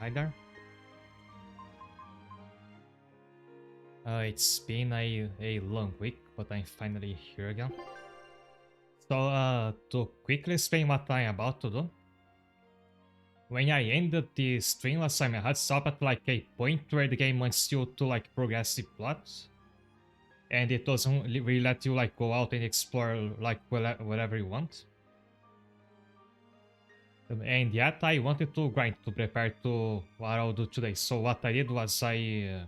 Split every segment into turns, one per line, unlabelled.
Hi there. It's been a long week, but I'm finally here again. So, to quickly explain what I'm about to do. When I ended the stream last time, I had stopped at like a point where the game wants you to like progress the plot. And it doesn't really let you like go out and explore like wherever you want. And yet I wanted to grind to prepare to what I'll do today. So what I did was I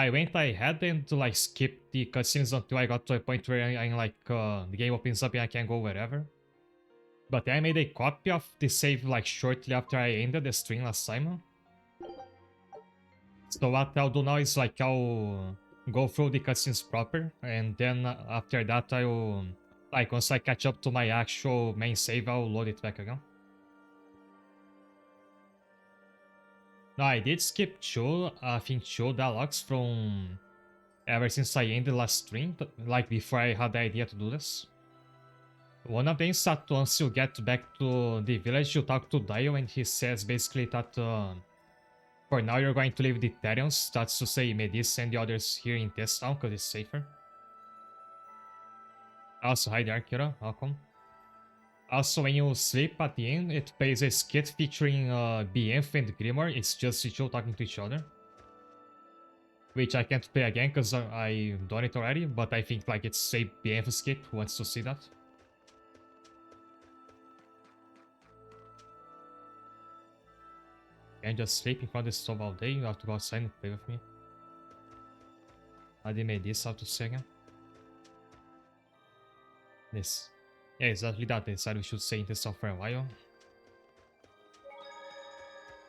went ahead and like skipped the cutscenes until I got to a point where I'm like the game opens up and I can go wherever. But I made a copy of the save like shortly after I ended the stream last time. So what I'll do now is like I'll go through the cutscenes proper, and then after that I'll like once I catch up to my actual main save, I'll load it back again. No, I did skip two, I think two dialogues from ever since I ended last stream, like before I had the idea to do this. One of them is that once you get back to the village, you talk to Dio and he says basically that for now you're going to leave the Therians, that's to say Medis and the others here in this town because it's safer. Also, hi there, Kira, welcome. Also, when you sleep at the inn, it plays a skit featuring BF and Grimoire, it's just the two talking to each other. Which I can't play again because I've done it already, but I think like it's a BF skit who wants to see that. Can't just sleep in front of the stove all day, you have to go outside and play with me. I made this how to say again. This. Yeah, exactly that. They decided we should stay in the stuff for a while.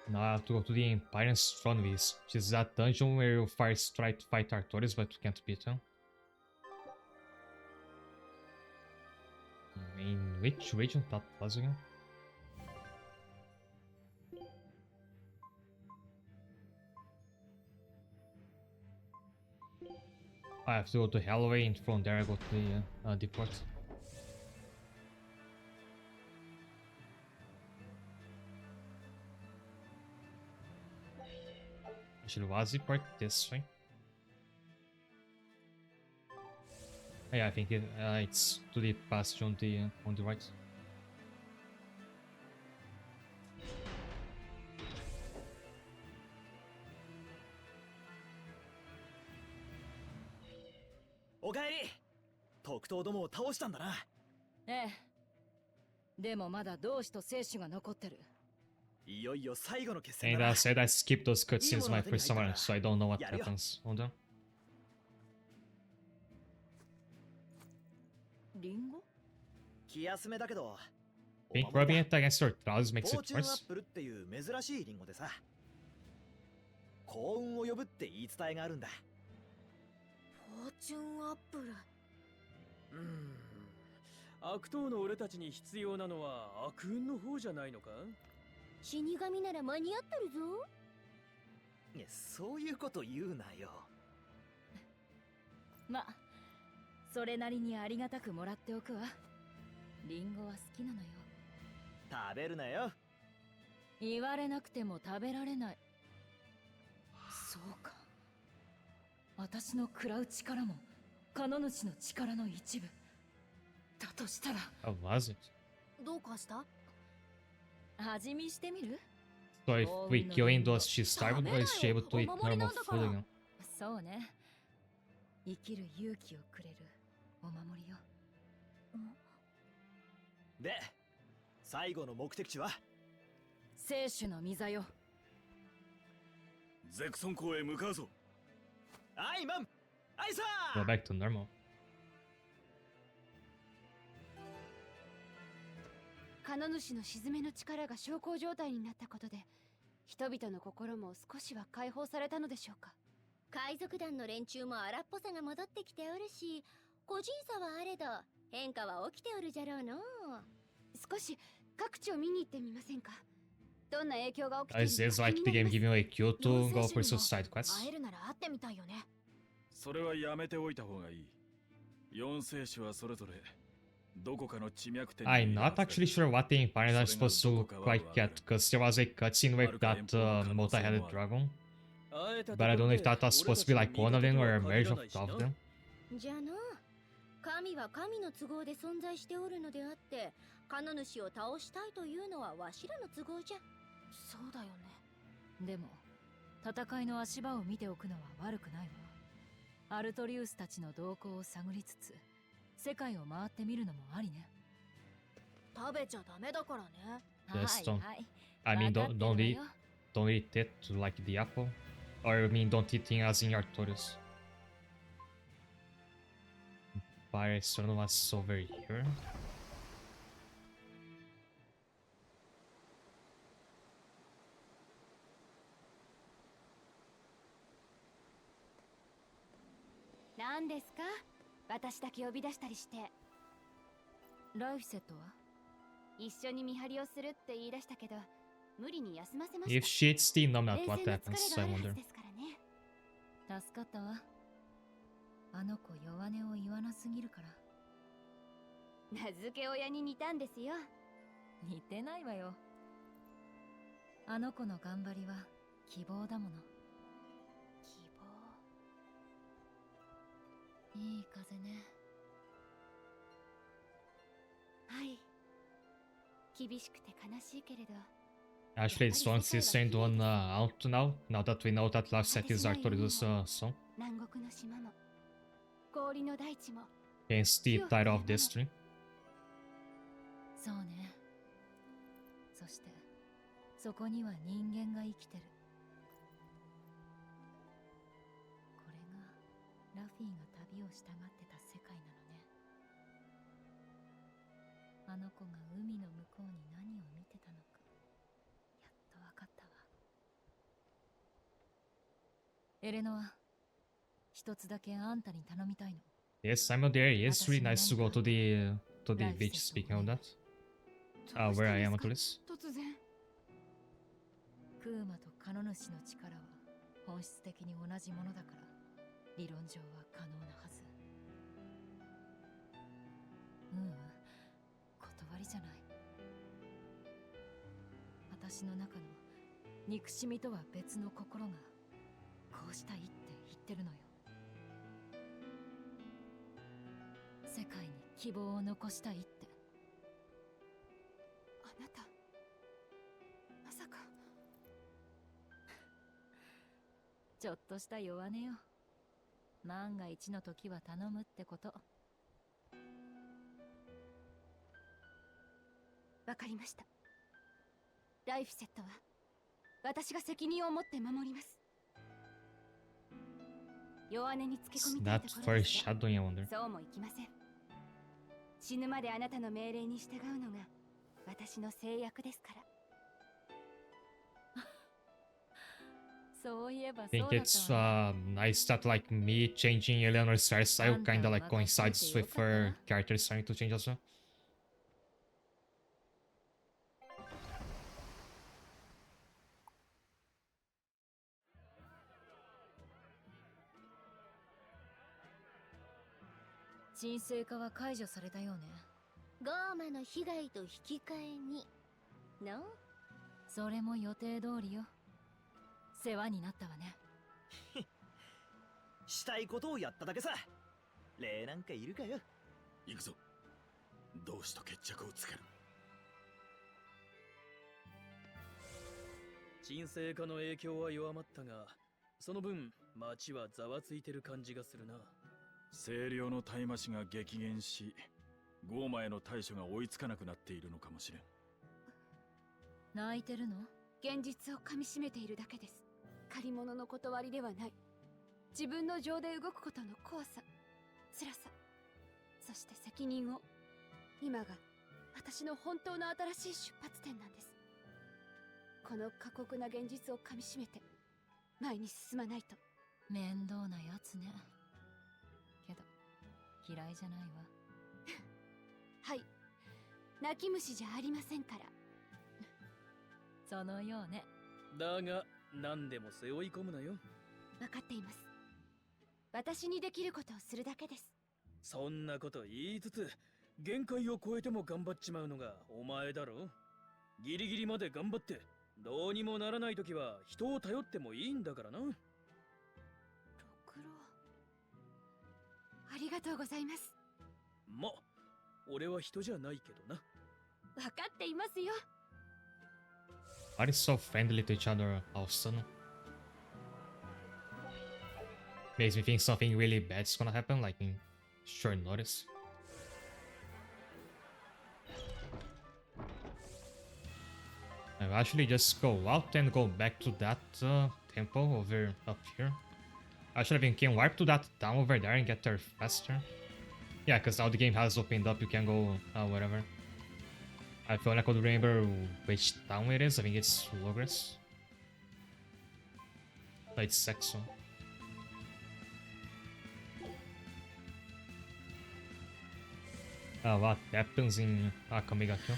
Now I have to go to the Empire's Throne, which is that dungeon where you first try to fight Artorias, but you can't beat him. In which region that was again? I have to go to Hellway and from there I go to the port. Actually, was the port this way? Yeah, I think it's to the passage on the right. And I said I skipped those cutscenes my first summer, so I don't know what happens on them. Think rubbing it against your trousers makes it worse.
幸運を呼ぶって言い伝えがあるんだ。フォーチュンアップル。
悪党の俺たちに必要なのは悪運の方じゃないのか？
死神なら間に合ってるぞ。いや、そういうこと言うなよ。
ま、それなりにありがたくもらっておくわ。リンゴは好きなのよ。
食べるなよ。
言われなくても食べられない。そうか。私の食らう力もカノ主の力の一部だとしたら。
How was it?
どうかした？
味見してみる？
So if we kill him, does she starve or is she able to eat normal food again?
そうね。生きる勇気をくれるお守りよ。
で、最後の目的地は？
聖種の御座よ。
ゼクソン港へ向かうぞ。
アイマン、アイサー。
Go back to normal.
カノ主の沈めの力が小康状態になったことで、人々の心も少しは解放されたのでしょうか。
海賊団の連中も荒っぽさが戻ってきておるし、個人差はあれど変化は起きておるじゃろうの。
少し各地を見に行ってみませんか。どんな影響が起きている
Is this like the game giving you a cue to go pursue side quests?
会えるなら会ってみたいよね。
それはやめておいた方がいい。4聖種はそれぞれ
I'm not actually sure what the Empire is supposed to look like yet, because there was a cutscene with that multi-headed dragon. But I don't know if that was supposed to be like one of them or a merge of two of them.
じゃあな、神は神の都合で存在しておるのであって、神主を倒したいというのはわしらの都合じゃ。
そうだよね。でも戦いの足場を見ておくのは悪くないわ。アルトリウスたちの動向を探りつつ世界を回ってみるのもありね。
食べちゃダメだからね。
Just don't.
はい。
I mean,
わかってるわよ。
don't eat it like the apple. Or I mean, don't eat things as in Artorias. Empire External was over here.
何ですか？私だけ呼び出したりして。
ライフセットは？
一緒に見張りをするって言い出したけど、無理に休ませま
If
し
she eats the numbnut,
た。
what
冷静な
happens?
疲れ
I
があるは
wonder.
ずですからね。
助かったわ。あの子弱音を言わなすぎるから。
名付け親に似たんですよ。
似てないわよ。あの子の頑張りは希望だもの。
希望。
いい風ね。
はい。厳しくて悲しいけれど。
Actually, it's one sister and one out now that we know that Lifeset is Artorias' son.
南国の島も氷の大地も
Hence the title of this stream.
そうね。そしてそこには人間が生きてる。これがラフィーが旅をしたがってた世界なのね。あの子が海の向こうに何を見てたのかやっとわかったわ。エレノア、一つだけあんたに頼みたいの。
Yes, I'm there. It's really nice to go to the beach. Speaking of that, where I am at least.
突然。
クーマとカノ主の力は本質的に同じものだから理論上は可能なはず。断りじゃない。私の中の憎しみとは別の心がこうしたいって言ってるのよ。世界に希望を残したいって。
あなたまさか。
ちょっとした弱音よ。万が一の時は頼むってこと。
わかりました。ライフセットは私が責任を持って守ります。弱音につけ込みたいところですが、
Foreshadowing, I wonder.
そうもいきません。死ぬまであなたの命令に従うのが私の制約ですから。
そういえば
I
そうだ
think
った
it's
わね。
nice that like me changing Eleanor's hairstyle kinda like coincides with her character starting to change as well.
沈静化は解除されたようね。
ゴーマの被害と引き換えにの。
それも予定通りよ。世話になったわね。
したいことをやっただけさ。礼なんかいるかよ。
行くぞ。どうした決着をつける。
沈静化の影響は弱まったが、その分街はざわついてる感じがするな。
清涼の大麻師が激減し、ゴーマへの対処が追いつかなくなっているのかもしれん。
泣いてるの？
現実をかみしめているだけです。借り物の断りではない。自分の情で動くことの怖さ、辛さ、そして責任を。今が私の本当の新しい出発点なんです。この過酷な現実をかみしめて前に進まないと。
面倒なやつね。けど嫌いじゃないわ。
はい、泣き虫じゃありませんから。
そのようね。
だが何でも背負い込むなよ。
分かっています。私にできることをするだけです。
そんなこと言いつつ、限界を超えても頑張っちまうのがお前だろ。ギリギリまで頑張ってどうにもならない時は人を頼ってもいいんだからな。
六郎、ありがとうございます。
ま、俺は人じゃないけどな。
分かっていますよ。
Why are so friendly to each other all of a sudden? Makes me think something really bad's gonna happen, like in short notice. I'll actually just go out and go back to that temple over up here. Actually, I think you can warp to that town over there and get there faster. Yeah, because now the game has opened up, you can go whatever. I feel like I could remember which town it is. I think it's Logres. No, it's Sexo. What happens in Akamiga Kill?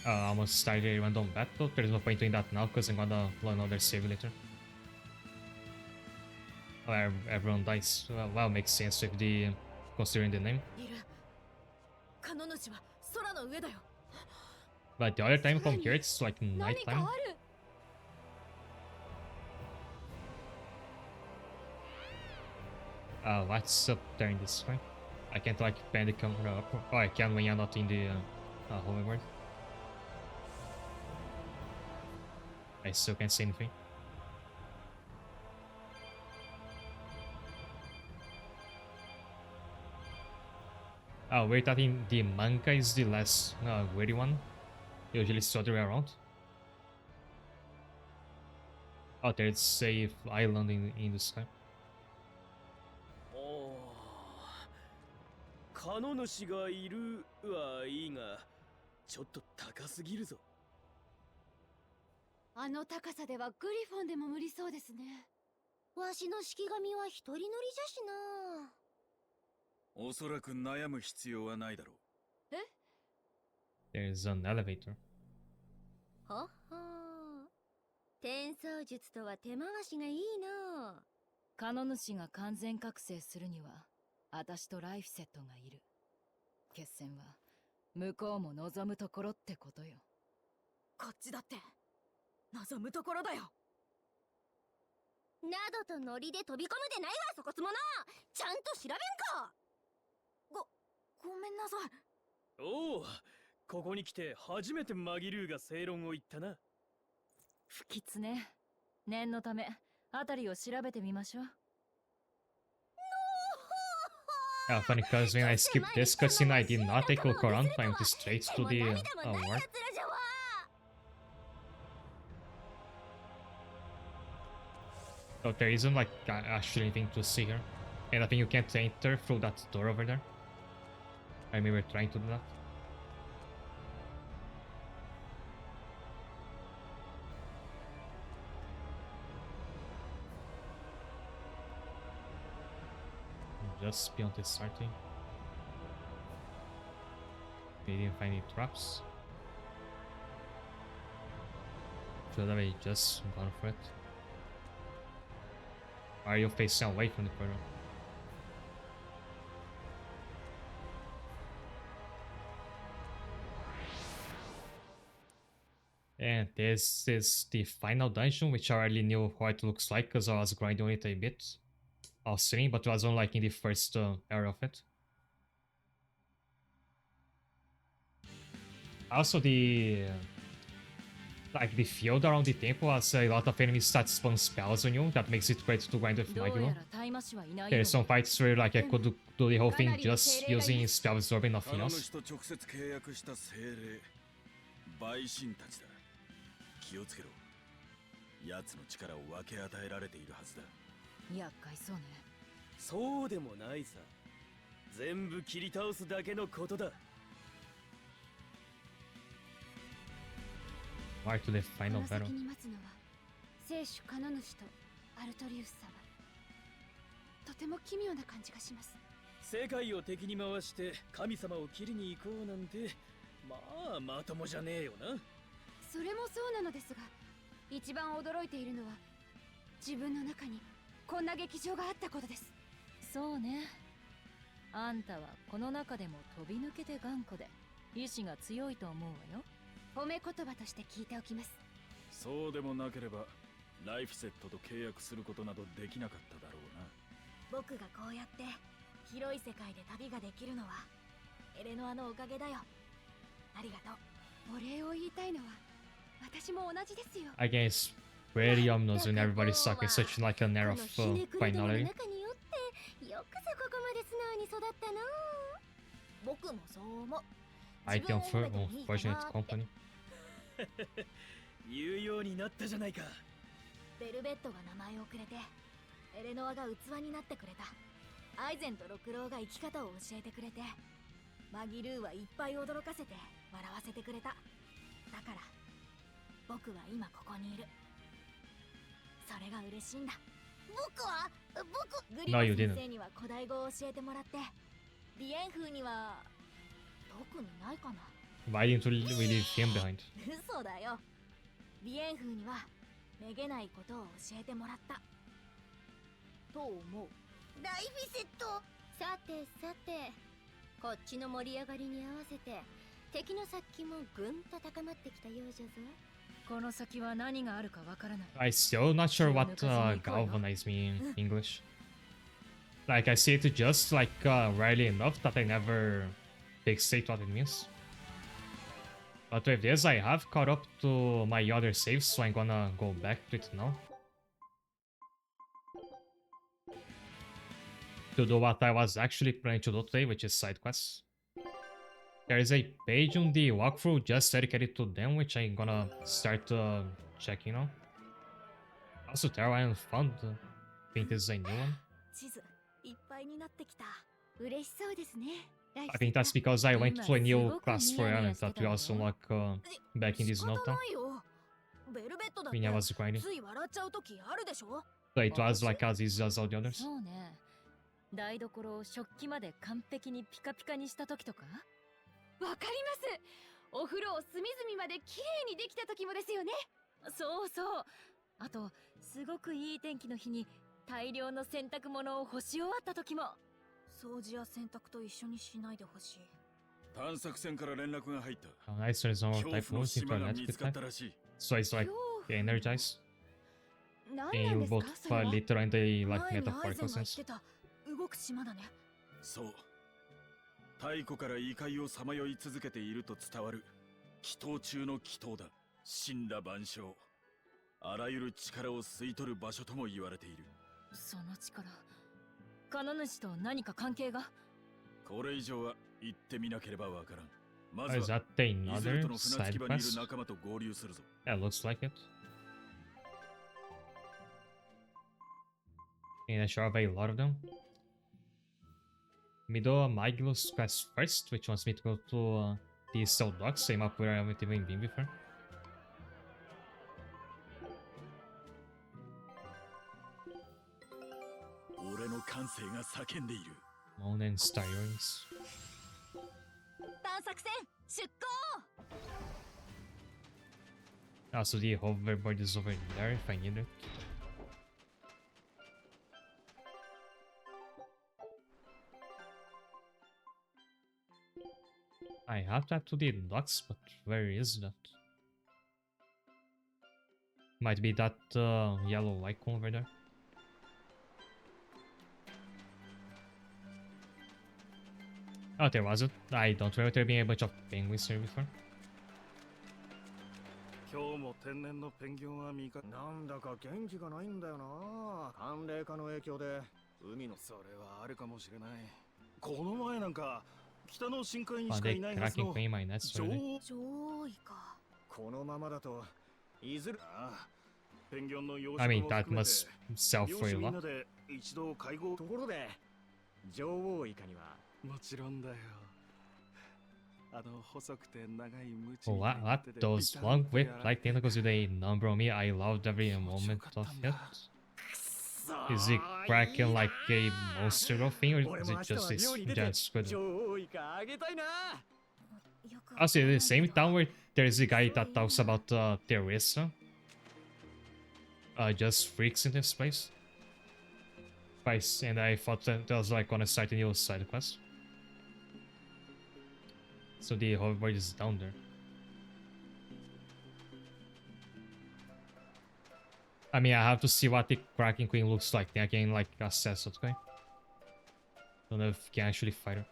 Almost started a random battle. There's no point doing that now because I'm gonna learn another save later. Where everyone dies. Well, makes sense with the considering the name. But the other time from here it's like nighttime. What's up there in this way? I can't like bend the camera up. Oh, I can when you're not in the hoverboard. I still can't see anything. Oh, wait, I think the manga is the less weird one. Usually it's the other way around. Oh, there's a safe island in the sky.
カノ主がいるはいいが、ちょっと高すぎるぞ。
あの高さではグリフォンでも無理そうですね。
わしの式神は一人乗りじゃしな。
おそらく悩む必要はないだろう。
There's an elevator.
はは転送術とは手回しがいいの。
カノ主が完全覚醒するには私とライフセットがいる。決戦は向こうも望むところってことよ。
こっちだって望むところだよ。
などとノリで飛び込むでないわ、そこつもの。ちゃんと調べんか。
ごめんなさい。
おお、ここに来て初めてマギルーが正論を言ったな。
不吉ね。念のため辺りを調べてみましょう。
Funny because when I skipped this cutscene, I did not take a look around. I went straight to the warp. So there isn't like actually anything to see here. And I think you can't enter through that door over there. I remember trying to do that. Just beyond the starting. We didn't find any traps. Should have I just gone for it? Why are you facing away from the portal? And this is the final dungeon, which I already knew how it looks like because I was grinding on it a bit. I was streaming, but it wasn't like in the first era of it. Also, the field around the temple has a lot of enemies that spawn spells on you. That makes it great to grind with Maguro. There's some fights where like I could do the whole thing just using spell absorb and nothing else.
気をつけろ。奴の力を分け与えられているはずだ。
厄介そうね。
そうでもないさ。全部切り倒すだけのことだ。
Why to the final battle?
この先に待つのは聖主カノ主とアルトリウス様。とても奇妙な感じがします。
世界を敵に回して神様を切りに行こうなんてまあまともじゃねえよな。
それもそうなのですが、一番驚いているのは自分の中にこんな劇場があったことです。
そうね。あんたはこの中でも飛び抜けて頑固で意志が強いと思うわよ。
褒め言葉として聞いておきます。
そうでもなければライフセットと契約することなどできなかっただろうな。
僕がこうやって広い世界で旅ができるのはエレノアのおかげだよ。ありがとう。
お礼を言いたいのは私も同じですよ。
I guess pretty ominous when everybody suck is such like an era of
ひねくれどもの
finality.
中によってよくぞここまで素直に育ったな。僕もそう思う。
IT unfortunate company.
言うようになったじゃないか。
ベルベットが名前をくれてエレノアが器になってくれた。アイゼンと六郎が生き方を教えてくれて、マギルーはいっぱい驚かせて笑わせてくれた。だから僕は今ここにいる。それが嬉しいんだ。グリ
No,
マ
you
先
didn't.
生には古代語を教えてもらって、ビエン風には特にないかな。
Why didn't we leave him behind?
嘘だよ。ビエン風にはめげないことを教えてもらったと思う。
ライフセット。さてさて、こっちの盛り上がりに合わせて敵の殺気もぐんと高まってきたようじゃぞ。
この先は何があるかわからない。
I still not sure what galvanize me in English. Like I see it just like rarely enough that I never fixate what it means. But with this, I have caught up to my other saves, so I'm gonna go back to it now. To do what I was actually planning to do today, which is side quests. There is a page on the walkthrough just dedicated to them, which I'm gonna start checking now. Also, Terra Island Fund. I think this is a new one.
地図いっぱいになってきた。
嬉しそうですね。
I think that's because I went to a new class for Island that we also unlock back in this
仕
note.
方ないよ。ベルベットだっ
When
て
I was grinding.
つい笑っちゃう時あるでしょ。
So it was like as easy as all the others.
そうね。台所を食器まで完璧にピカピカにした時とか。
わかります。お風呂を隅々まで綺麗にできた時もですよね。
そうそう。あと、すごくいい天気の日に大量の洗濯物を干し終わった時も。
掃除や洗濯と一緒にしないでほしい。
探索船から連絡が入った。
Oh, nice, there's no
恐
type
怖の
moves into
島
a
が
net
見
with
つかっ
that.
たらしい。
So it's like
恐
energize.
怖。何な
In
んです
both
かそれは。
literal and the like
前にアイゼン
metaphorical
が言っ
sense.
てた動く島だね。
そう。太古から異界をさまよい続けていると伝わる祈祷中の祈祷だ。神羅万象。あらゆる力を吸い取る場所とも言われている。
その力、カノ主と何か関係が？
これ以上は言ってみなければわからん。ま
Oh, is
ずは
that
イゼル
another
トの船着
side
き場にいる
quest?
仲間と合流するぞ。
Yeah, looks like it. And I sure have a lot of them. Me do a Magilus quest first, which wants me to go to the Cell Docks, same up where I haven't even been before. Moon and Star Earrings.
探索船出港。
Also, the hoverboard is over there if I need it. I have that to the docks, but where is that? Might be that yellow icon over there. Oh, there was it. I don't remember there being a bunch of penguins here before.
今日も天然のペンギンは見かなんだか元気がないんだよな。寒冷化の影響で海のそれはあるかもしれない。この前なんか北の深海に
Oh,
しか
they
いないはず
cracking
の
clean my nets
女
already.
王
上位か。
このままだといずれペンギンの養
I
殖
mean,
も
that
含めて
must sell
漁
for
師
a
みん
lot.
なで一度会合ところで女王イカにはもちろんだよ。あの細くて長いムチ
Oh,
みたい
what?
な
What?
手で
Those
ビタッ
long
と
whip
やられ
like
て
tentacles with a number on me. I loved every moment of it. Is it cracking like a monster or thing, or
俺
is
も
it
明日
just
は
a
漁に出て
giant squid?
女王イカあげたいな。
Also, the same town where there's a guy that talks about Teresa. Just freaks in this place. Twice, and I thought that was like gonna start a new side quest. So the hoverboard is down there. I mean, I have to see what the Kraken Queen looks like. Then I can like assess it, okay? Don't know if I can actually fight her.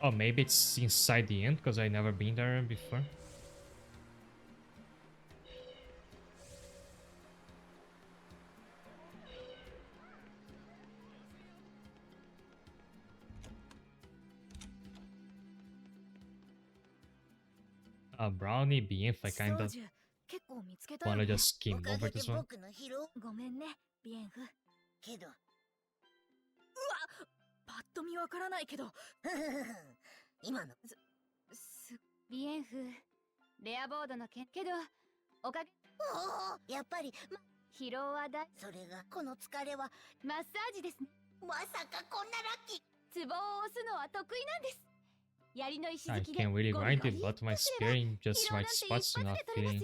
Oh, maybe it's inside the end because I've never been there before. Brownie beef, I kinda wanna just skim over this one.
ごめんね、ビエンフ。けど。うわ、パッと見わからないけど。今の。
ビエンフ、レアボードのけど、おかげ。
おお、やっぱり、
疲労はだ。
それが、この疲れは、
マッサージですね。
まさかこんなラッキー。
ツボを押すのは得意なんです。槍の石
I
好きで。
can't really grind it, but my spear in just right spots enough feeling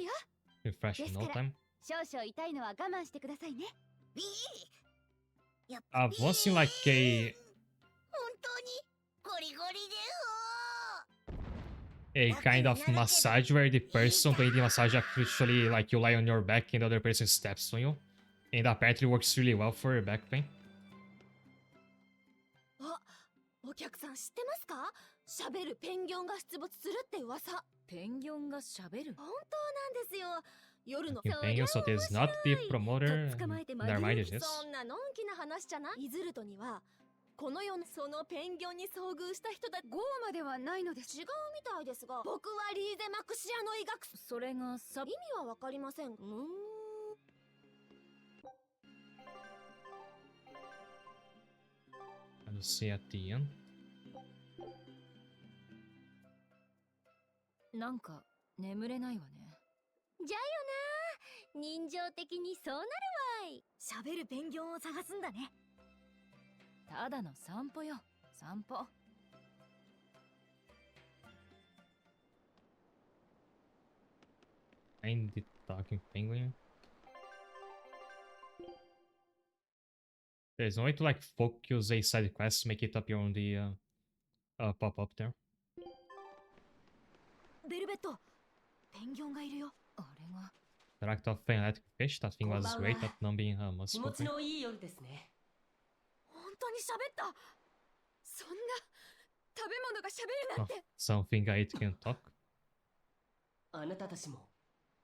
refreshed in no time.
少々痛いのは我慢してくださいね。
I've once seen like a
本当にゴリゴリで
a kind of massage where the person doing the massage actually like you lie on your back and the other person steps on you, and apparently works really well for your back pain.
あ、お客さん知ってますか？喋るペンギョンが出没するって噂。
ペンギョンが喋る？
本当なんですよ。夜の
Penguin, so it is not the promoter.
捕まえて
Never mind, it is.
そんなのんきな話じゃない。イズルトにはこの世のそのペンギョンに遭遇した人だ。
ゴーまではないのです。
違うみたいですが、僕はリーゼマクシアの医学。
それがさ、
意味はわかりません。
I'll see at the end.
なんか眠れないわね。
じゃよな、人情的にそうなるわい。
喋るペンギョンを探すんだね。
ただの散歩よ、散歩。
Find the talking penguin. There's no way to like focus a side quest to make it appear on the pop up there.
ベルベット、ペンギョンがいるよ。
あれが。
Interact of an electric fish. That thing was great at not being muscle.
気持ちのいい夜ですね。
本当に喋った。そんな食べ物が喋るなんて。
Something I ate can talk.
あなたたちも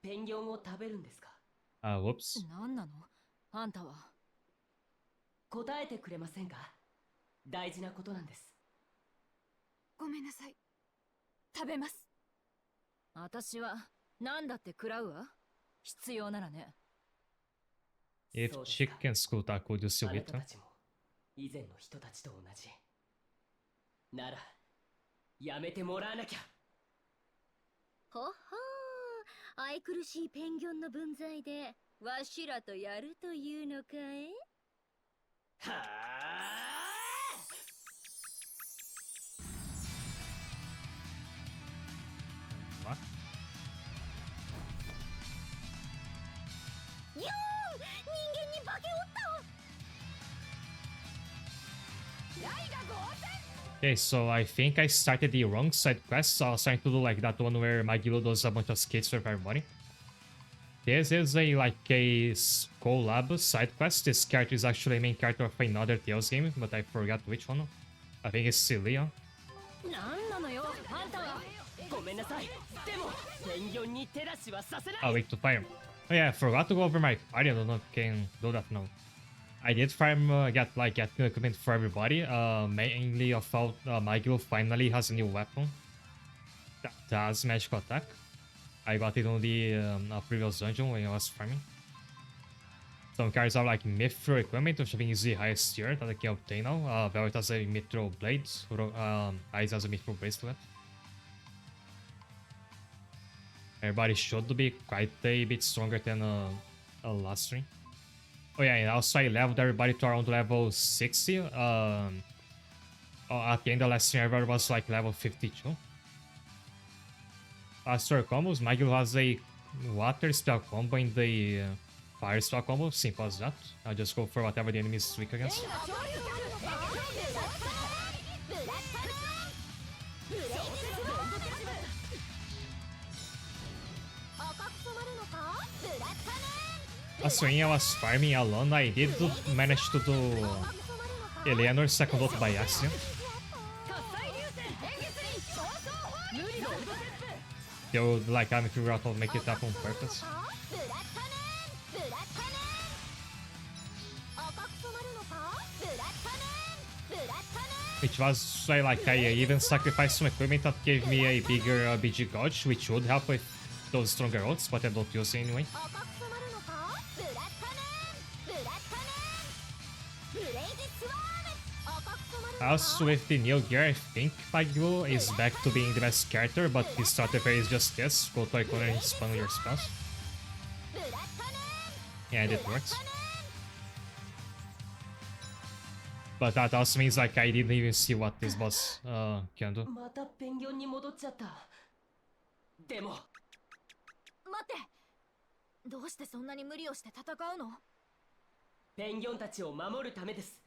ペンギョンを食べるんですか？
Whoops.
なんなの？あんたは。
答えてくれませんか？大事なことなんです。
ごめんなさい。食べます。
私は何だって食らうわ。必要ならね。
If chickens could talk, would you still
あな
eat
た
them?
たちも以前の人たちと同じ。なら、やめてもらわなきゃ。
ほほー、愛くるしいペンギョンの分際でわしらとやるというのかい？
はあ。
What?
よーん、人間に化けおったわ。ライが合成。
Okay, so I think I started the wrong side quest. So I was trying to do like that one where Magilo does a bunch of skits for everybody. This is a like a collab side quest. This character is actually a main character of another Tales game, but I forgot which one. I think it's Celia.
なんなのよ、あんたは。
ごめんなさい。でもペンギョンに手出しはさせない。
Oh, wait to fire. Oh yeah, I forgot to go over my party. I don't know if I can do that now. I did farm get equipment for everybody. Mainly of all, Magilo finally has a new weapon that has magical attack. I got it on the previous dungeon when I was farming. Some cards are like Mithril equipment, which I think is the highest tier that I can obtain now. Velvet has a Mithril blade, Ice has a Mithril bracelet. Everybody should be quite a bit stronger than last stream. Oh yeah, and also I leveled everybody to around level 60. At the end of last stream, everybody was like level 52. Store combos, Magil has a water spell combo in the fire spell combo, simple as that. I'll just go for whatever the enemy is weak against. When I was farming alone, I did manage to do Eleanor's second ult by accident. They would like have me figure out how to make it happen on purpose. Which was why like I even sacrificed some equipment that gave me a bigger BG gauge, which would help with those stronger ults, but I don't use it anyway. Also with the new gear, I think Pagyo is back to being the best character, but his strategy is just this, go to a corner and spam your spells. Yeah, it works. But that also means like I didn't even see what this boss can do.
またペンギョンに戻っちゃった。でも、
待って、どうしてそんなに無理をして戦うの？
ペンギョンたちを守るためです。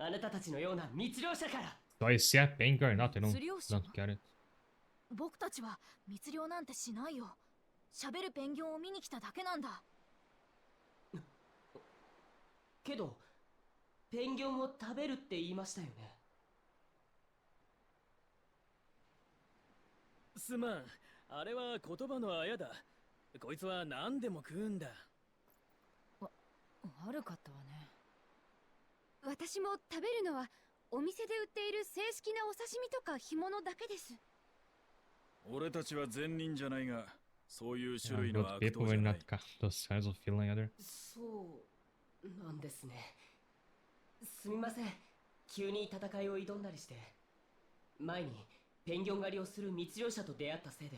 あなたたちのような密猟者から。
Do I see a ping or not? I don't get it.
僕たちは密猟なんてしないよ。喋るペンギョンを見に来ただけなんだ。
けど、ペンギョンを食べるって言いましたよね。
すまん、あれは言葉のあやだ。こいつは何でも食うんだ。
悪かったわね。
私も食べるのはお店で売っている正式なお刺身とか干物だけです。
俺たちは善人じゃないが、そういう種類の
Good
悪
people
党じ
were
ゃな
not
い。
those kinds of feeling either.
そうなんですね。すみません。急に戦いを挑んだりして。前にペンギョン狩りをする密猟者と出会ったせいで、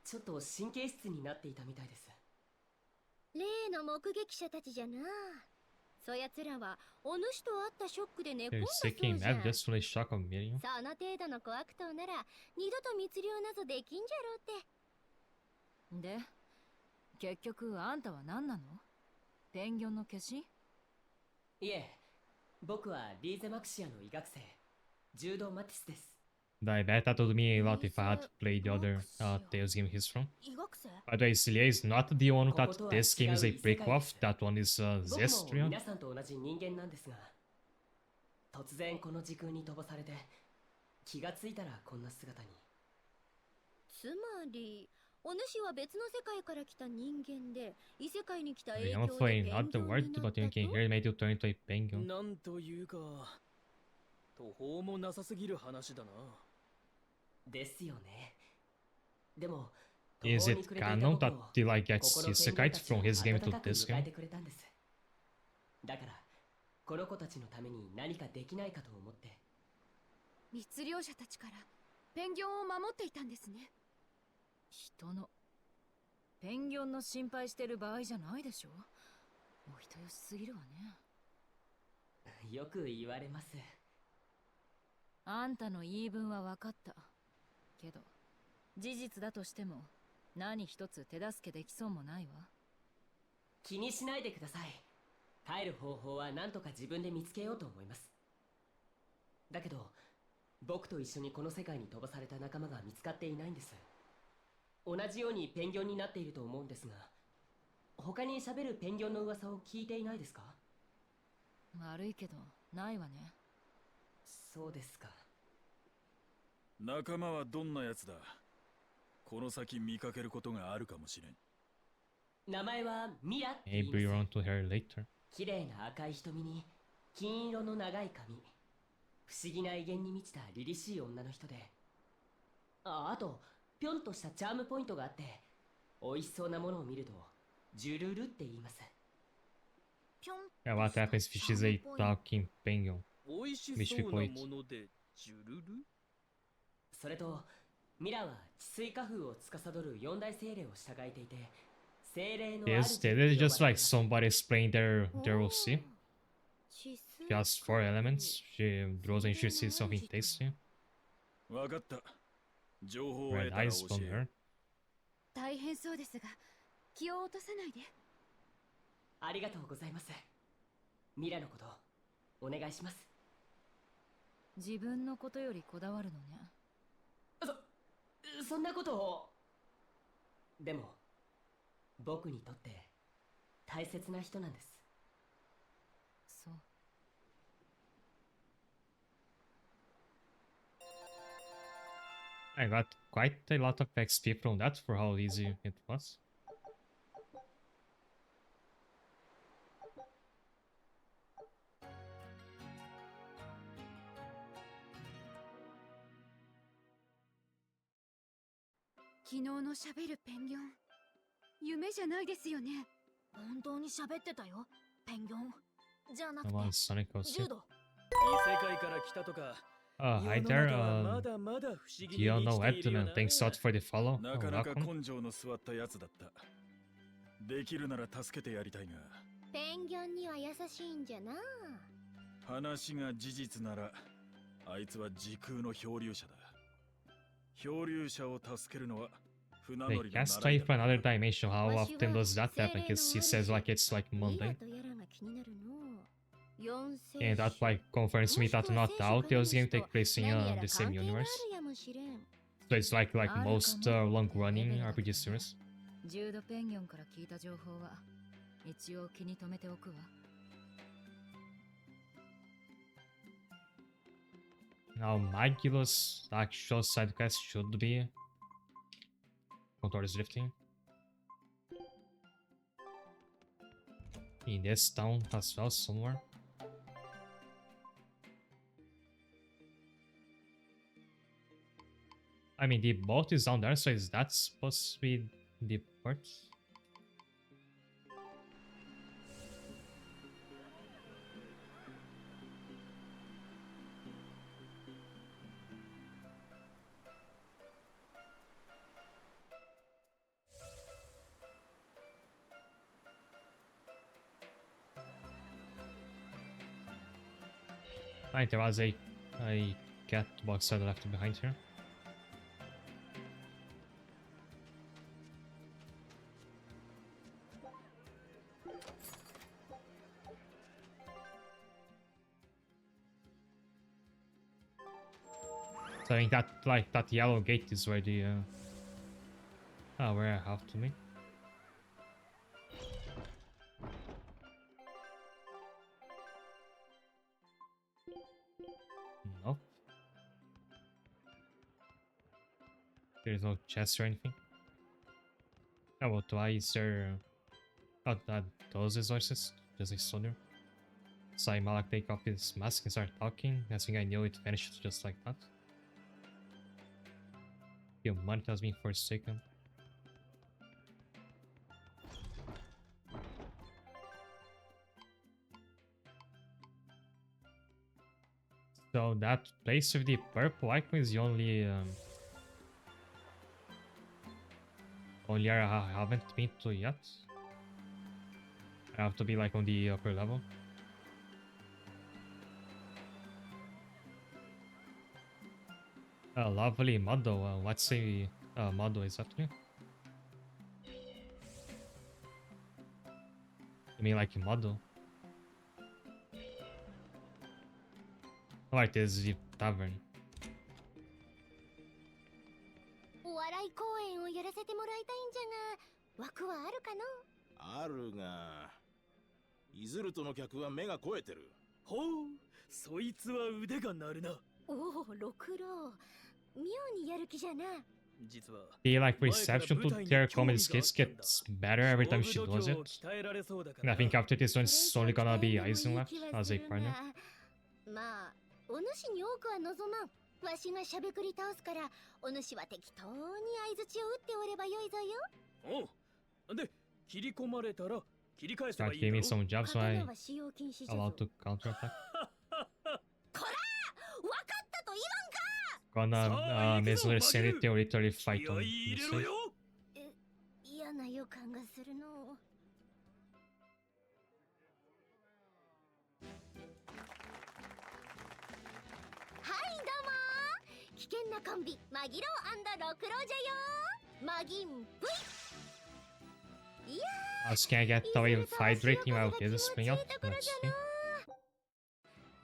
ちょっと神経質になっていたみたいです。
例の目撃者たちじゃな。そやつらはお主と会ったショックで寝込ん
They're
だそう
seeking
じゃ。
mad just when they shock of meeting you.
その程度の小悪党なら二度と密漁などできんじゃろうって。
で、結局あんたは何なの？ペンギョンの化身？
いえ、僕はリーゼマクシアの医学生、ジュード・マティスです。
I bet that would mean a lot if I had played the other Tales game he's from. By the way, Celia is not the one that this game is a prequel of, that one is
僕も
Zestria.
皆さんと同じ人間なんですが、突然この時空に飛ばされて、気がついたらこんな姿に。
つまりお主は別の世界から来た人間で異世界に来た影
I'm
響
afraid
で
not the
ペンギョン
word,
にな
but
った
you can
と。
hear it made you turn into a penguin.
なんというか、途方もなさすぎる話だな。
ですよね。でも、
Is it canon that he like gets isekai from his game to this game?
だから、この子たちのために何かできないかと思って。
密猟者たちからペンギョンを守っていたんですね。
人のペンギョンの心配してる場合じゃないでしょ。お人よしすぎるわね。
よく言われます。
あんたの言い分は分かった。けど、事実だとしても何一つ手助けできそうもないわ。
気にしないでください。帰る方法は何とか自分で見つけようと思います。だけど、僕と一緒にこの世界に飛ばされた仲間が見つかっていないんです。同じようにペンギョンになっていると思うんですが、他に喋るペンギョンの噂を聞いていないですか？
悪いけど、ないわね。
そうですか。
仲間はどんなやつだ？この先見かけることがあるかもしれん。
名前はミラって言います。
Maybe you're on to her later.
綺麗な赤い瞳に金色の長い髪、不思議な威厳に満ちた凛々しい女の人で、あとぴょんとしたチャームポイントがあって、美味しそうなものを見るとジュルルって言います。
Yeah, what happens if she's a talking penguin?
美味し
Which
そう
people
な
eat?
ものでジュルル？
それとミラは治水化風を司る四大精霊を従えていて、Is
It is just like somebody explaining their OC. Just 4 elements. She draws and she sees something tasty.
わかった。情報を
Red
得たら
eyes
教
from
えよ
her.
大変そうですが気を落とさないで。
ありがとうございます。ミラのことお願いします。
自分のことよりこだわるのね。
そんなことを。でも僕にとって大切な人なんです。
そう。
I got quite a lot of XP from that for how easy it was.
昨日のしゃべるペンギョン夢じゃないですよね。
本当に喋ってたよ、ペンギョン。じゃなく
Come
て
on, Sonic
ジュ
OC.
ド。
異世界から来たとか。
Hi
世の
there,
中はまだまだ不思議
do
に
you
満
know
ちているよ
Edmund?
な。
Thanks a lot for the follow.
な
Oh,
かなか
welcome.
根性の座ったやつだった。できるなら助けてやりたいが。
ペンギョンには優しいんじゃな。
話が事実なら、あいつは時空の漂流者だ。漂流者を助けるのは船乗
They
りの習
cast
い
try
だ。
for another dimension. How often does that happen? Because he says like it's like
ミラ
mundane.
とやらが気になるの。四世
And that
種
like confirms me that not all Tales games take place in
何やら
the same
関係があ
universe.
るやもしれん。
So it's like most long-running RPG series.
ジュードペンギョンから聞いた情報は一応気に留めておくわ。
Now Magula's actual side quest should be Contours Drifting. In this town as well somewhere. I mean the boat is down there, so is that supposed to be the port? Right, there was a cat box I left behind here. So I think that yellow gate is where the where I have to be. Nope. There's no chest or anything. Oh, well, why is there... Oh, those resources? Just a soldier. So Malak take off his mask and start talking. I think I knew it vanished just like that. Humanity has been forsaken. So that place with the purple icon is the only area I haven't been to yet. I have to be like on the upper level. Lovely model. What's a model exactly? I mean like a model. Oh, it is the tavern.
お笑い公演をやらせてもらいたいんじゃが、枠はあるかの？
あるが、イズルトの客は目が肥えてる。
ほう、そいつは腕が鳴るな。
おお、六郎。妙にやる気じゃな。
実は
The like reception to their comedy skits gets better every time she does it. And I think after this one it's only gonna be Aizen left as a partner.
まあ、お主に多くは望まん。わしがしゃべくり倒すから、お主は適当に相槌を打っておればよいぞよ。
おう。で、切り込まれたら切り返せば
Start
いい
giving
だ
me
ろ。
some jabs so
刀
I
は使用禁止じゃ
allowed
ぞ。
to counterattack.
こら、わかったと言
Gonna misunderstand it and literally fight on
気合い入れ
this
ろ
side.
よ。
わんか。嫌な予予感がするの。はいどうもー、危険なコンビマギロウ&ロクロじゃよー、マギン V。 いや
I was gonna get away with hydrating while okay, this spring out. Let's see.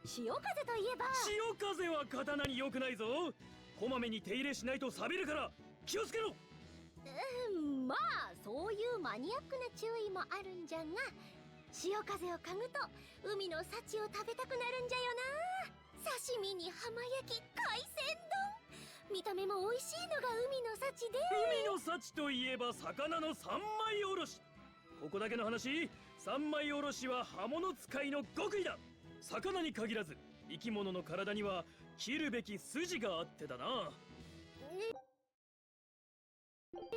潮風といえば、
潮風は刀に良くないぞ。こまめに手入れしないと錆びるから気をつけろ。
まあそういうマニアックな注意もあるんじゃが、潮風を嗅ぐと海の幸を食べたくなるんじゃよな。刺身に浜焼き、海鮮丼、見た目も美味しいのが海の幸で、
海の幸といえば魚の三枚おろし。ここだけの話、三枚おろしは刃物使いの極意だ。魚に限らず生き物の体には切るべき筋があってだな。
というよ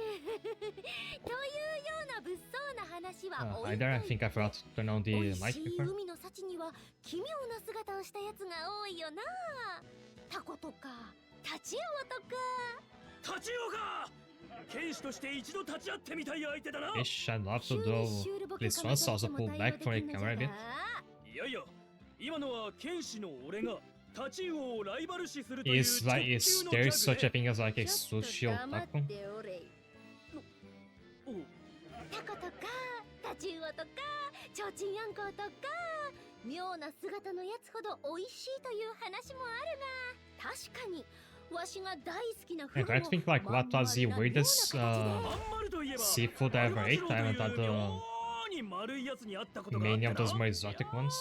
うな物騒な話は
Hi there, I think I forgot to turn on the
美味
mic
しい
before.
海の幸には奇妙な姿をしたやつが多いよな。タコとかタチウオとか。
タチウオか。剣士として一度立ち会ってみたい相手だな。
Ish, I'd love to do this once, also pull back from the camera a bit.
いやいや、今のは剣士の俺がタチウオをライバル視するという
Is like, is there such a thing as like a sushi otaku?
タコとかタチウオとかちょうちんあんこうとか、妙な姿のやつほど美味しいという話もあるが、確かにわしが大好きなフグ
I'm trying to think like what was the weirdest seafood I ever ate. I haven't had many of those more exotic ones.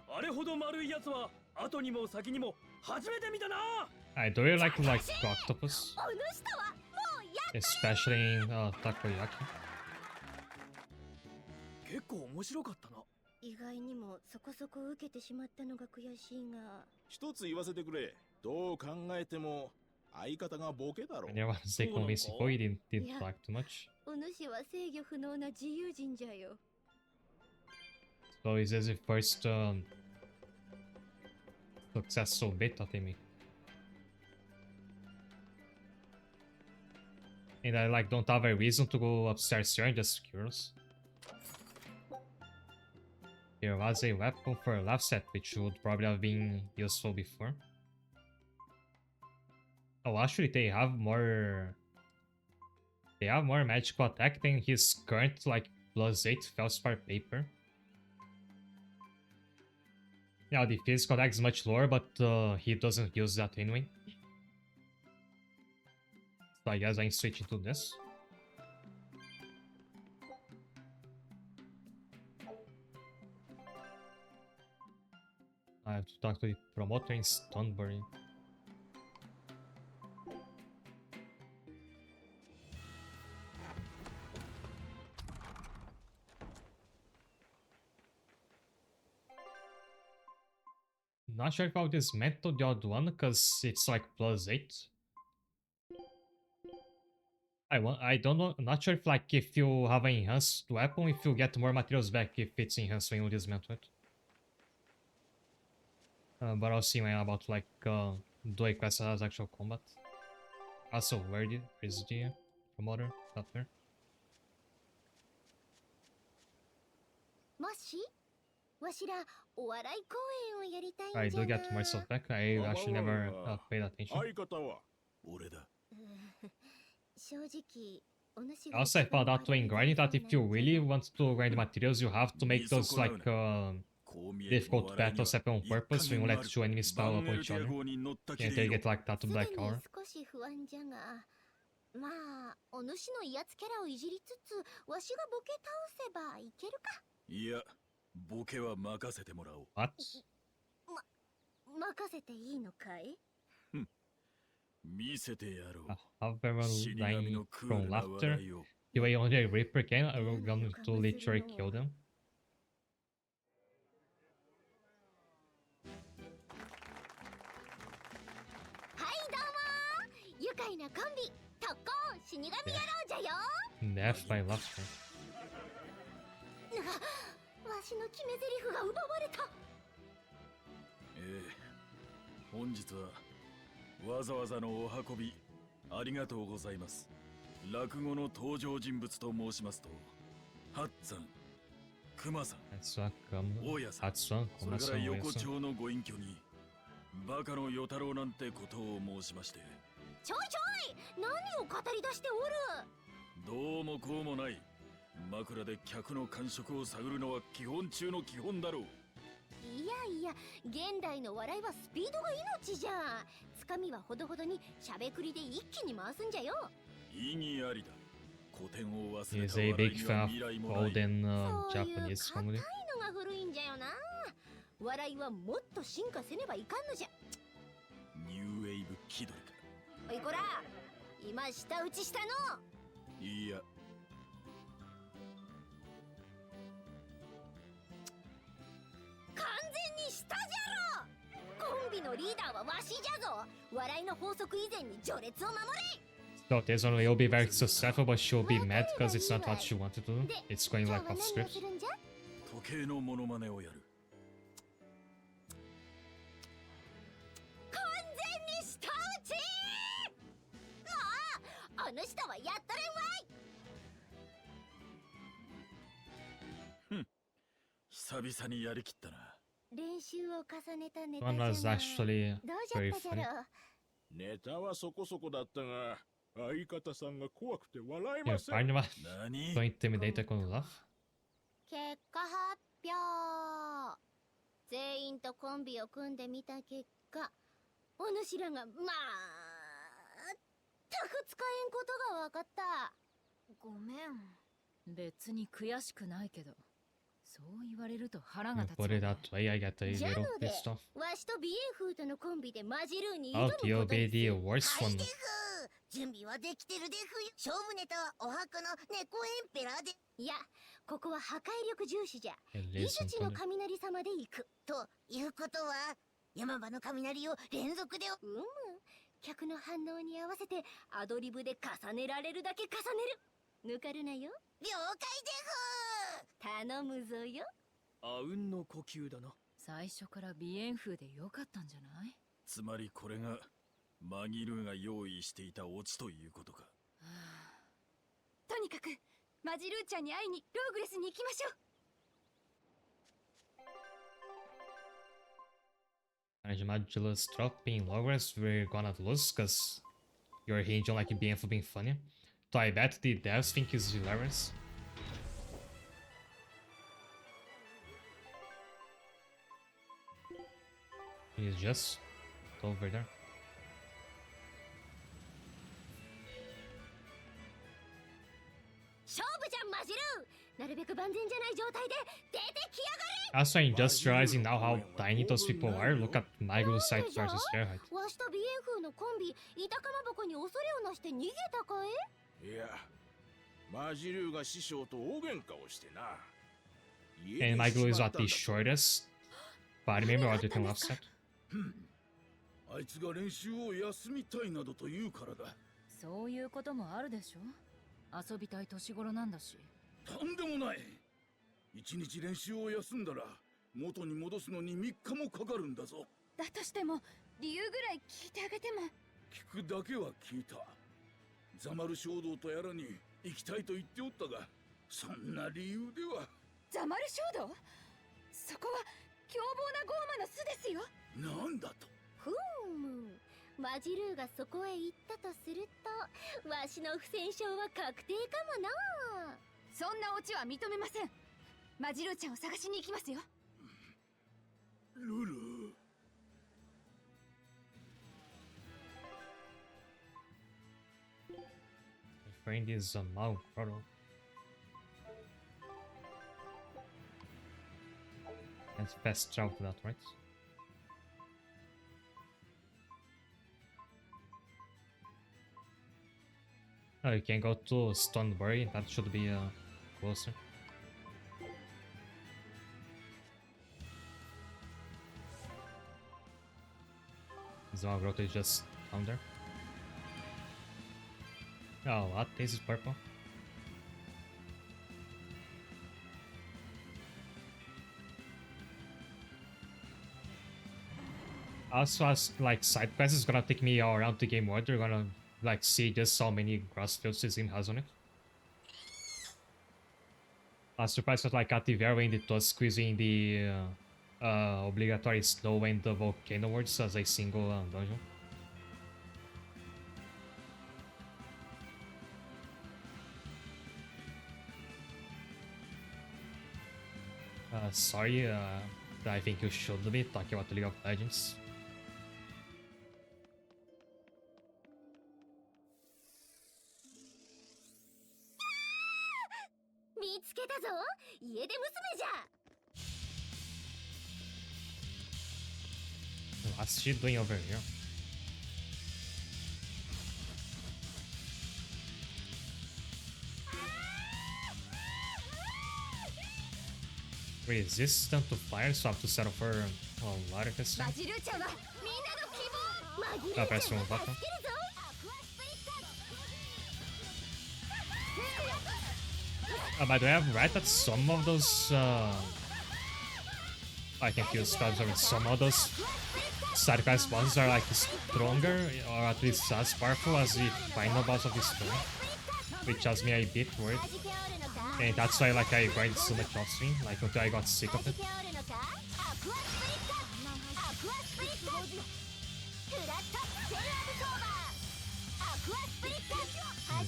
あれほど丸いやつは後にも先にも初めて見たな。
I do really like octopus,
お主とはもうや
especially in takoyaki.
結構面白かったな。
意外にもそこそこ受けてしまったのが悔しいが、
一つ言わせてくれ。どう考えても相方がボケだろ。
And everyone say convincing boy didn't like too much.
お主は制御不能な自由人じゃよ。
So is this the first successful beta theme? And I like don't have a reason to go upstairs here, I'm just curious. There was a weapon for a left set which would probably have been useful before. Oh, actually they have more magical attack than his current like +8 Felspar paper. Yeah, the physical attack is much lower, but he doesn't use that anyway. So I guess I'm switching to this. I have to talk to the promoter in Stonbury. Not sure about this method, the odd one, because it's like +8. I don't know, not sure if like if you have an enhanced weapon, if you get more materials back if it's enhanced when you dismantle it. But I'll see when I'm about to like do a quest that has actual combat. Also, where is the promoter? Not there.
もしわしらお笑い公演をやりたいん
I
じゃ
do
な。
get myself back. I actually never paid attention.
相方は
俺だ。
正直お主が
Also, I found out when grinding that if you really want to grind materials, you have to make those like difficult battles happen on purpose when you let two enemies pile up on each other. And they get like that to black
すで
hour.
に少し不安じゃが、まあお主の威圧キャラをいじりつつわしがボケ倒せばいけるか。
いや、ボケは任せてもらおう。
What?
任せていいのかい？
見せてやろう。
Have everyone dying from laughter? The way only a Reaper can, I'm going to literally kill them.
はいどうもー、愉快なコンビ特攻死神野郎じゃよ。
Death by laughter.
わしの決め台詞が奪われた。
本日はわざわざのお運びありがとうございます。落語の登場人物と申しますと、ハッツァン、クマさん、大家さん、それから横丁のご隠居に、バカの与太郎なんてことを申しまして。
ちょいちょい、何を語り出しておる。
どうもこうもない。枕で客の感触を探るのは基本中の基本だろう。
いやいや、現代の笑いはスピードが命じゃ。つかみはほどほどにしゃべくりで一気に回すんじゃよ。
意義ありだ。古典を忘
He
れ
is
た
a
笑
big
いに
fan
は
of
未来もない。
olden
そういう
Japanese
硬い
comedy.
のが古いんじゃよな。笑いはもっと進化せねばいかんのじゃ。
ニューウェイブ気取りか。
おいこら、今舌打ちしたの。
いや、
完全にしたじゃろ。コンビのリーダーはわしじゃぞ。笑いの法則以前に序列を守れ。
So this one will be very successful, but she'll be mad because it's not what she wanted to do. It's going
今
like
日は
off
何を
script.
するんじゃ。
時計のモノマネをやる。
完全に舌打ち。あの人はやったれんわい。
久々にやりきったな。
練習を重ねたネタ
One
じゃ
was
な。
actually
どうじゃ
very
ったじゃ
funny.
ろ。
ネタはそこそこだったが、相方さんが怖くて笑え
Yeah,
ません。
Barney was
何
so intimidated con laugh.
結果発表。全員とコンビを組んでみた結果、お主らがたく使えんことが分かった。
ごめん。別に悔しくないけど、そう言われると腹が
You
立つ
put
わ
it
ね。
that way, I get a
じゃ
little
ので
pissed off.
わしとビエンフーとのコンビでマジルーに挑
Oh,
むこと
you'll
に
be
す
the
る。
worst
は
one.
いでふ準備はできてるでふよ。勝負ネタはお墓の猫エンペラーで。
いや、ここは破壊力重視じゃ。
It
井
lives in
口の
thunder.
雷様で行く。
ということは山場の雷を連続で。
客の反応に合わせてアドリブで重ねられるだけ重ねる。抜かるなよ。
了解で
頼むぞよ。
あうんの呼吸だな。
最初から鼻炎風でよかったんじゃない？
つまりこれがマギルーが用意していたオチということか。
とにかくマジルーちゃんに会いにローグレスに行きましょう。
Manage Modulus dropping Logres, we're gonna lose because you're hinging on like being for being funny. So I bet the devs think it's hilarious. He's just over there.
勝負じゃんマジルー。なるべく万全じゃない状態で出てきやがれ。
Also, I'm just realizing now how tiny those people are. Look at Maglu's side versus their height.
わしとビエンフーのコンビ、板かまぼこに恐れをなして逃げたかい？
いや、マジルーが師匠と大喧嘩をしてな。
And Maglu is what the shortest. But I remember what you can offset.
あいつが練習を休みたいなどと言うからだ。
そういうこともあるでしょ。遊びたい年頃なんだし。
とんでもない。一日練習を休んだら元に戻すのに3日もかかるんだぞ。
だとしても理由ぐらい聞いてあげても。
聞くだけは聞いた。ザマル衝動とやらに行きたいと言っておったが、そんな理由では。
ザマル衝動？そこは凶暴なゴーマの巣ですよ。
なんだと。
マジルーがそこへ行ったとすると、わしの不戦勝は確定かもな。
そんなオチは認めません。マジルーちゃんを探しに行きますよ。
ルル。
My friend is a Mao Crotto. That's fast travel to that, right? Oh, you can go to Stonebury. That should be closer. Zamagrotto is just down there. Oh, what? This is purple. Also, as like side quests is gonna take me all around the game order. Gonna like see just how many grass fields this game has on it. I was surprised that like at the very end it was squeezing the obligatory snow and the volcano words as a single dungeon. Sorry, I think you should be talking about League of Legends.
見つけたぞ、家出娘じゃ。
What's she doing over here? Resistant to fire, so I have to settle for a lot of this thing.
バジルーちゃんはみんなの希望。マギル
Oh,
ー
press
ちゃん
one
が
button.
助けるぞ。
By the way, I've read that some of those I can use spells with some of those side quest bosses are like stronger or at least as powerful as the final boss of this story, which has me a bit worried. And that's why like I grinded so much off stream, like until I got sick of it.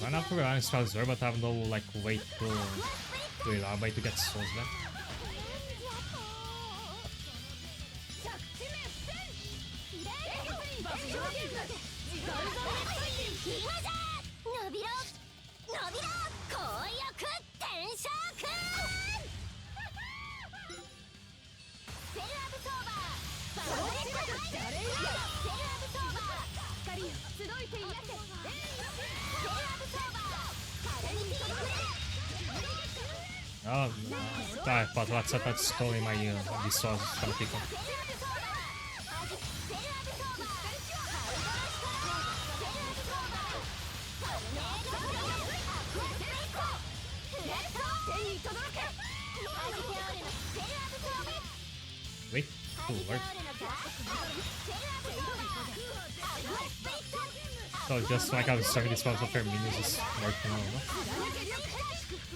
I'm not for running spells there, but I have no like way to elaborate to get souls back.
伸びろ伸びろ、紅翼転生くん。セルアブソーバーバーレットセルアブソーバー光よ集いていやせ。セルアブソーバーカラミティーフレ
Oh, I thought that's totally my resources from people. Wait, to work. So just like I was serving this spells of her minions is working on it.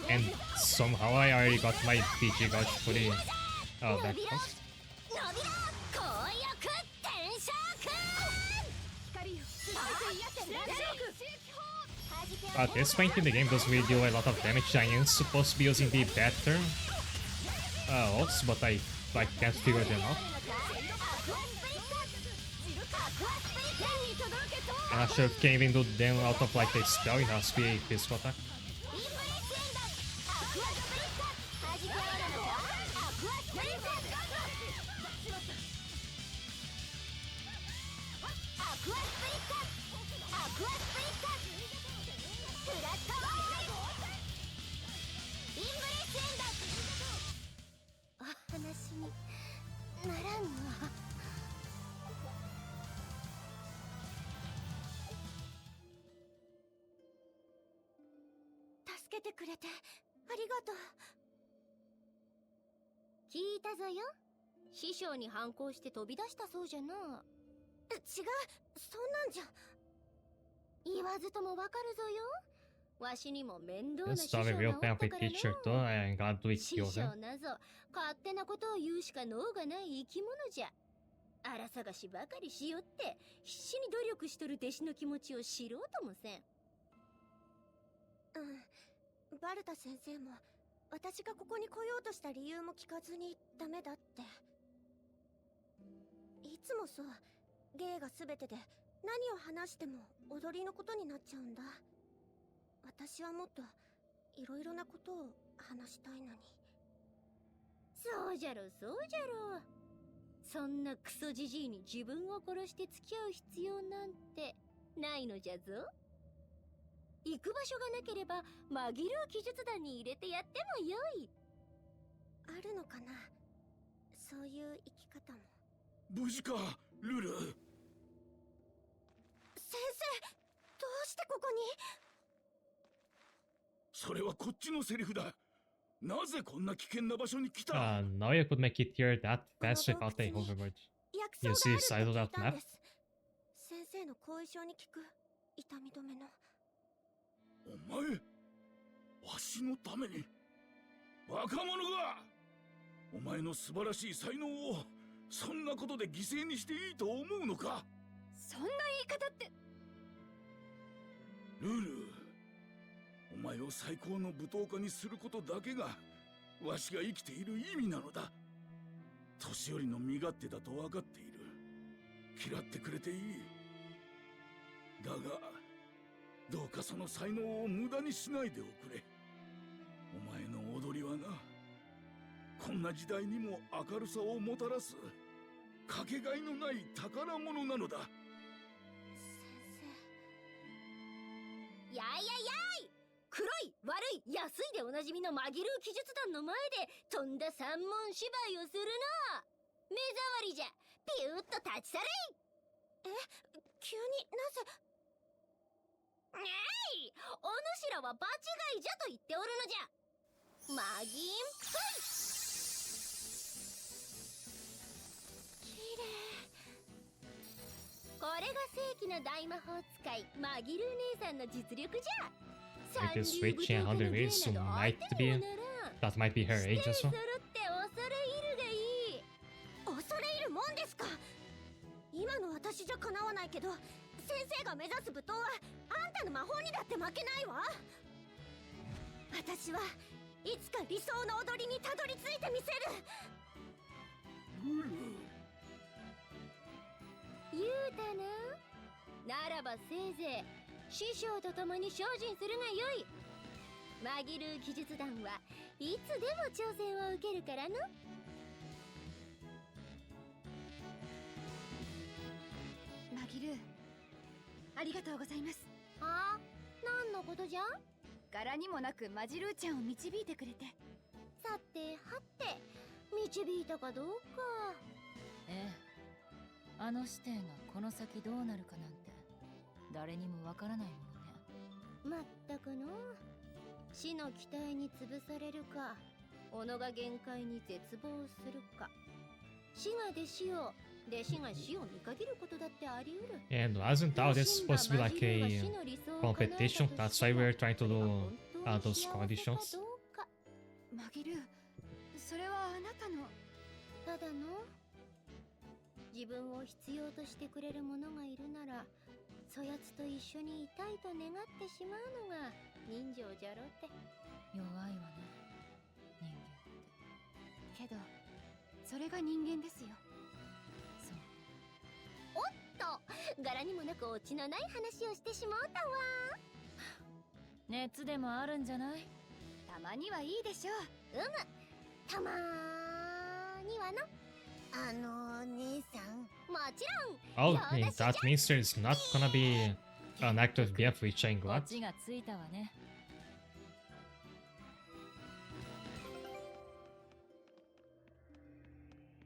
And somehow I already got my PG gauge fully back up. At this point in the game, doesn't really do a lot of damage. I am supposed to be using the better ults, but I like can't figure them out. I'm not sure if can even do them out of like a spell. It has to be a physical attack.
聞いたぞよ。師匠に反抗して飛び出したそうじゃな。違う、そんなんじゃ。言わずともわかるぞよ。わしにも面倒な師
This
匠
is
が
a
お
real
った
painful
から
teacher
な。
too, and got to
師
kill
匠
them.
なぞ勝手なことを言うしか能がない生き物じゃ。荒探しばかりしよって必死に努力しとる弟子の気持ちを知ろうともせん。
バルタ先生も私がここに来ようとした理由も聞かずにダメだって。いつもそう、芸が全てで何を話しても踊りのことになっちゃうんだ。私はもっといろいろなことを話したいのに。
そうじゃろそうじゃろ。そんなクソじじいに自分を殺して付き合う必要なんてないのじゃぞ。行く場所がなければ紛る記述団に入れてやってもよい。
あるのかな、そういう生き方も。
無事か、ルル。
先生、どうしてここに？
それはこっちのセリフだ。なぜこんな危険な場所に来た？
Now you could make it here that fast without a hoverboard.
薬
You
草
see
があ
side
る
of
って聞
that
いたん
map?
です。先生の後遺症に効く
痛み止めの。
お前、わしのために。若者が、お前の素晴らしい才能をそんなことで犠牲にしていいと思うのか。
そんな言い方って。
ルール、お前を最高の舞踏家にすることだけがわしが生きている意味なのだ。年寄りの身勝手だと分かっている。嫌ってくれていい。だがどうかその才能を無駄にしないでおくれ。お前の踊りはな、こんな時代にも明るさをもたらすかけがえのない宝物なのだ。
先生。やいやいやい、黒い悪い安いでおなじみのマギルー記述団の前でとんだ三文芝居をするな。目障りじゃ、ピューッと立ち去れ。急になぜ。えい、お主らは場違いじゃと言っておるのじゃ。マギンプイ。きれい。これが正規の大魔法使いマギルー姉さんの実力じゃ。
Like this witch and 100 ways, so might be that might be her age as well.
恐れ入るがいい。恐れ入るもんですか。今の私じゃかなわないけど、先生が目指す舞踏はあんたの魔法にだって負けないわ。私はいつか理想の踊りにたどり着いてみせる。言うたな。ならばせいぜい師匠と共に精進するがよい。マギルー記述団はいつでも挑戦を受けるからの。
マギルー、ありがとうございます。
あ、何のことじゃ。
柄にもなくマジルーちゃんを導いてくれて。
さてはて、導いたかどうか。
ええ、あの師弟がこの先どうなるかなんて誰にもわからないものね。
まったくの。死の期待に潰されるか、己が限界に絶望するか。死が弟子を、弟子が死を見限ることだってあり得る。
And wasn't all this supposed to be like a competition? That's why we're trying to do those conditions.
マギルー、それはあなたの。
ただの、自分を必要としてくれる者がいるなら、そやつと一緒にいたいと願ってしまうのが人情じゃろって。
弱いわね、人間って。
けどそれが人間ですよ。
そう。
おっと、柄にもなくオチのない話をしてしまうたわ。
熱でもあるんじゃない。
たまにはいいでしょう。
たまーにはな。姉さん、もちろん。
Oh, that means there's not gonna be an active BF, which I'm
オ
glad.
チがついたわね。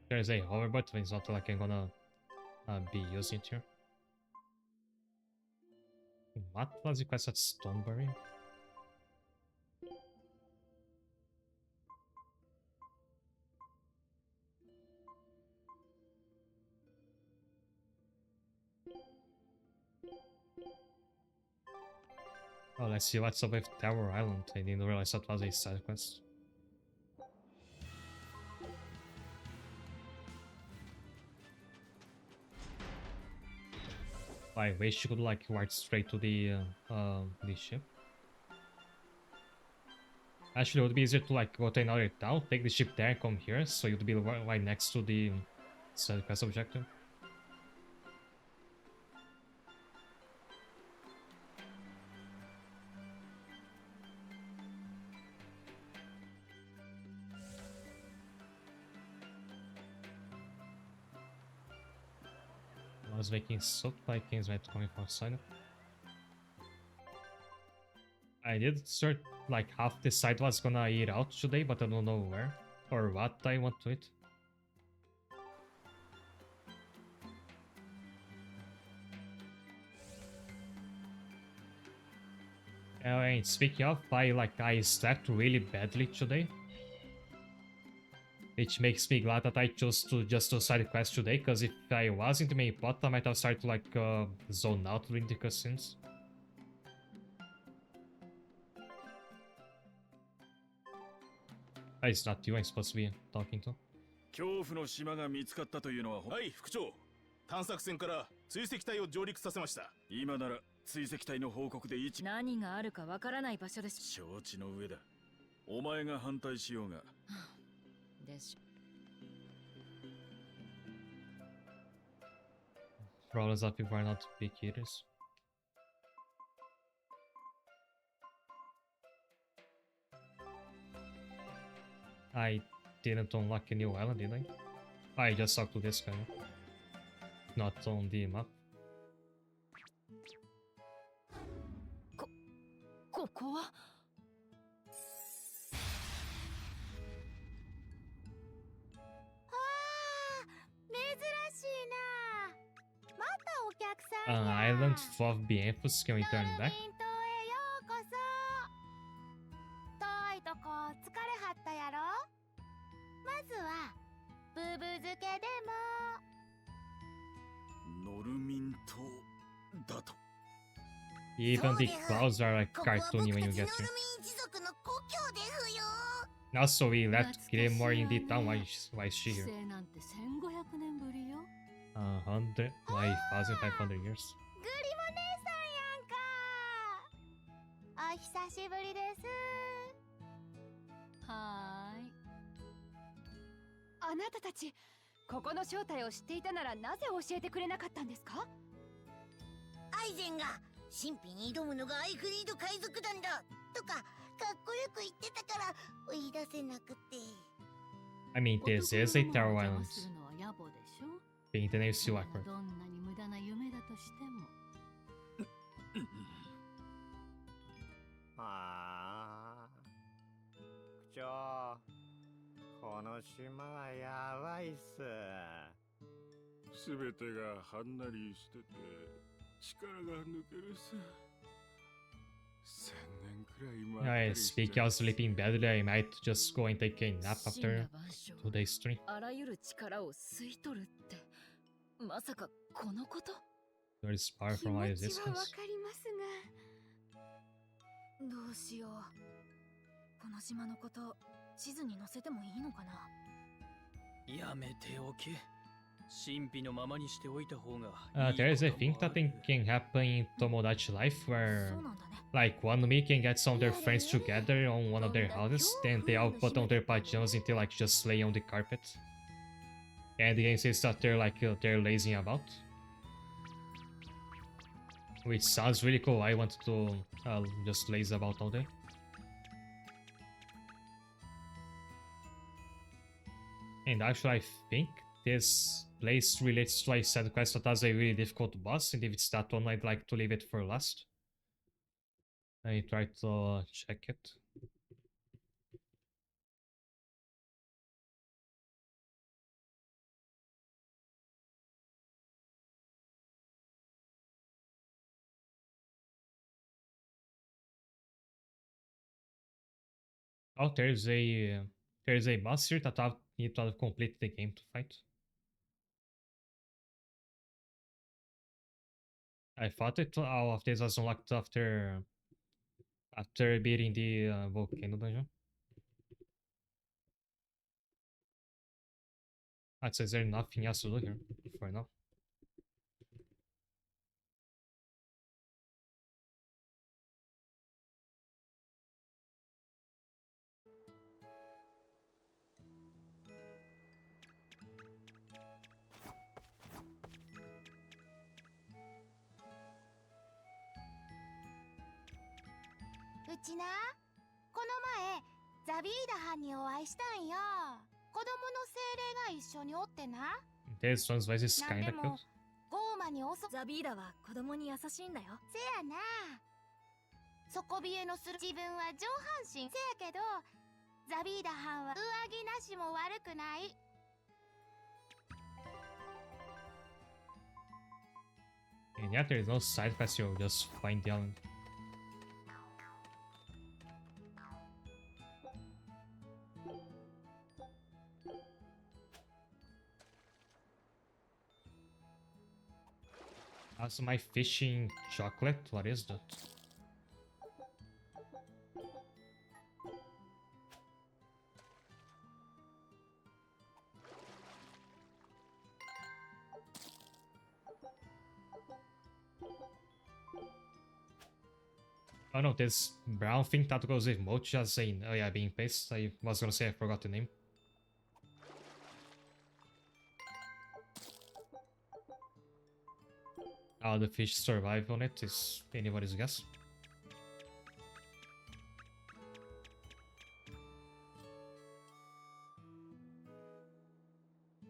There's a hover button, it's not like I'm gonna be using it here. What was the quest at Stonebury? Oh, let's see what's up with Tower Island. I didn't realize that was a side quest. I wish you could like ride straight to the ship. Actually, it would be easier to like go to another town, take the ship there, and come here, so you'd be right next to the side quest objective. I was making soap like games right coming from outside. I did start like half the side was gonna eat out today, but I don't know where or what I want to eat. And speaking of, I slept really badly today. Which makes me glad that I chose to just do side quests today, because if I was in the main plot, I might have started to like zone out during the cutscenes. It's not you I'm supposed to be talking to.
恐怖の島が見つかったというのは
はい副長、探索船から追跡隊を上陸させました。
今なら追跡隊の報告で一
何があるかわからない場所です。
承知の上だ。お前が反対しようが。
でしょ。
Problems that people are not big eaters. I didn't unlock a new island, did I? I just talked to this guy. Not on the map.
ここは
珍しいな。またお客さん
An
や。
island full of Bienfus, can we turn back?
島へようこそ。遠いとこ疲れはったやろ。まずはブブ漬けでも。
ノルミン島だと。
Even the clouds are like cartoony when you get here. Also, we left Gilmore in the town. Why is she here?
なんて1500年ぶりよ。
100, like 1,500 years.
グリモ姉さんやんか。お久しぶりです。
はーい。
あなたたちここの正体を知っていたならなぜ教えてくれなかったんですか？
アイゼンが神秘に挑むのがアイフリード海賊団だとかかっこよく言ってたから言い出せなくて。
I mean, this is a Terror Island.
するのは野暮でしょ。
Being the name is still accurate.
どんなに無駄な夢だとしても。
ああ、区長、この島はやばいっす。
すべてがはんなりしてて力が抜けるさ。1000年くらい前。
Yeah, speaking of sleeping badly, I might just go and take a nap after today's stream.
あらゆる力を吸い取るって、まさかこのこと？
There is power
気
from
持
my
ちはわ
existence.
かりますが、どうしよう。この島のこと地図に載せてもいいのかな。
やめておけ。神秘のままにしておいた方が。
There is a thing that can happen in Tomodachi Life where,
そうなんだね。
like, one me can get some of their friends together on one of their houses, then they all put on their pajamas until, like, just lay on the carpet. And the game says that they're, like, they're lazing about. Which sounds really cool. I want to just laze about all day. And actually, I think this place relates to a side quest that has a really difficult boss, and if it's that one, I'd like to leave it for last. I try to check it. Oh, there's a boss here that I need to complete the game to fight. I thought all of this was unlocked after beating the volcano dungeon. So is there nothing else to do here for now?
「うちな、この前ザビーダ班にお会いしたんよ。子供の精霊が一緒におってな。
This one's voice is
なん
kinda
で
cute.
もゴーマに
ザビーダは子供に優しいんだよ。
せやな。底冷えのする自分は上半身せやけど、ザビーダ班は上着なしも悪くない。
And yeah, there's no side quest, you'll just find the island. Also, my fishing chocolate, what is that? Oh no, this brown thing that goes with mochi as saying, oh yeah, being paste. I was gonna say I forgot the name. How the fish survive on it is anybody's guess.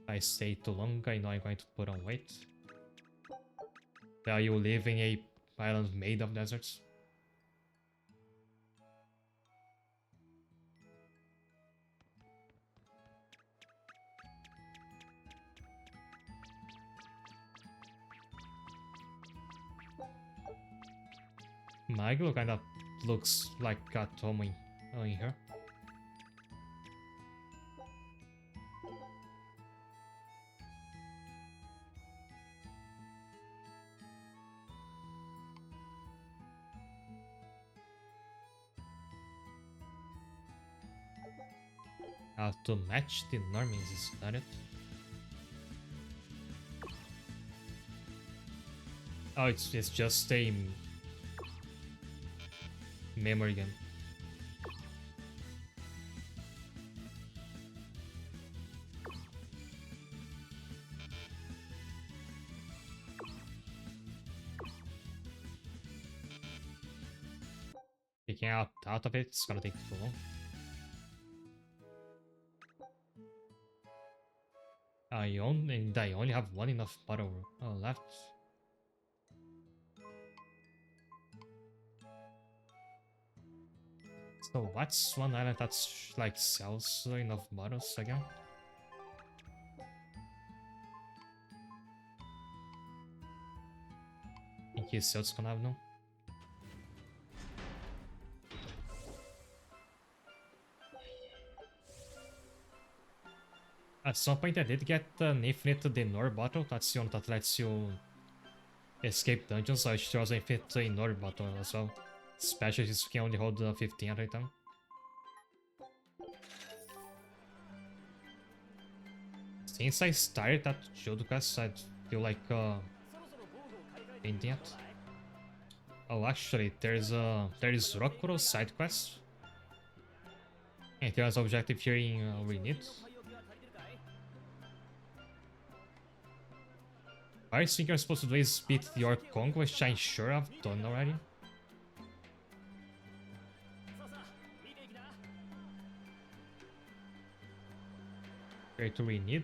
I stay too long, I know I'm going to put on weight. You live in a island made of deserts. Maglo kind of looks like a Tomo in her. To match the normies, is that it? Oh, it's just a memory game. Picking out of it, it's gonna take too long. I only have one enough bottle left. So what's one island that's like sells enough bottles again? Em que esse é o disponível não? At some point I did get an infinite Denor bottle, that's the one that lets you escape dungeons, so I should also infinite Denor bottle as well. Especially since you can only hold 15 at a time. Since I started that Jodo quest, I feel like painting it. Oh, actually, there is Rokuro side quest. And there's objective here in Renit. I think you're supposed to do is beat your Kong, which I'm sure I've done already. Here to Renit.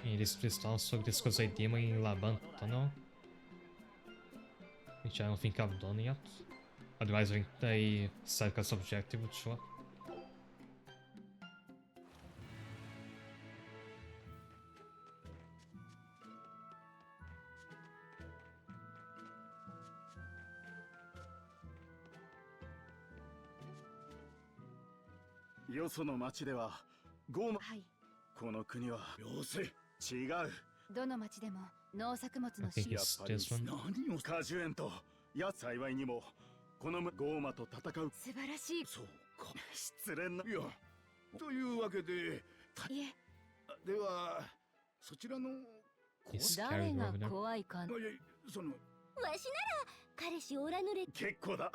And this is also discuss a demon in Laban Tunnel. Which I don't think I've done yet. Otherwise, I think the side quest objective would show up.
Yoso no machi de wa Goma
はい。
この国は妖精違う
どの町でも農作物
I
の
think
やっ
it's
ぱり
this one.
何を果樹園とや幸いにもこのゴーマと戦う
素晴らしい。
そうか失恋ないやというわけで
いえ、
ではそちらの
It's
誰
carried
が
over there.
怖いか
いやその
わしなら彼氏おらぬれ
結構だ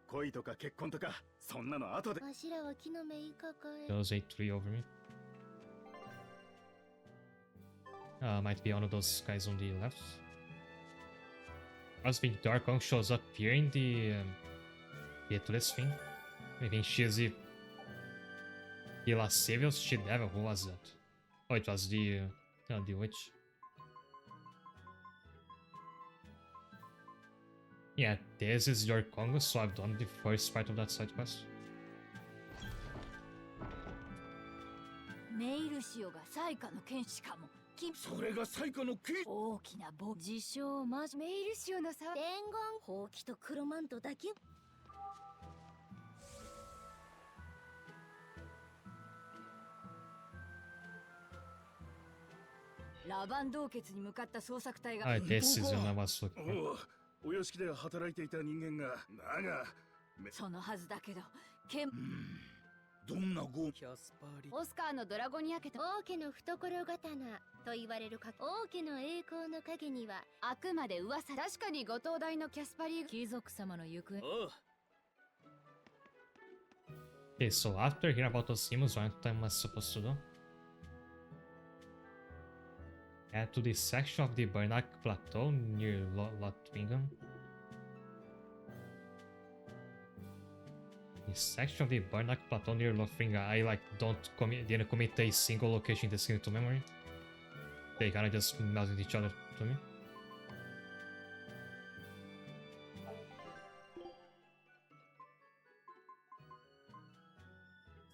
恋とか結婚とかそんなの後で
わしらは木の芽いかかえ
Those 8-3 over me. Might be one of those guys on the left. I was thinking Dark Kong shows up here in the Beatrice thing. Maybe she's the Lascivious Devil. Who was that? Oh, it was the witch. Yeah, this is your Congo, so I've done the first part of that side quest.
メイルシオが最下の剣士かも。
それが最下の剣
大きな棒自称マジ
メイルシオのさ
伝言ほうきと黒マントだけ
ラバン洞穴に向かった捜索隊が
This is one I was looking for.
お屋敷で働いていた人間がだが
そのはずだけど剣
どんなゴ
キャスパーリ
オスカーのドラゴニア家と
王家の懐刀と言われるか王家の栄光の陰には
あくまで噂。確かにご東大のキャスパリー
貴族様の行方。
おう
Okay, so after hearing about those demons, what am I supposed to do? Head to the section of the Barnack Plateau near Lotwingen. The section of the Barnack Plateau near Lotwingen. I like didn't commit a single location in this game to memory. They kinda just melted each other to me.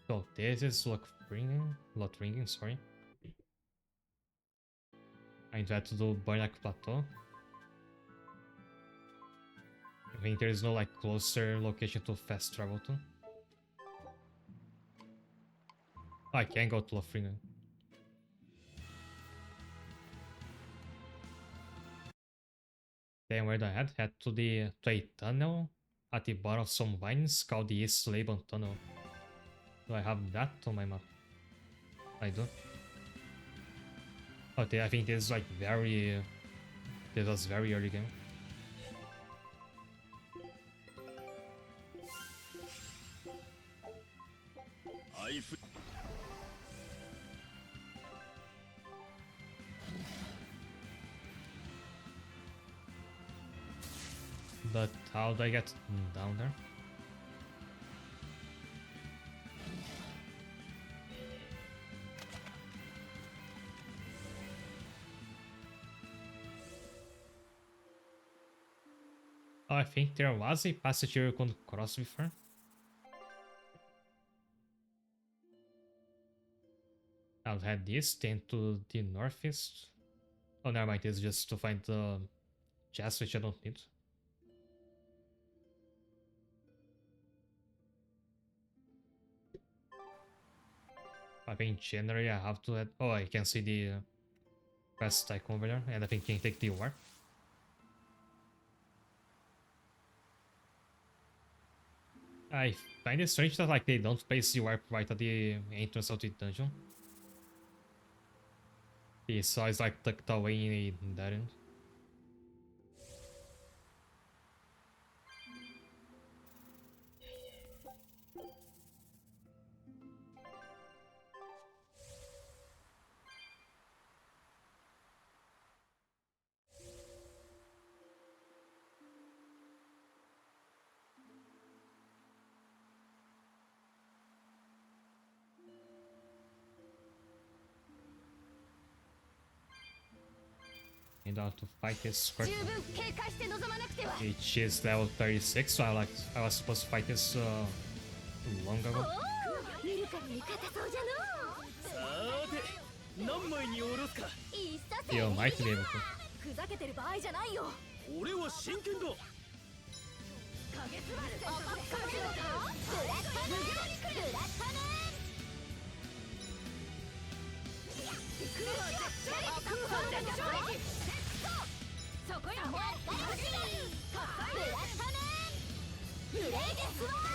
So this is Lotwingen, sorry. I tried to do Barnack Plateau. I think there is no like closer location to fast travel to. Oh, I can go to Lotwingen. Then where do I head? Head to a tunnel at the bottom of some vines called the East Laban Tunnel. Do I have that on my map? I do. Okay, I think this is like very... This was very early game. But how do I get down there? Oh, I think there was a passage you could cross before. I'll head east then to the northeast. Oh, never mind, it's just to find the chest, which I don't need. I think generally I have to head... Oh, I can see the quest icon over there, and I think I can take the warp. I find it strange that like they don't place the warp right at the entrance of the dungeon. The saw is like tucked away in that end. And I have to fight this squirt, which is level 36, so I was supposed to fight this long ago.
何枚におろすか
You might be able to.
ふざけてる場合じゃないよ。
俺は真剣だ
影つばる甘くかけるのか。ブラッタムブラッタムそこやブラッタムブレーデスワー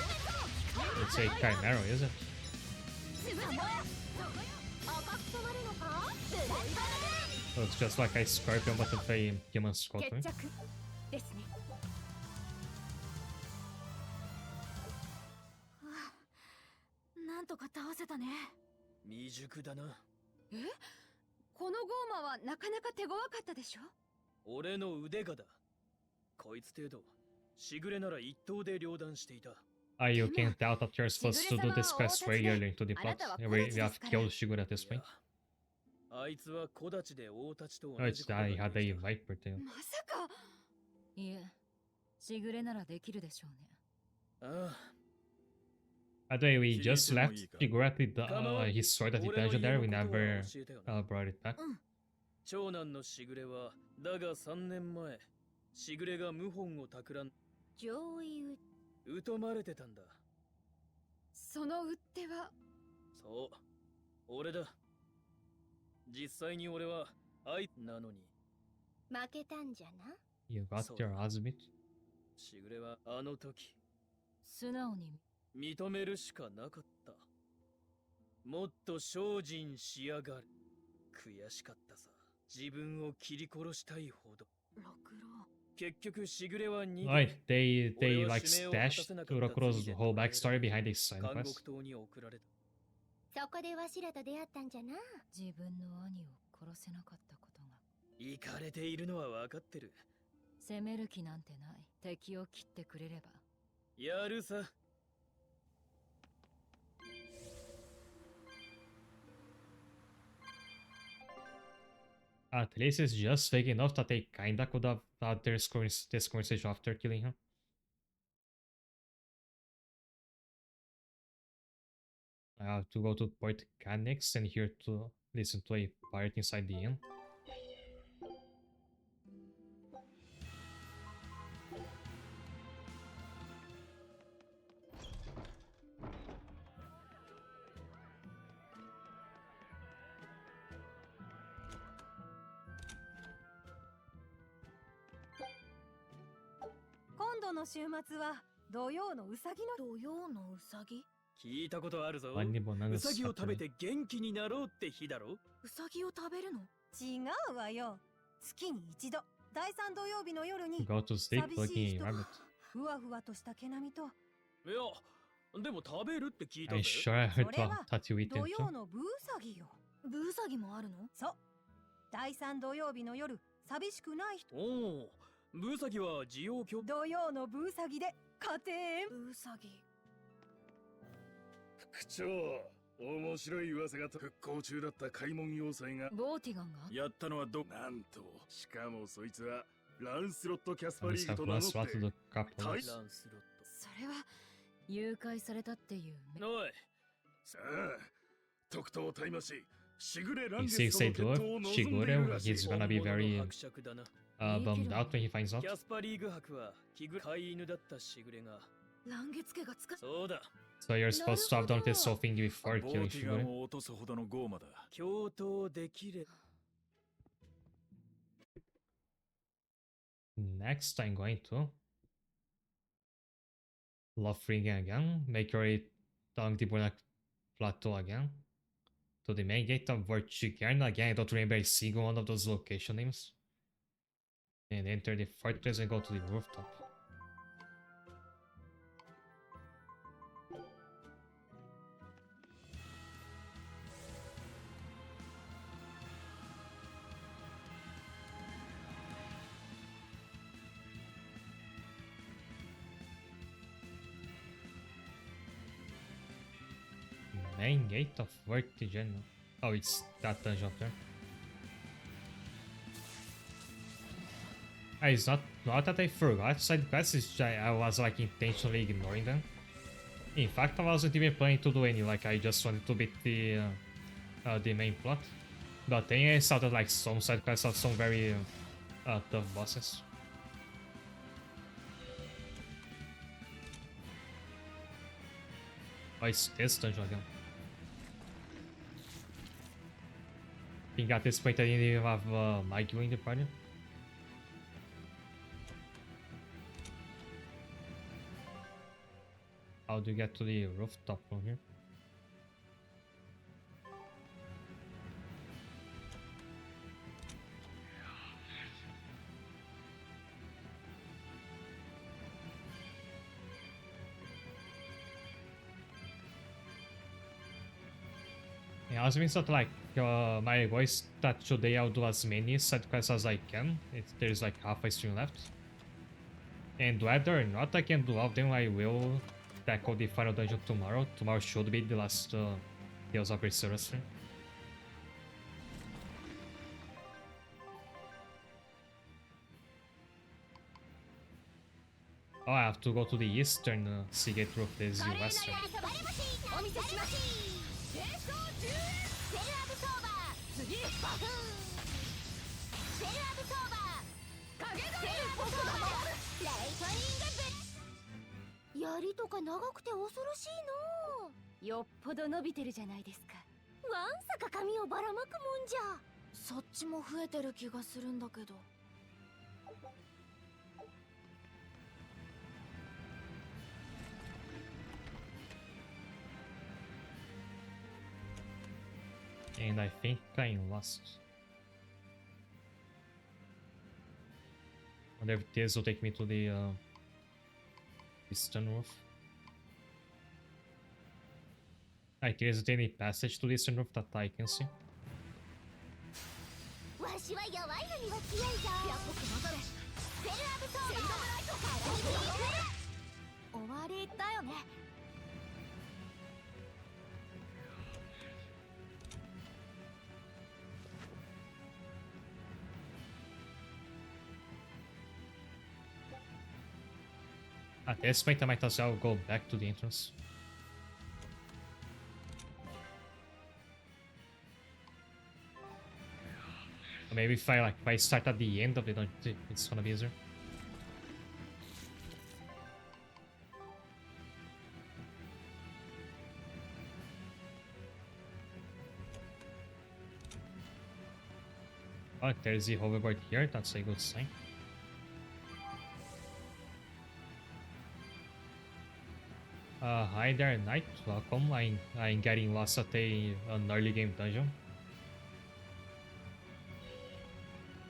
It's a Chimera, is it?
赤く染まるのか。ブラッタム
So it's just like a scorpion but with a human skull to me.
決着ですね。
なんとか倒せたね。
未熟だな
え？このゴーマはなかなか手強かったでしょ。
俺の腕がだこいつ程度しぐれなら一刀で両断していた
You can tell that you're supposed to do this quest regularly into the plot. We have killed Shigure at this point.
あいつは小立ちで大立ちと
Oh,
同じ
it's
ことが
that
で
he
き
had
た
a viper tail.
まさか。
いえ、しぐれならできるでしょうね。
ああ
By the way, we just left Shigure at his sword at the dungeon there. We never brought it back.
長男のしぐれはだが3年前しぐれが謀反を企ん
上位
疎まれてたんだ
その売っては
そう俺だ実際に俺は愛なのに
負けたんじゃな。
You got your ass beat.
しぐれはあの時
素直に
認めるしかなかったもっと精進しやがる。悔しかったさ。自分を切り殺したいほど。
六郎。
結局しぐれは逃げ。
Alright, they like stashed Urokuro's whole backstory behind this side
監
quest.
獄島に送られた。
そこでわしらと出会ったんじゃな。
自分の兄を殺せなかったことが。
行かれているのは分かってる。
攻める気なんてない。敵を切ってくれれば。
やるさ。
At least it's just vague enough that they kinda could have had this conversation after killing him. I have to go to Port Canex and here to listen to a pirate inside the inn.
聞いたことあるぞ。
何も何も
ウサギを食べ
使って
て元気になろうって日だろ。
ウサギを食べるの？
違うわよ。月に一度、第3土曜日の夜に
Go to sleep
寂しい
looking
人
at rabbit.
ふわふわとした毛並みと
いや、でも食べるって聞いた
I'm
ぜ。
sure I
そ
heard
れは
that you eat
土
it
曜
too.
のブーサギよ。
ブーサギもあるの？
そう。第3土曜日の夜、寂しくない人。
おお、ブーサギは需要許。
土曜のブーサギで家庭
ブーサギ。
副長、面白い噂が復興中だった開門要塞が
ボーティガンが
やったのはなんと、しかもそいつはランスロット・キャスパ
And
リ
this
ーグと
have
名乗
once
って
what to the capital
ラ
is.
ンスロッ
それは誘拐されたっていう
ト。おい、
さあ、特等タイマシしぐれラン
He
ゲス
sees
との
they
決
do
闘を
it.
望んでい
Shigure,
るらしい。
he's gonna be
本物
very
の伯爵だな。
bummed out when he finds out.
キャスパリーグ博は気ぐ飼い犬だったしぐれが。
乱月家が使っ。
そうだ。
So you're supposed to have done this whole thing before
ボ
killing
ーティガン
Shigure.
を落とすほどのゴーマだ。
共闘できれば。
Next, I'm going to Love Ring again. Make your way down the Burnak Plateau again. To the main gate of Vortigern. Again, I don't remember a single one of those location names. And enter the fortress and go to the rooftop. Main gate of Vortigern. Oh, it's that dungeon up there. It's not that I forgot side quests, it's just I was like intentionally ignoring them. In fact, I wasn't even planning to do any, like I just wanted to beat the main plot. But then I saw that like some side quests have some very tough bosses. Oh, it's this dungeon again. I think at this point I didn't even have Mike in the party. How do you get to the rooftop from here? Yeah, I was thinking sort of like my goal is that today I'll do as many side quests as I can. There's like half a stream left. And whether or not I can do all of them, I will tackle the final dungeon tomorrow. Tomorrow should be the last Tales of Berseria stream. Oh, I have to go to the eastern Seagate roof. This is the western.
お見せします。セルアブソーバー次バフーンセルアブソーバー影セルアブソーバーライトニングブ槍とか長くて恐ろしいのよっぽど伸びてるじゃないですかわんさか髪をばらまくもんじゃ
そっちも増えてる気がするんだけど。
And I think I lost. Wonder if this will take me to the eastern roof. Like, isn't any passage to the eastern roof that I can see.
わしは弱いのには強いぞ。やっぽく戻れ。セルアブソーバー。セイドブライト終わりだよね。
At this point, I might as well go back to the entrance. Or maybe if I start at the end of it, it's gonna be easier. Oh, there's the hoverboard here. That's a good sign. Hi there, Knight. Welcome. I'm getting lost at an early game dungeon.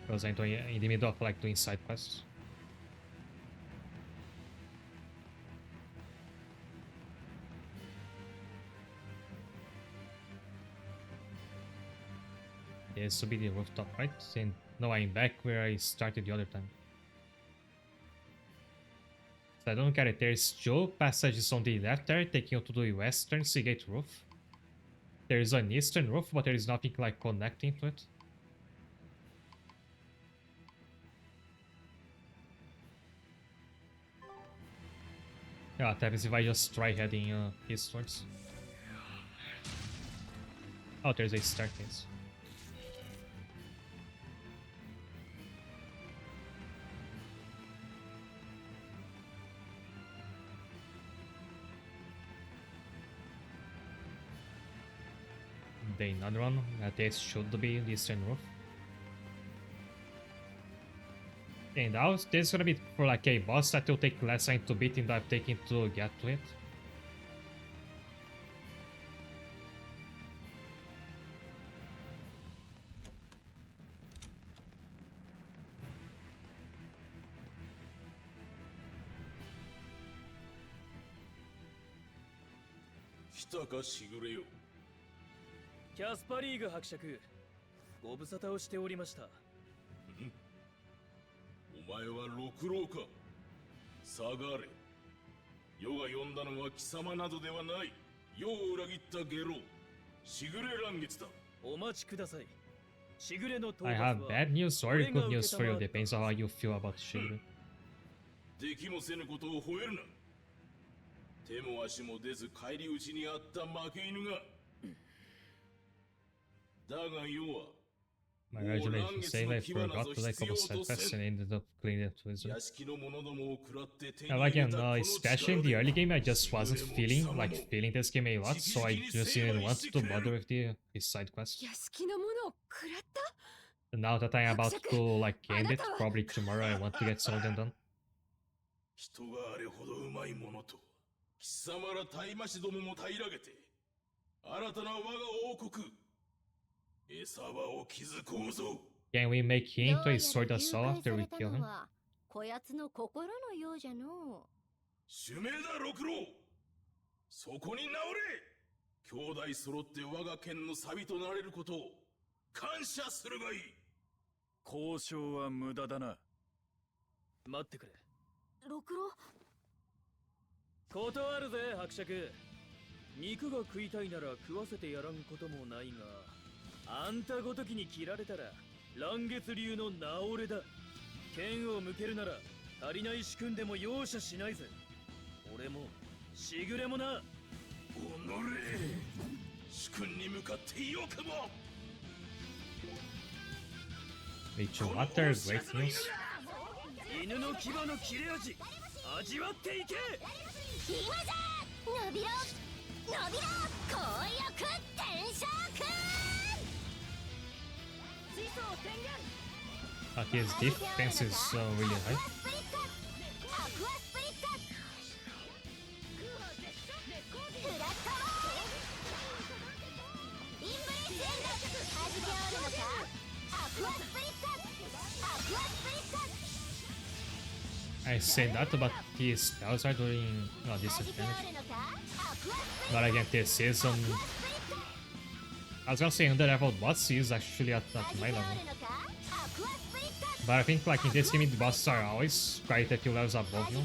Because I'm in the middle of like doing side quests. This will be the rooftop, right? And no, I'm back where I started the other time. So I don't get it. There's Joe passages on the left there, taking you to the western Seagate roof. There's an eastern roof, but there is nothing like connecting to it. Yeah, what happens if I just try heading eastwards? Oh, there's a staircase. Another one, this should be the eastern roof. And now this is gonna be for like a boss that will take less time to beat than I've taken to get to it.
Kitaka キャスパリーグ伯爵、ご無沙汰をしておりました。
お前は六郎か。下がれ。世が呼んだのは貴様などではない。世を裏切った下郎。しぐれ乱月だ。
お待ちください。しぐれの討
I
伐
have
は
bad news or good news for you, depends on how you feel about Shigure.
できもせぬことを吠えるな。手も足も出ず返り討ちにあった負け犬が。
My congratulations, save. I forgot to like almost side quests and ended up cleaning up to his own. Now again, especially in the early game, I just wasn't feeling this game a lot, so I just didn't want to bother with the side quests. And now that I'm about to like end it, probably tomorrow, I want to get some of them done.
人があれほどうまいものと貴様ら大魔師どもも平らげて新たな我が王国
Can we make him into a sword assault after we kill him?
こやつの心のようじゃの。
主命だ六郎。そこに直れ。兄弟揃って我が県の錆となれることを感謝するがいい。
交渉は無駄だな。待ってくれ。
六郎。
断るぜ伯爵。肉が食いたいなら食わせてやらんこともないが。 あんたごときに切られたら乱月流の名折れだ。剣を向けるなら足りない主君でも容赦しないぜ。俺もしぐれもな。
おのれ主君に向かってよくも。
Rachel Water, great news.
犬の牙の切れ味味わっていけ。
今だ。伸びろ伸びろ紅翼天昇君。
His defense is really high. I say that, but the spells are doing disadvantage. But again, this is I was gonna say under leveled boss is actually at my level. But I think like in this game the bosses are always quite a few levels above you.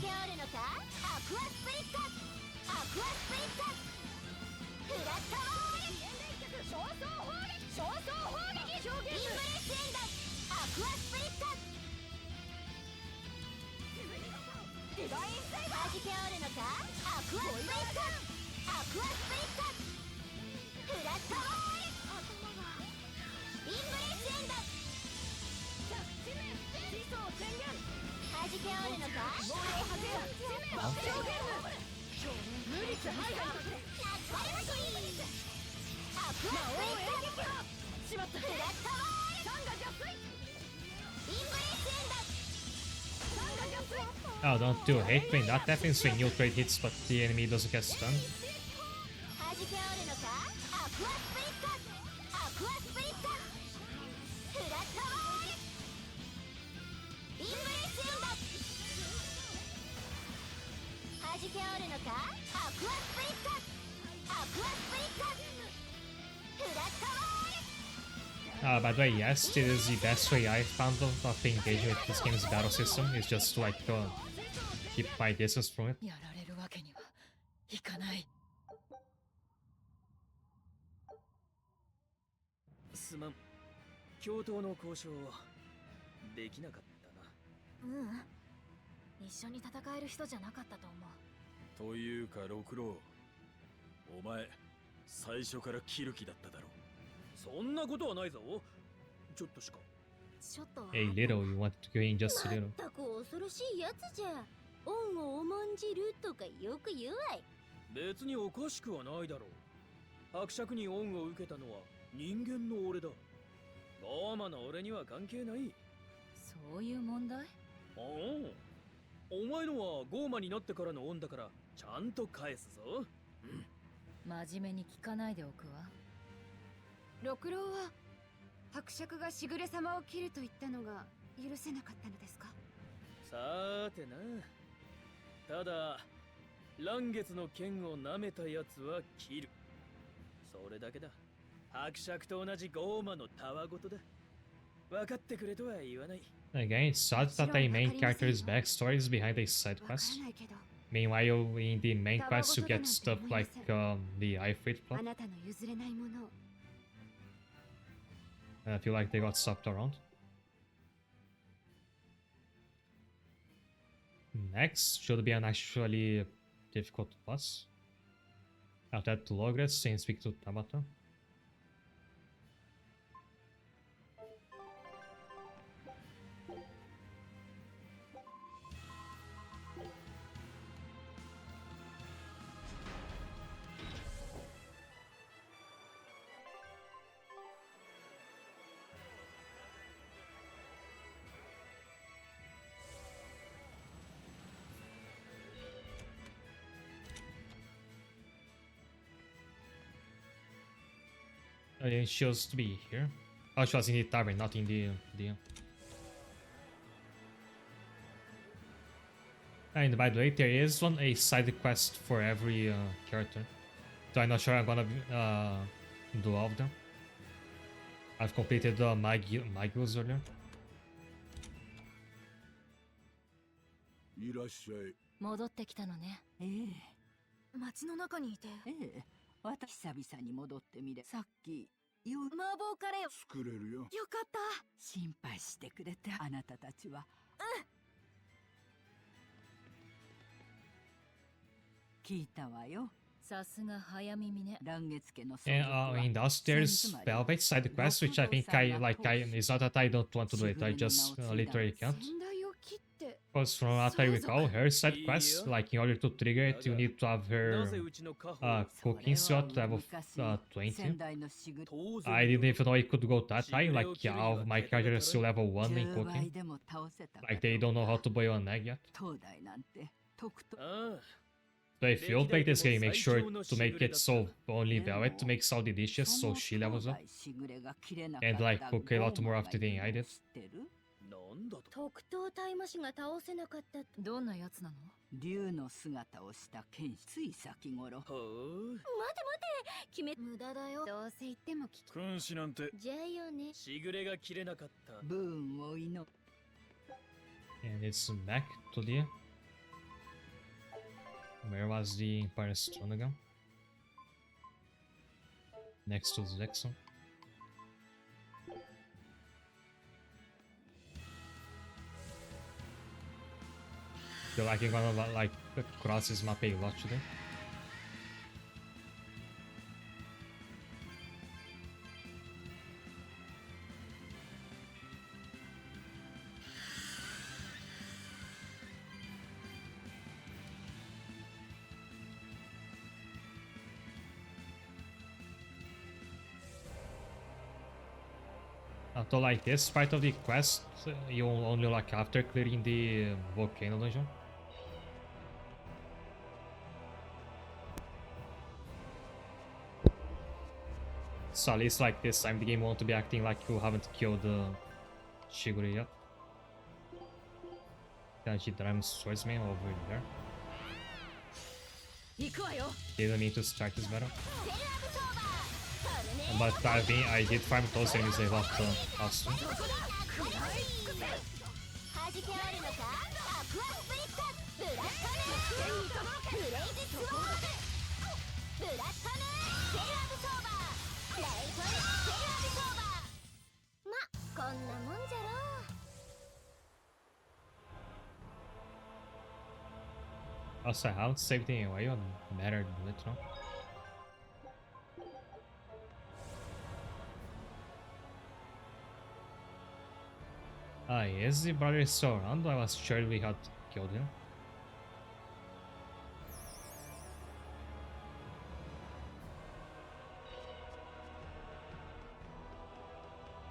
Oh, don't do hate train. That happens when you trade hits, but the enemy doesn't get stunned. By the way, yes, this is the best way I found of engaging with this game's battle system, is just to like keep my distance from it.
すまん。共闘の交渉できなかったな。
一緒に戦える人じゃなかったと思う。
というか六郎、お前最初から切る気だっただろ。
そんなことはないぞ。ちょっとしか。
ちょっとは。
A little, you want to go in just a little.
まったく恐ろしいやつじゃ。恩を重んじるとかよく言うわい。
別におかしくはないだろう。伯爵に恩を受けたのは人間の俺だ。ローマの俺には関係ない。
そういう問題？
お前のはゴーマになってからの恩だからちゃんと返すぞ。
真面目に聞かないでおくわ。
六郎は伯爵がしぐれ様を切ると言ったのが許せなかったのですか？
さーてな。ただ嵐月の剣を舐めたやつは切る。それだけだ。伯爵と同じゴーマのたわごとだ。分かってくれとは言わない。
Again, it's odd that a main character's backstory is behind a side quest. Meanwhile, in the main quest, you get stuff like the Ifrit plot. I feel like they got swapped around. Next should be an actually difficult boss. After that, Logres and speak to Tabata. She was to be here. Oh, she was in the tavern, not in the And by the way, there is a side quest for every character. So I'm not sure I'm gonna do all of them. I've completed my guilds earlier.
いらっしゃい。
戻ってきたのね。
街の中にいて。
私久々に戻ってみれ。さっき
麻婆カレーを
作れるよ。
よかった。
心配してくれてあなたたちは。聞いたわよ。
さすが早耳ね。
And in downstairs Velvet side quest, which I think it's not that I don't want to do it, I just literally can't. Because from what I recall, her side quest, like in order to trigger it, you need to have her cooking slot level 20. I didn't even know it could go that high, like all of my characters are still level 1 in cooking. Like they don't know how to boil an egg yet. So if you play this game, make sure to make it so only Velvet to make all the dishes so she levels up. And like cook a lot more of the thing I did.
特等タイマシが倒せなかった
どんなやつなの？
竜の姿をした剣士つい先頃。
ほう。
待て待て決め無駄だよどうせ言っても聞き
君子なんて
じゃあよね
しぐれが切れなかった。
ブーンを祈る。
And it's back to the... Where was the Empire's throne again? Next to Zexon. Feel like you're gonna like cross this map a lot today. So like this part of the quest, you only like after clearing the volcano dungeon. So at least like this time the game won't be acting like you haven't killed Shigure yet. Kanji Drum Swordsman over there. Didn't need to start this battle. But I think I did farm those enemies a lot faster. Also, I haven't saved it anyway, on matter to do it now. Ah, yes, the brother is still around. I was sure we had killed him.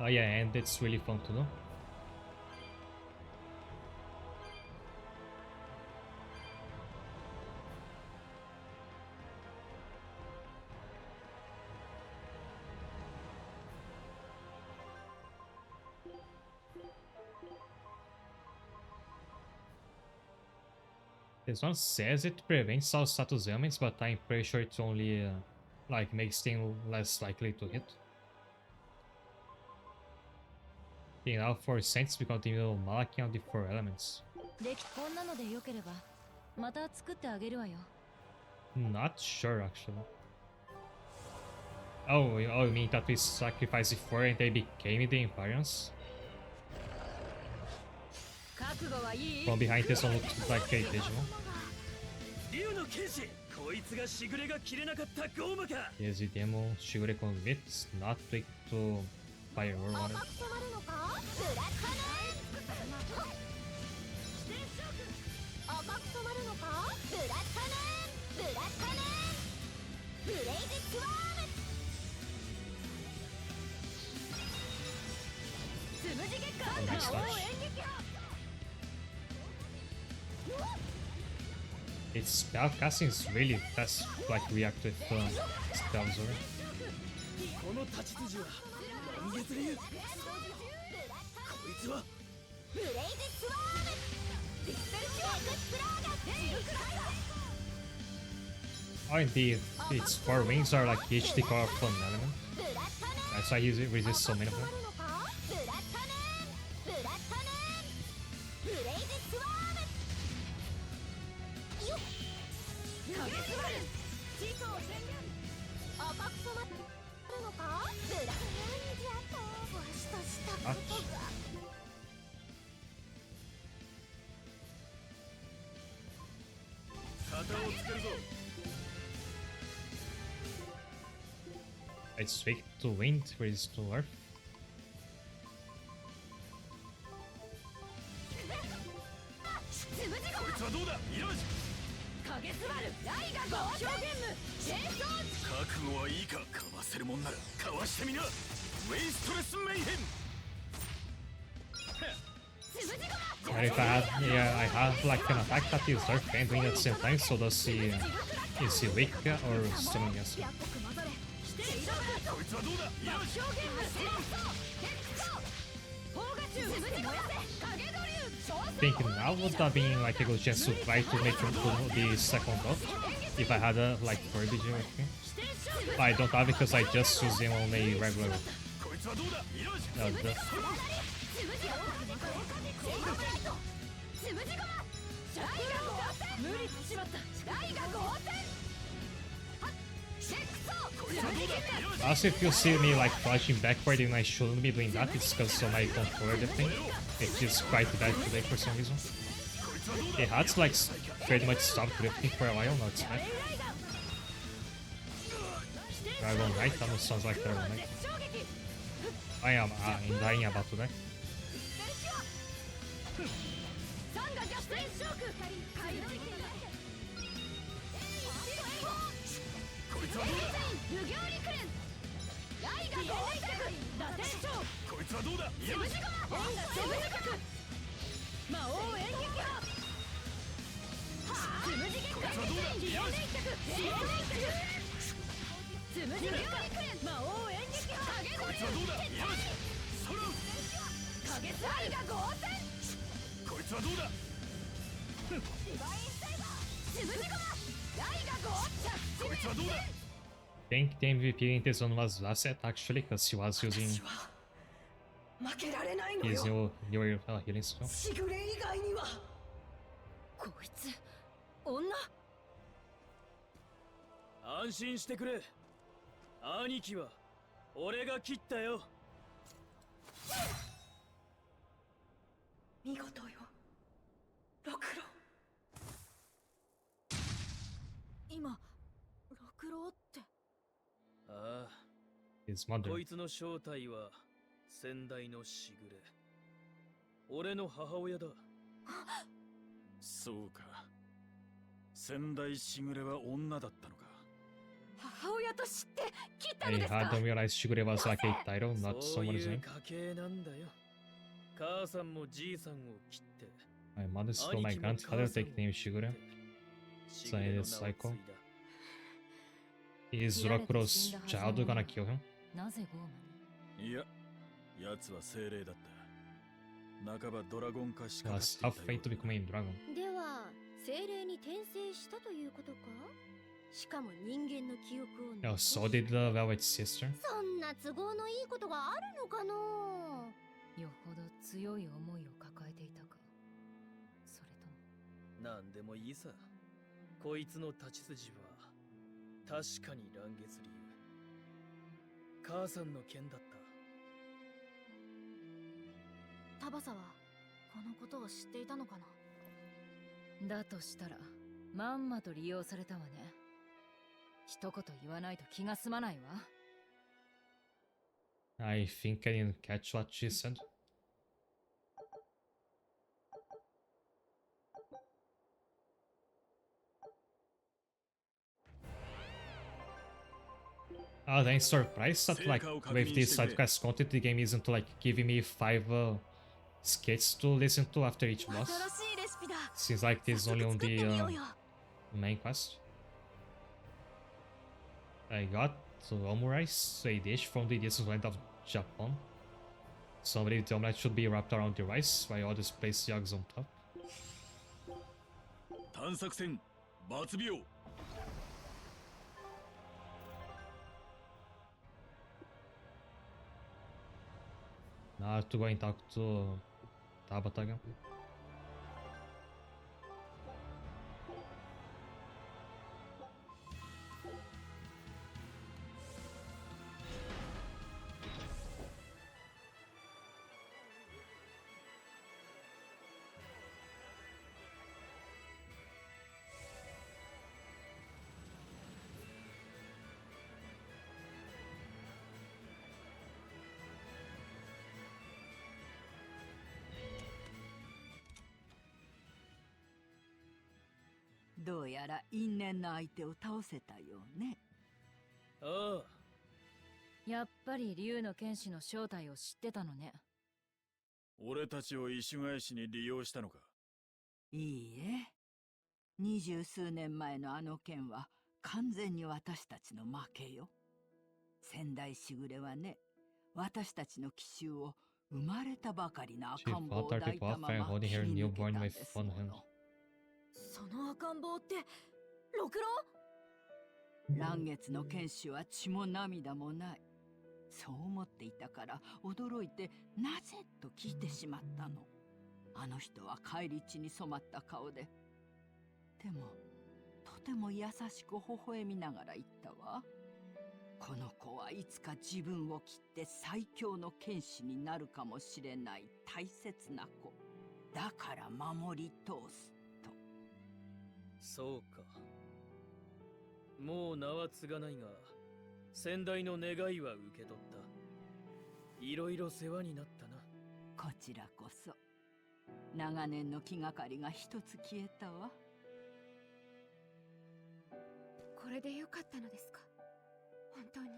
Oh yeah, and it's really fun to do. This one says it prevents all status ailments, but I'm pretty sure it only like makes things less likely to hit. Now 4 cents because the Malaki of the 4 elements. Not sure actually. Oh, you mean that we sacrificed the 4 and they became the Empires? From behind this one looks like a digital. Yes, the demo Shigure commits not weak to fire or water. Oh, nice touch. Its spell casting is really fast, like react with spells or. Oh, indeed, its 4 wings are like each the core of one element. That's why he resists so many of them. It's weak to wind, resist to earth. And if I have like an attack that is Dark and doing it at the same time, so does he is he weak or strong against it? Thinking now would that be like a good chance to try to make him to the second dot if I had a like Kirby with me. I don't have because I just use him on a regular death. Also, if you see me like flashing backward and I shouldn't be doing that, it's because of my controller thing. It is quite bad today for some reason. It had to like pretty much stop drifting for a while, now it's back. Dragon Knight almost sounds like Dragon Knight. I am dying about to die. Think the MVP in this one was Vasset actually, because he was using his new healing spell.
こいつ女。
安心してくれ。兄貴は俺が切ったよ。
見事よ。六郎。今六郎って。
ああ。
His mother.
こいつの正体は先代のしぐれ。俺の母親だ。
そうか。先代しぐれは女だったのか。
母親と知って切ったの
I
ですか。
hadn't realized Shigure was like a title, not
そうい
someone's
う
name.
家系なんだよ。母さんもじいさんを切って。
My mother stole my grandfather, take the name Shigure. So it is psycho. Is Rokuro's child gonna kill him?
なぜゴーマに。
いや、奴は精霊だった。半ばドラゴン化しか
Was halfway to becoming a dragon.
では精霊に転生したということか。しかも人間の記憶を
Oh, so did the Velvet Sister.
そんな都合のいいことがあるのかの。
よほど強い思いを抱えていたか。それとも。
なんでもいいさ。こいつの立ち筋は確かに乱月流。母さんの剣だった。
タバサはこのことを知っていたのかな。
だとしたらまんまと利用されたわね。一言言わないと気が済まないわ。
I think I didn't catch what she said. I'm surprised that like with this side quest content the game isn't like giving me 5 skits to listen to after each boss. Seems like this is only on the main quest. I got omurice, a dish from the distant land of Japan. Somebody the omelette should be wrapped around the rice while others place the eggs on top.
探索戦抜病
Now I have to go and talk to Tabata again.
「どうやら因縁の相手を倒せたようね。
ああ。
やっぱり竜の剣士の正体を知ってたのね。
俺たちを意趣返しに利用したのか。
いいえ。20数年前のあの件は完全に私たちの負けよ。仙台しぐれはね、私たちの奇襲を生まれたばかりの
She
赤ん坊
fought
を
our
抱い
people
た
off
ま
and
ま
holding
切
her
り抜け
newborn
たん
with
ですも
fun hands.
の。
その赤ん坊って六郎？
嵐月の剣士は血も涙もない。そう思っていたから驚いてなぜと聞いてしまったの。あの人は返り血に染まった顔で。でもとても優しく微笑みながら言ったわ。この子はいつか自分を切って最強の剣士になるかもしれない大切な子。だから守り通すと。
そうか。もう名は継がないが、先代の願いは受け取った。いろいろ世話になったな。
こちらこそ。長年の気がかりが一つ消えたわ。
これでよかったのですか？本当に？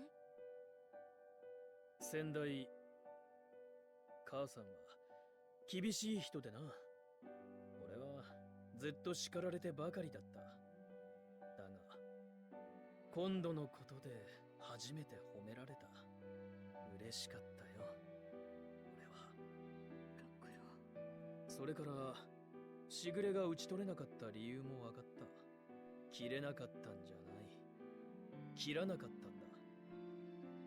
先代、母さんは厳しい人でな。俺はずっと叱られてばかりだった。だが、今度のことで初めて褒められた。嬉しかったよ。俺は。それから、しぐれが打ち取れなかった理由も分かった。切れなかったんじゃない。切らなかったんだ。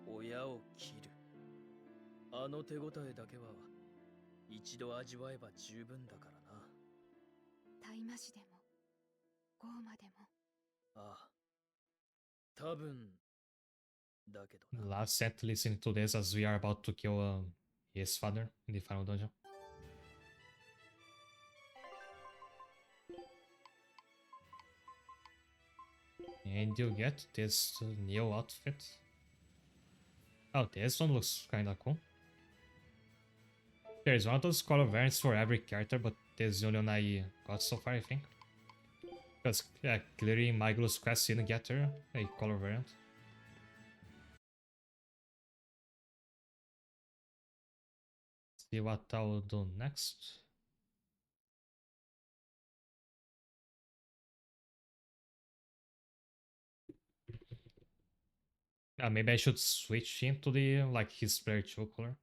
親を切る。あの手応えだけは一度味わえば十分だからな。
大麻市でもゴーマでも。
ああ、多分だけどな。
Last set listening to this as we are about to kill his father in the final dungeon. And you get this new outfit. Oh, this one looks kinda cool. There's one of those color variants for every character, but this is the only one I got so far, I think. Because yeah, clearly in my Glue's quest didn't get her a color variant. See what I'll do next. Maybe I should switch into the like his spiritual color.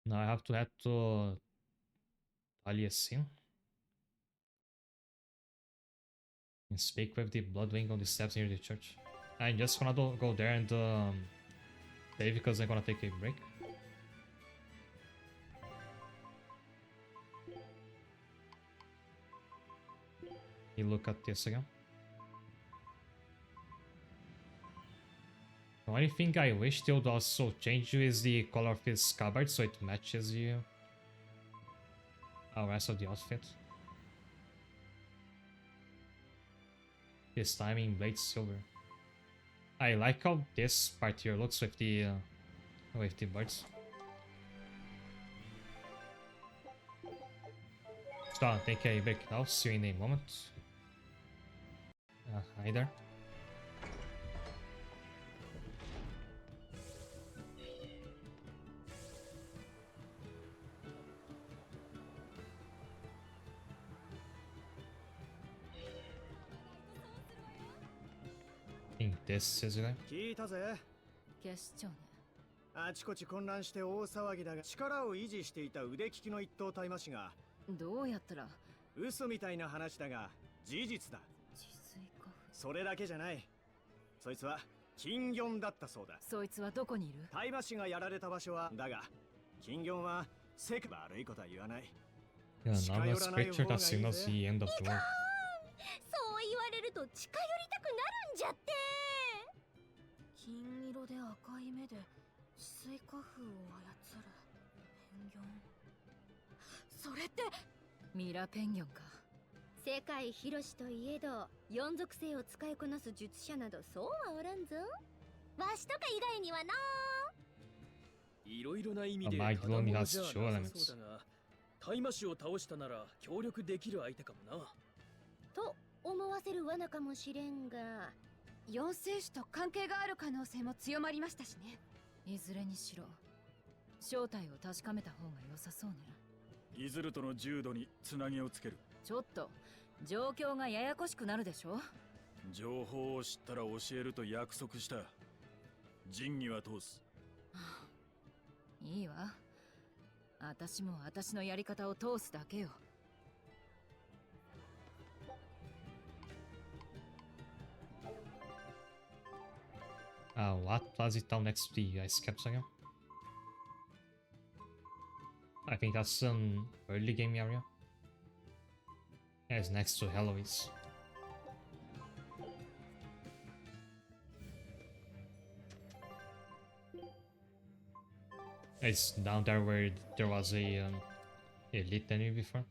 Now I have to head to Taliesin and speak with the Bloodwing on the steps near the church. I'm just gonna go there and save because I'm gonna take a break. You look at this again. The only thing I wish they would also change is the color of his scabbard so it matches the rest of the outfit. This time in blade silver. I like how this part here looks with the birds. So I'll take a break now, see you in a moment. Hi there. I think this is it.
聞いたぜ。
警視長ね。
あちこち混乱して大騒ぎだが、力を維持していた腕利きの一等大麻師が
どうやったら？
嘘みたいな話だが事実だ。
治水花粉。
それだけじゃない。そいつは金魚だったそうだ。
そいつはどこにいる？
大麻師がやられた場所はだが、金魚は世界悪いことは言わない。
Yeah, now the scripture that signals the end of the world.
そう言われると近寄りたくなるんじゃって。
金色で赤い目で治水花粉を操るペンギョン。それってミラペンギョンか。
世界広しといえど四属性を使いこなす術者などそうはおらんぞ。わしとか以外にはな。
いろいろな意味で
Might
ただ
only
もの
has
じゃ
two
な
elements.
さそうだが、大麻師を倒したなら協力できる相手かもな。
と思わせる罠かもしれんが、
四聖種と関係がある可能性も強まりましたしね。
いずれにしろ正体を確かめた方が良さそうね。
イズルとの柔道につなぎをつける。
ちょっと状況がややこしくなるでしょ。
情報を知ったら教えると約束した。仁義は通す。
いいわ。私も私のやり方を通すだけよ。
What was it down next to the ice caps again? I think that's an early game area. Yeah, it's next to Heloise. It's down there where there was a elite enemy before.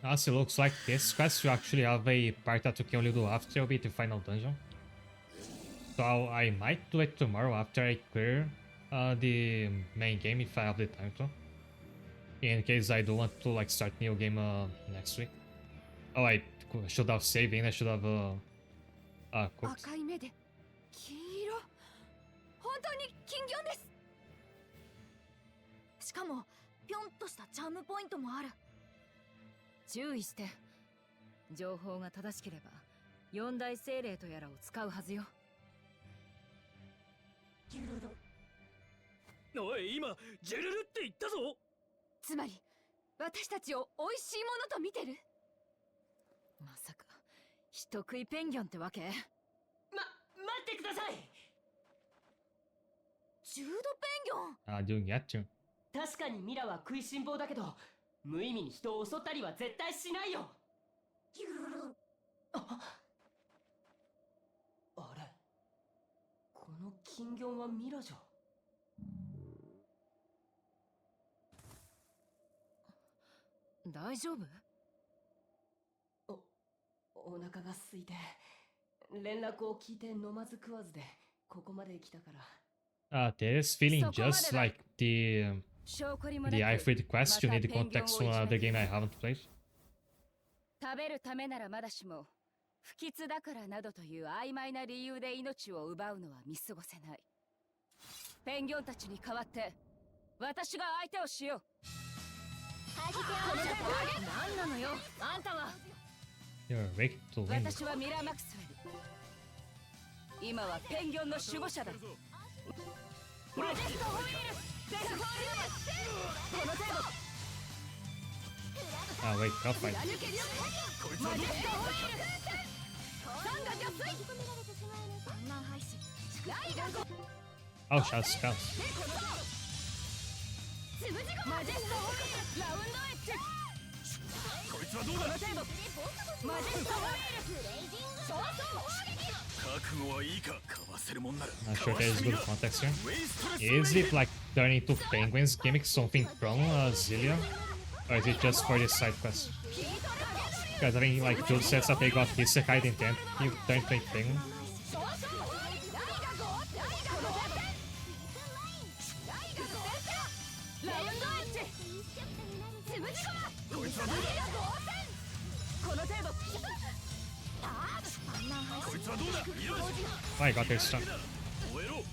As it looks like this quest, you actually have a part that you can only do after you beat the final dungeon. So I might do it tomorrow after I clear the main game if I have the time to. In case I do want to like start new game next week. Oh, I should have saved and I should have cooked.
赤い目で金色。本当に金魚です。しかもぴょんとしたチャームポイントもある。
注意して。情報が正しければ四大精霊とやらを使うはずよ。
おい、今ジェルルって言ったぞ。
つまり私たちを美味しいものと見てる。
まさか人食いペンギョンってわけ？
待ってください。
ジュードペンギョン。
Doing that too.
確かにミラは食いしん坊だけど、無意味に人を襲ったりは絶対しないよ。あれ、この金魚はミラじゃ。
大丈夫？
お腹が空いて、連絡を聞いて飲まず食わずでここまで来たから。
This feeling just like the Ifrit quest. You need the context from another game I haven't played.
食べるためならまだしも、不吉だからなどという曖昧な理由で命を奪うのは見過ごせない。ペンギョンたちに代わって私が相手をしよう。何なのよ、あんたは。
You're rigged to win.
私はミラーマクスウェル。今はペンギョンの守護者だ。マジェストホイール、ベルフォール、この程度。
Wait, I'll fight.
マジェストホイール、サンガ除水。観覧配信。
Oh, shouts, scouts.
マジェストホイール、ラウンドエッジ。
こいつはどうだ。
マジェストホイール、そう
覚悟はいいか。かわせるもんなら。
Not sure there's good context here. Is it like turning into penguins gimmick something from Zilia? Or is it just for this side quest? Because I think like Jude says that they got Isekai intent, you turn into a penguin.
この程度。
こいつはどうだ。
I got their stuff.
燃えろ。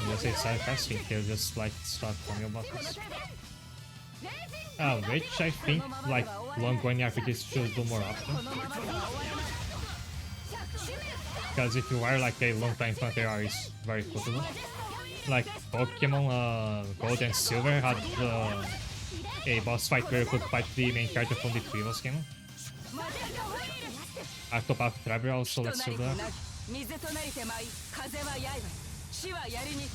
Unless it's side quest, they'll just like start coming about this. Which I think like long-going RPGs should do more often. Because if you are like a long-time fan, there is very cool to do. Like Pokemon Gold and Silver had a boss fight where you could fight the main character from the previous game. Octopath Traveler also, let's do that.
水となりてまい、風は刃、死は槍に、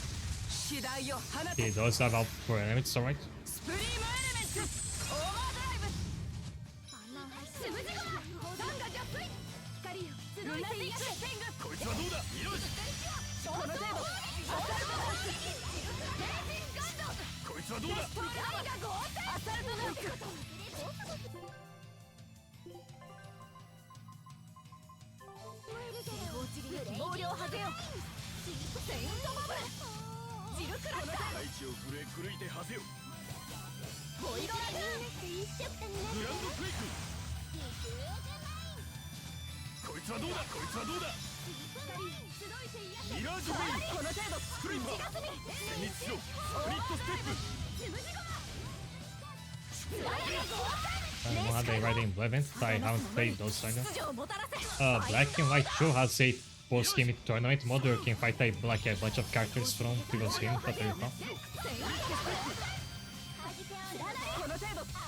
次第を放て。
He does have out for elements, alright.
スプリームエレメンツ、オーバードライブ。つぶじごは、弾が邪水。光よ、ルナティックスティング。こいつはどうだ、イロシ。この程度、アサルトダンス。こいつはどうだ。何が豪邸。アサルトダンス。毛量はぜよ。セイントバブル。ジルクラスター。
大地を震え狂いてはせよ。
ボイドラグーン。
グランドクエイク。こいつはどうだ、こいつはどうだ。ミラージュベイン。
この程度。
スプリンバー。戦慄しろ。スプリットステップ。
I don't know how they write in Blevin. I haven't played those right now. Black and White Show has a post-game tournament mode where you can fight a bunch of characters from previous game, but I recall.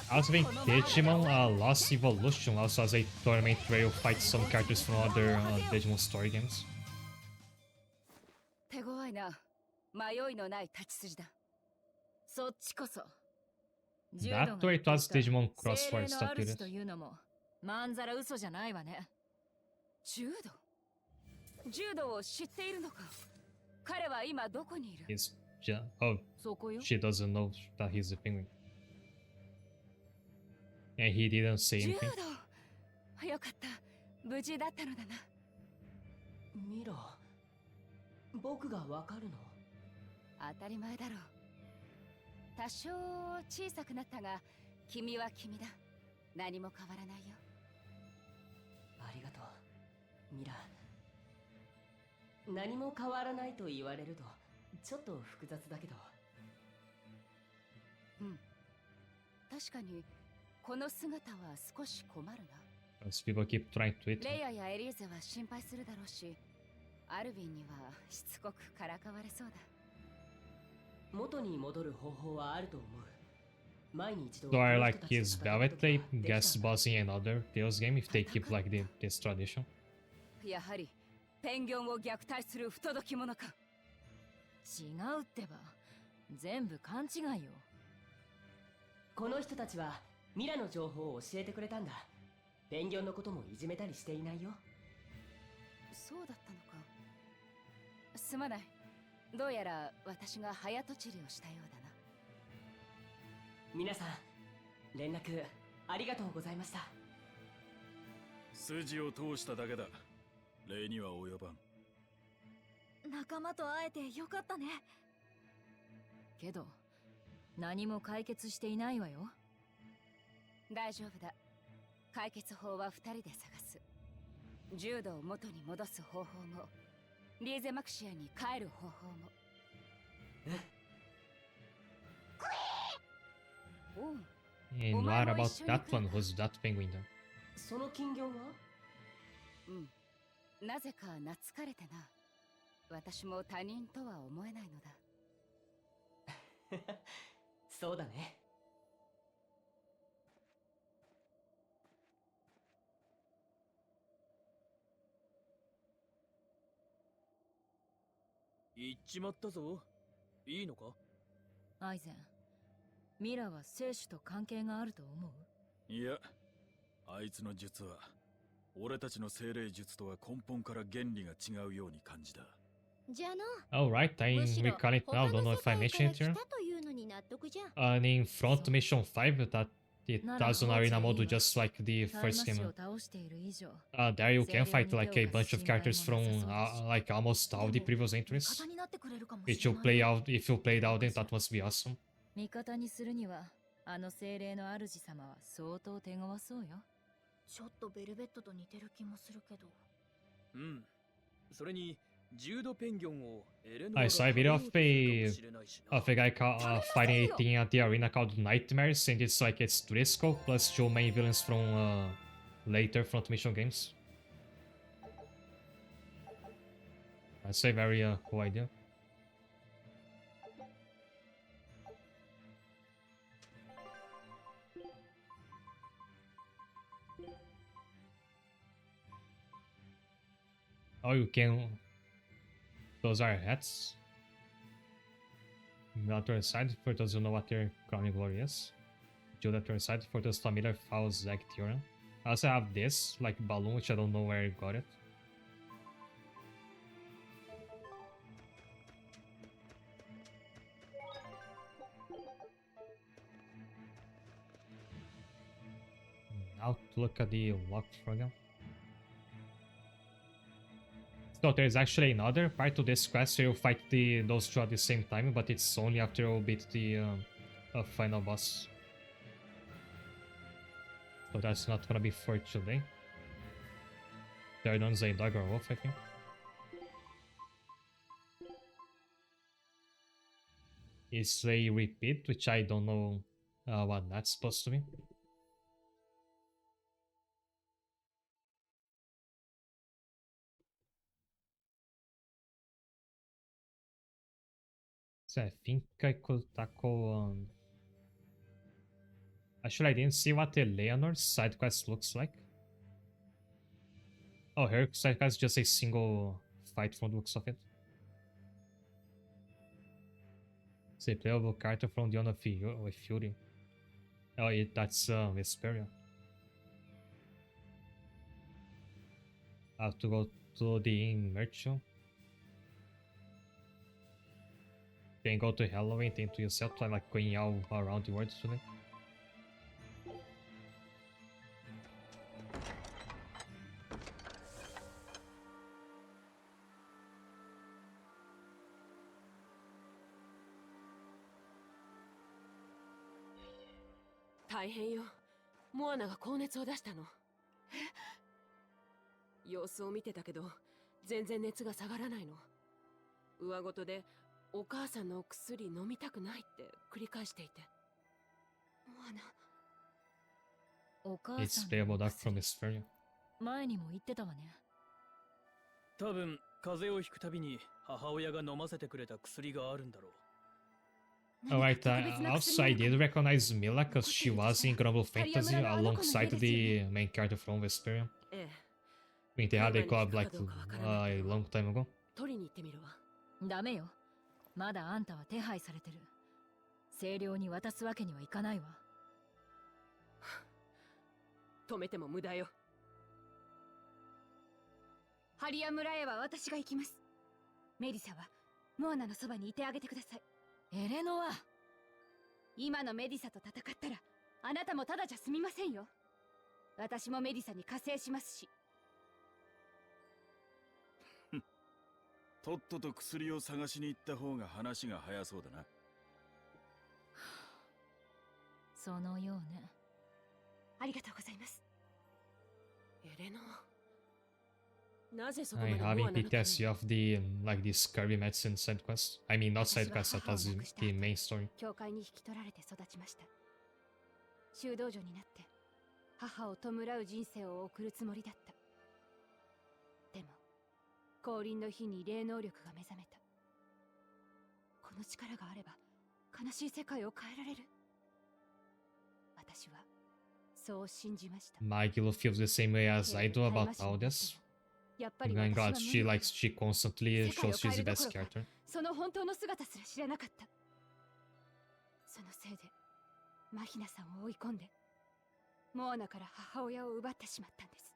I also think Digimon Lost Evolution also has a tournament where you fight some characters from other Digimon story games.
手強いな。迷いのない立ち筋だ。そっちこそ。
That way it was Digimon Crossfire stuff to this.
というのもまんざら嘘じゃないわね。
柔道を知っているのか。彼は今どこにいる。
He's oh, she doesn't know that he's a penguin. And he didn't say anything.
柔道。よかった。無事だったのだな。
ミラ、僕がわかるの？
当たり前だろう。 多少小さくなったが、君は君だ。何も変わらないよ。
ありがとう、ミラ。何も変わらないと言われると、ちょっと複雑だけど。
うん。確かに、この姿は少し困るな。
Those people keep trying to eat.
レイヤやエリーゼは心配するだろうし、アルビンにはしつこくからかわれそうだ。
元に戻る方法はあると思う。前に一度。
So I like his Velvet Tape guest bossing another Tales game if they keep like this tradition.
やはりペンギョンを虐待する不届き者か。
違うってば。全部勘違いよ。
この人たちはミラの情報を教えてくれたんだ。ペンギョンのこともいじめたりしていないよ。
そうだったのか。すまない。 どうやら私が早とちりをしたようだな。
皆さん、連絡ありがとうございました。
筋を通しただけだ。礼には及ばん。
仲間と会えてよかったね。
けど、何も解決していないわよ。
大丈夫だ。解決法は2人で探す。柔道を元に戻す方法も。 リーゼマクシアに帰る方法も。
And what about that one? Who's that penguin then?
その金魚は？
うん。なぜか懐かれてな。私も他人とは思えないのだ。
そうだね。
行っちまったぞ。いいのか？
アイゼン、ミラは生死と関係があると思う？
いや、あいつの術は俺たちの精霊術とは根本から原理が違うように感じた。
じゃあな。
Alright, I recall it now. Don't know if I mentioned it here. And in Front Mission 5, that it does an arena mode just like the first game. There you can fight like a bunch of characters from like almost all the previous entries. Which you play out, if you played out, then that must be awesome.
味方にするには、あの精霊の主様は相当手強そうよ。
ちょっとベルベットと似てる気もするけど。
うん。それに。
I saw a video of a guy fighting a thing at the arena called Nightmares, and it's like it's Driscoll plus 2 main villains from later Front Mission games. That's a very cool idea. Oh, you can. Those are hats. Military side for those who know what their crowning glory is. Military side for those familiar fouls like Theorem. I also have this, like balloon, which I don't know where I got it. Now to look at the lock program. So there's actually another part to this quest where you fight those two at the same time, but it's only after you beat the final boss. So that's not gonna be for today. Third one's a dog or wolf, I think. It's a repeat, which I don't know what that's supposed to be. So I think I could tackle... Actually, I didn't see what Eleanor's side quest looks like. Oh, her side quest is just a single fight from the looks of it. It's a playable character from the Honor with Fury. Oh, that's Vesperia. I have to go to the inn merchant. Then go to Halloween, think to yourself, like going all around the world today.
大変よ。モアナが高熱を出したの。様子を見てたけど、全然熱が下がらないの。上ごとでお母さんの薬飲みたくないって繰り返していて。モアナ。
お母さん
It's playable dark from Vesperia.
前にも言ってたわね。
多分風邪をひくたびに母親が飲ませてくれた薬があるんだろう。
Alright, also I did recognize Mila because she was in Grumble Fantasy alongside the main character from Vesperia. I think they had a collab like a long time ago.
取りに行ってみるわ。
ダメよ。まだあんたは手配されてる。清涼に渡すわけにはいかないわ。
止めても無駄よ。
ハリア村へは私が行きます。メリサはモアナのそばにいてあげてください。
エレノア、
今のメディサと戦ったらあなたもただじゃ済みませんよ。私もメディサに加勢しますし。
とっとと薬を探しに行った方が話が早そうだな。
そのようね。
ありがとうございます。
エレノア。なぜそこ
I
まで
having
モアナのため
PTSD of the like the scurvy medicine side quest. I mean not side quest, that was the main story.
教会に引き取られて育ちました。修道女になって母を弔う人生を送るつもりだった。でも降臨の日に霊能力が目覚めた。この力があれば悲しい世界を変えられる。私はそう信じました。
Magilo feels the same way as I do about all this. My god, she constantly shows she's the best character.
その本当の姿すら知らなかった。そのせいでマヒナさんを追い込んでモアナから母親を奪ってしまったんです。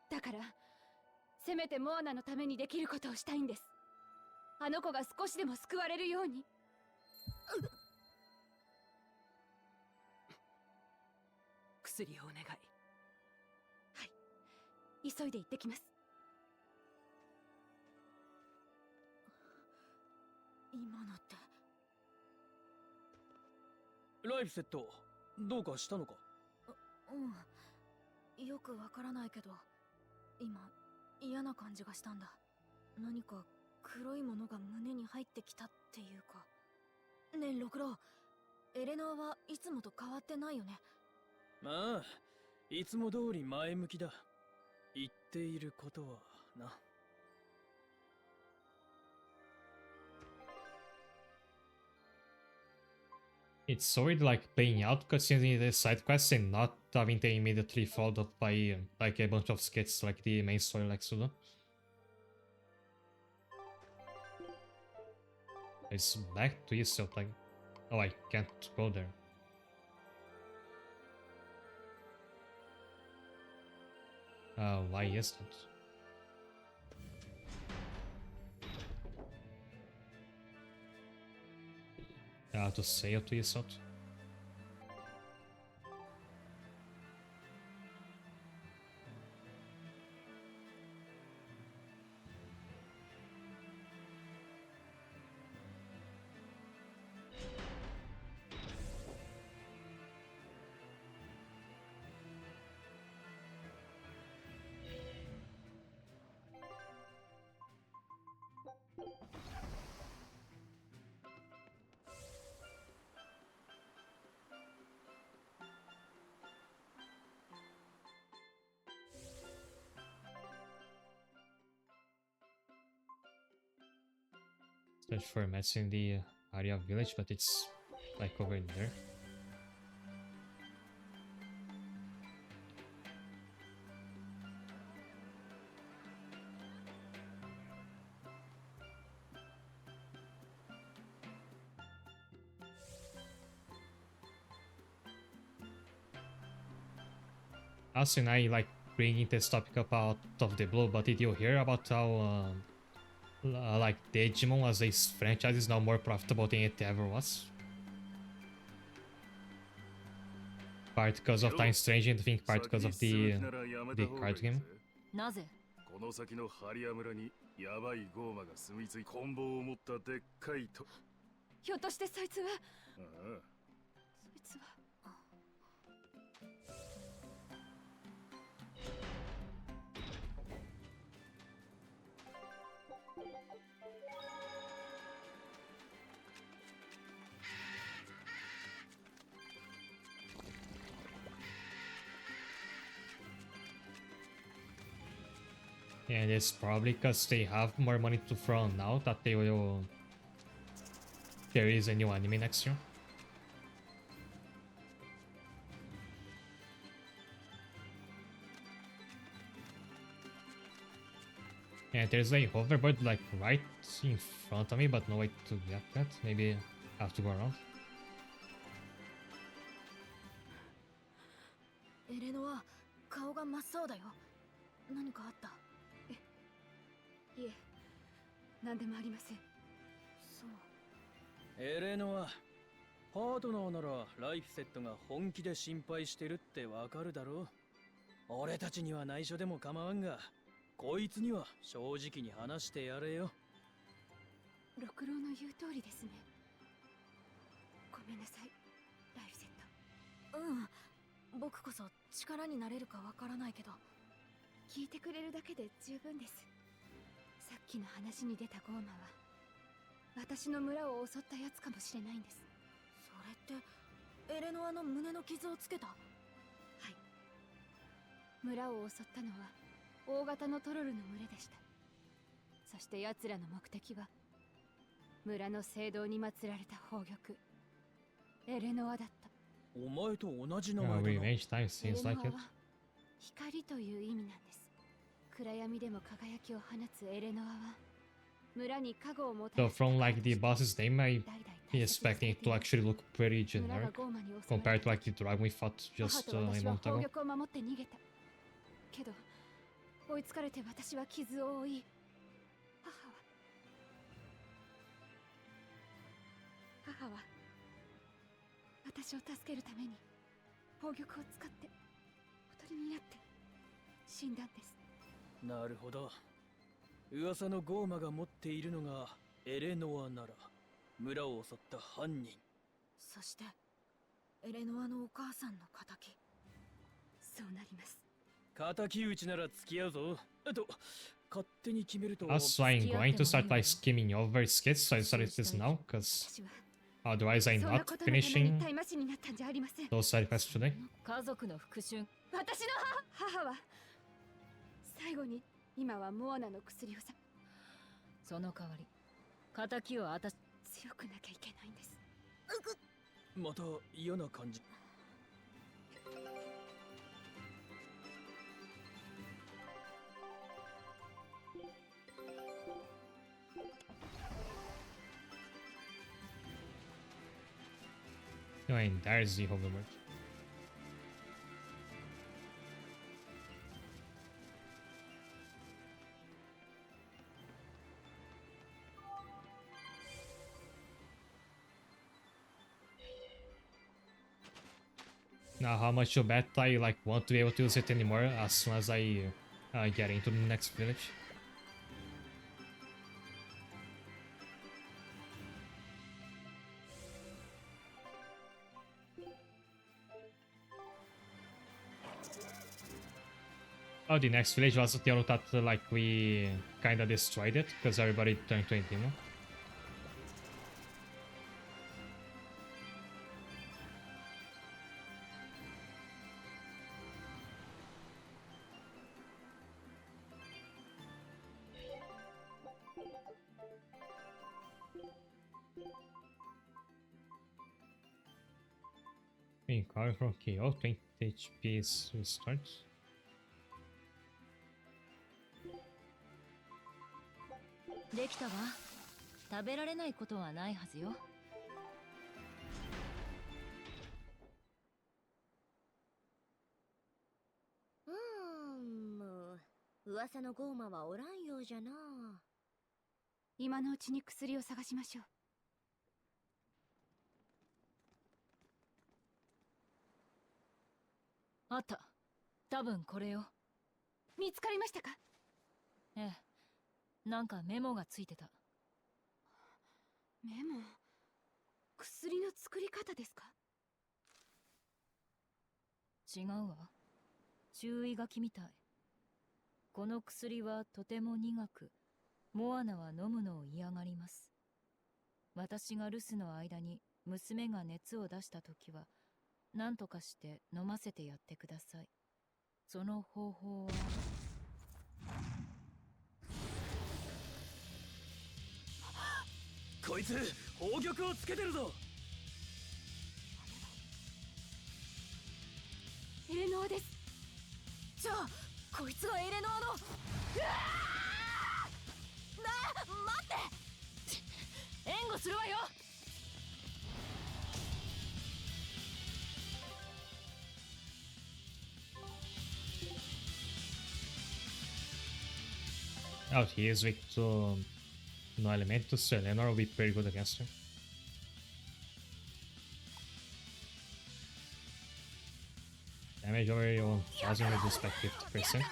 だからせめてモアナのためにできることをしたいんです。あの子が少しでも救われるように。
薬をお願い。
急いで行ってきます。
今のって。
ライフセット、どうかしたのか？
うん。よくわからないけど、今嫌な感じがしたんだ。何か黒いものが胸に入ってきたっていうか。ねえ、六郎。エレノアはいつもと変わってないよね。
まあ、いつも通り前向きだ。言っていることはな。
It's already like playing out cutscenes in the side quests and not having them immediately followed up by like a bunch of skits like the main story likes to do. It's back to yourself like, oh, I can't go there. Why is that? To say it to yourself. Search for mats in the area village, but it's like over there. Also, I like bringing this topic up out of the blue, but did you hear about how like Digimon as a franchise is now more profitable than it ever was? Part because of Time Strange and I think part because of the card game.
なぜ
この先のハリア村にヤバいゴーマが住み着い棍棒を持ったでっかいと
ひょっとしてそいつは
ああ
そいつは
And it's probably because they have more money to throw now that they will... There is a new anime next year. And there's a hoverboard like right in front of me, but no way to get that. Maybe I have to go around.
エレノは顔が真っ青だよ。何かあった？
いえ、何でもありません。
そう。
エレノはパートナーならライフセットが本気で心配してるってわかるだろう。俺たちには内緒でも構わんが、こいつには正直に話してやれよ。
六郎の言う通りですね。ごめんなさい、ライフセット。
うん、僕こそ力になれるかわからないけど、
聞いてくれるだけで十分です。さっきの話に出たゴーマは私の村を襲ったやつかもしれないんです。
それってエレノアの胸の傷をつけた？はい。
村を襲ったのは大型のトロルの群れでした。そして奴らの目的は村の聖堂に祀られた宝玉エレノアだった。
お前と同じ名前だな。
Revenge time seems like it.
光という意味なんです。暗闇でも輝きを放つエレノアは村に加護をもたら
So
す
from like the boss's name, I be expecting it to actually look pretty generic compared to like the dragon we fought just a moment ago.
宝玉を守って逃げた。けど追いつかれて私は傷を負い、母は私を助けるために宝玉を使っておとりになって死んだんです。
なるほど。噂のゴーマが持っているのがエレノアなら村を襲った犯人。
そしてエレノアのお母さんの仇。
そうなります。
敵討ちなら付き合うぞ。勝手に決めると。
Also, I'm going to start like skimming over skits, so I started this now, because otherwise I'm not finishing those side quests today.
家族の復讐。
私の母は最後に今はモアナの薬をさ。
その代わり、仇をあたし
強くなきゃいけないんです。
また嫌な感じ。
No, and there's the hoverboard. Now, how much you bet I like won't be able to use it anymore as soon as I get into the next village? Oh, the next village was the one that like we kinda destroyed it because everybody turned to a demon. Recover from KO, 20 HP is restart.
できたわ。食べられないことはないはずよ。
噂のゴーマはおらんようじゃな。
今のうちに薬を探しましょう。
あった。多分これよ。
見つかりましたか？
ええ。なんかメモがついてた。
メモ？薬の作り方ですか？
違うわ。注意書きみたい。この薬はとても苦く、モアナは飲むのを嫌がります。私が留守の間に娘が熱を出したときは、何とかして飲ませてやってください。その方法は。
こいつ宝玉をつけてるぞ。
エレノアです。
じゃあこいつがエレノアの。うわ待って援護するわよ。
Oh, he is weak to no elementos, so Eleanor will be pretty good against her. Damage over 1000 reduced by 50%.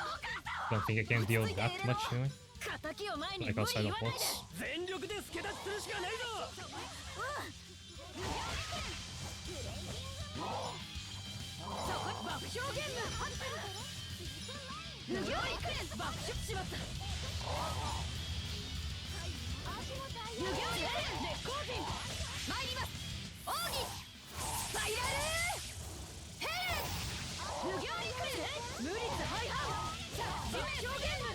Don't think I can deal that much anyway. Like outside of bots.
全力で助太刀するしかないぞ。
そこ爆笑ゲーム。無行にクレン爆笑しまった。無行にクレン絶好点。参ります。奥義スパイラルヘレン。無行にクレン無率廃反。爆笑ゲーム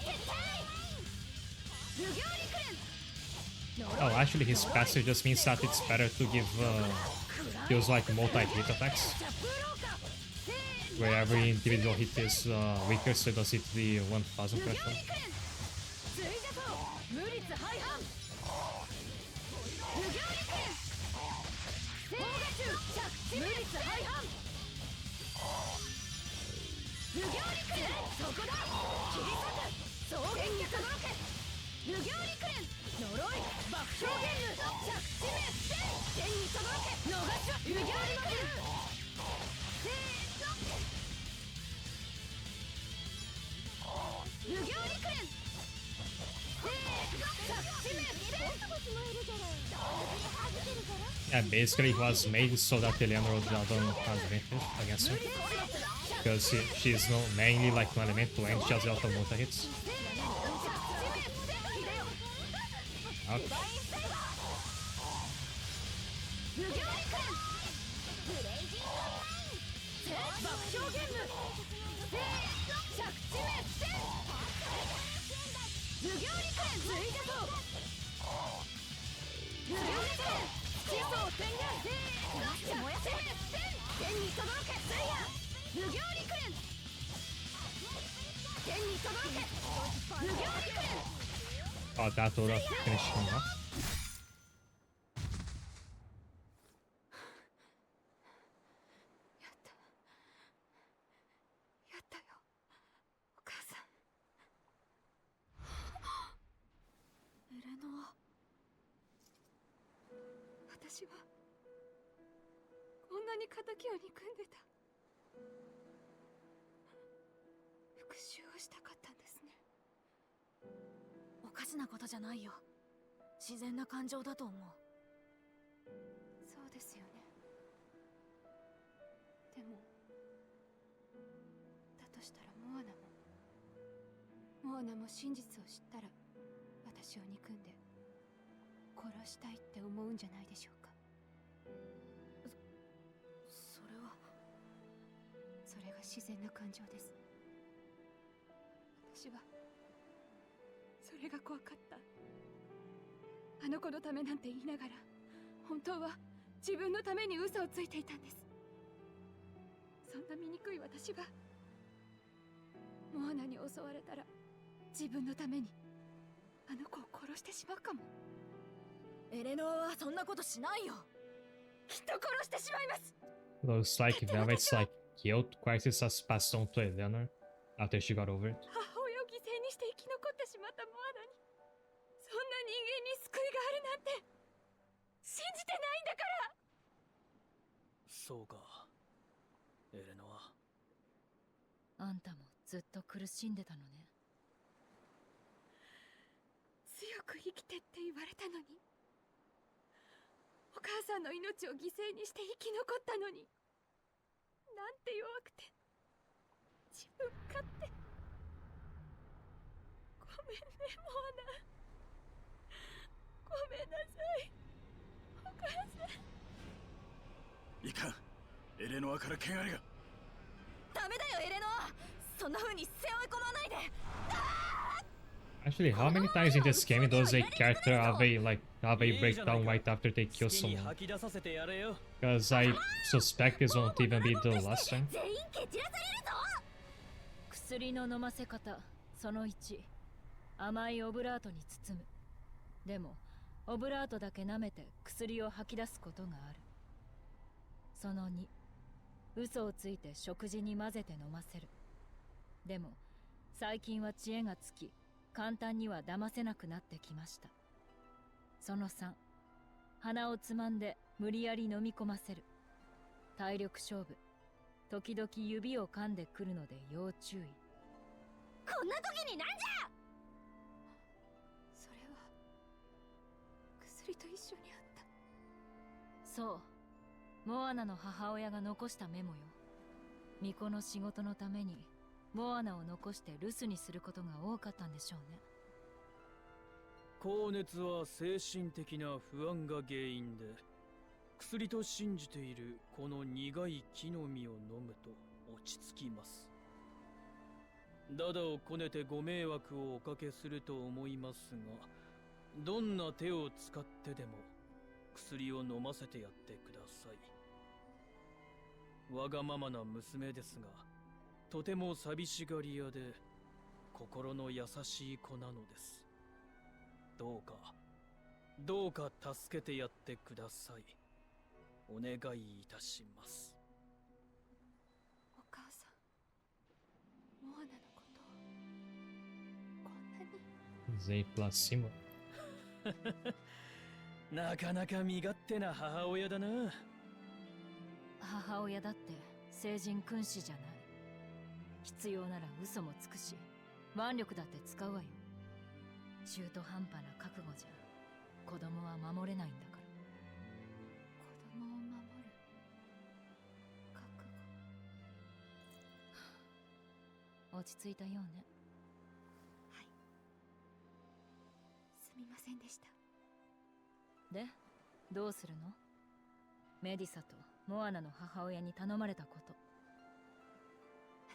決定。無行にクレン。
Oh, actually his passive just means that it's better to give kills like multi-hit attacks. Where every individual hit is weaker, so it does hit the 1000 threshold. Yeah, basically it was made so that Eleanor doesn't have advantage against her. Because she's no mainly like an elemental and she has a lot of multi hits. Ouch. Oh, that would have finished him off.
やったよお母さん。エレノア、私はこんなに仇を憎んでた。復讐をしたかったんですね。
おかしなことじゃないよ。自然な感情だと思う。
そうですよね。でもだとしたらモアナも真実を知ったら私を憎んで殺したいって思うんじゃないでしょうか。
それは
それが自然な感情です。私はそれが怖かった。あの子のためなんて言いながら本当は自分のために嘘をついていたんです。そんな醜い私がモアナに襲われたら自分のためにあの子を殺してしまうかも。
エレノアはそんなことしないよ。
きっと殺してしまいます。
Looks like Velvet's like guilt crisis has passed on to Eleanor after she got over it.
母親を犠牲にして生き残ってしまったモアナにそんな人間に救いがあるなんて信じてないんだから。
そうか、エレノア。
あんたもずっと苦しんでたのね。
強く生きてって言われたのに、お母さんの命を犠牲にして生き残ったのに、なんて弱くて自分勝手。ごめんねモアナ、ごめんなさいお母さん。
いかん、エレノアから剣ありが。
ダメだよエレノア、そんな風に背負い込まないで。
Actually, how many times in this game does a character have a breakdown right after they kill someone? Because I suspect this won't even be the last time.
薬の飲ませ方その1、甘いオブラートに包む。でもオブラートだけ舐めて薬を吐き出すことがある。その2、嘘をついて食事に混ぜて飲ませる。でも最近は知恵がつき簡単には騙せなくなってきました。その3、鼻をつまんで無理やり飲み込ませる。体力勝負、時々指を噛んでくるので要注意。
こんな時になんじゃ。
それは薬と一緒にあった。
そう、モアナの母親が残したメモよ。巫女の仕事のためにモアナを残して留守にすることが多かったんでしょうね。
高熱は精神的な不安が原因で、薬と信じているこの苦い木の実を飲むと落ち着きます。ダダをこねてご迷惑をおかけすると思いますが、どんな手を使ってでも薬を飲ませてやってください。わがままな娘ですが、とても寂しがり屋で心の優しい子なのです。どうか助けてやってください。お願いいたします。
お母さん、モアナのことをこんなに。
Z plus Simo.
なかなか身勝手な母親だな。
母親だって聖人君子じゃない。必要なら嘘もつくし、腕力だって使うわよ。中途半端な覚悟じゃ子供は守れないんだから。
子供を守る覚悟。
落ち着いたようね。
はい、すみませんでした。
で、どうするの？メディサとモアナの母親に頼まれたこと。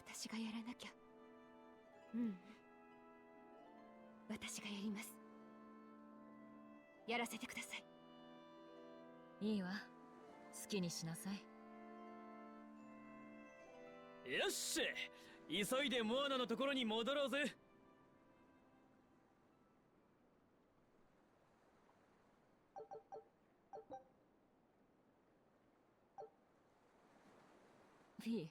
私がやらなきゃ。うん、私がやります。やらせてください。
いいわ。好きにしなさい。
よっしゃ、急いでモアナのところに戻ろうぜ。
フィ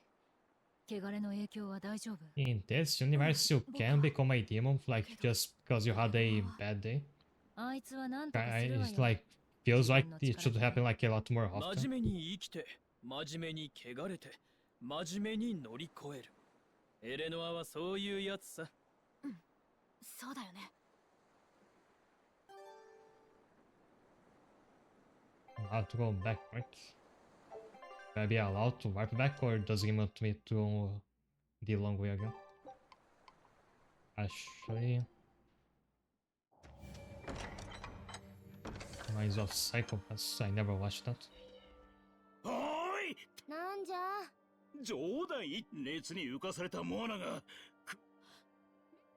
ー、汚れの影響は大丈夫？
In this universe, you can become a demon like just because you had a bad day.
あいつはなんとかするわよ。
It's like feels like it should happen like a lot more
真
often.
面目に生きて、真面目に汚れて、真面目に乗り越える。エレノアはそういうやつさ。
うん、そうだよね。
Allowed to go back, right? Will I be allowed to warp back, or does he want me to go the long way again? Actually, Minds of Psychopaths. I never watched that.
おい、
なんじゃ。
冗談言って熱に浮かされたモアナが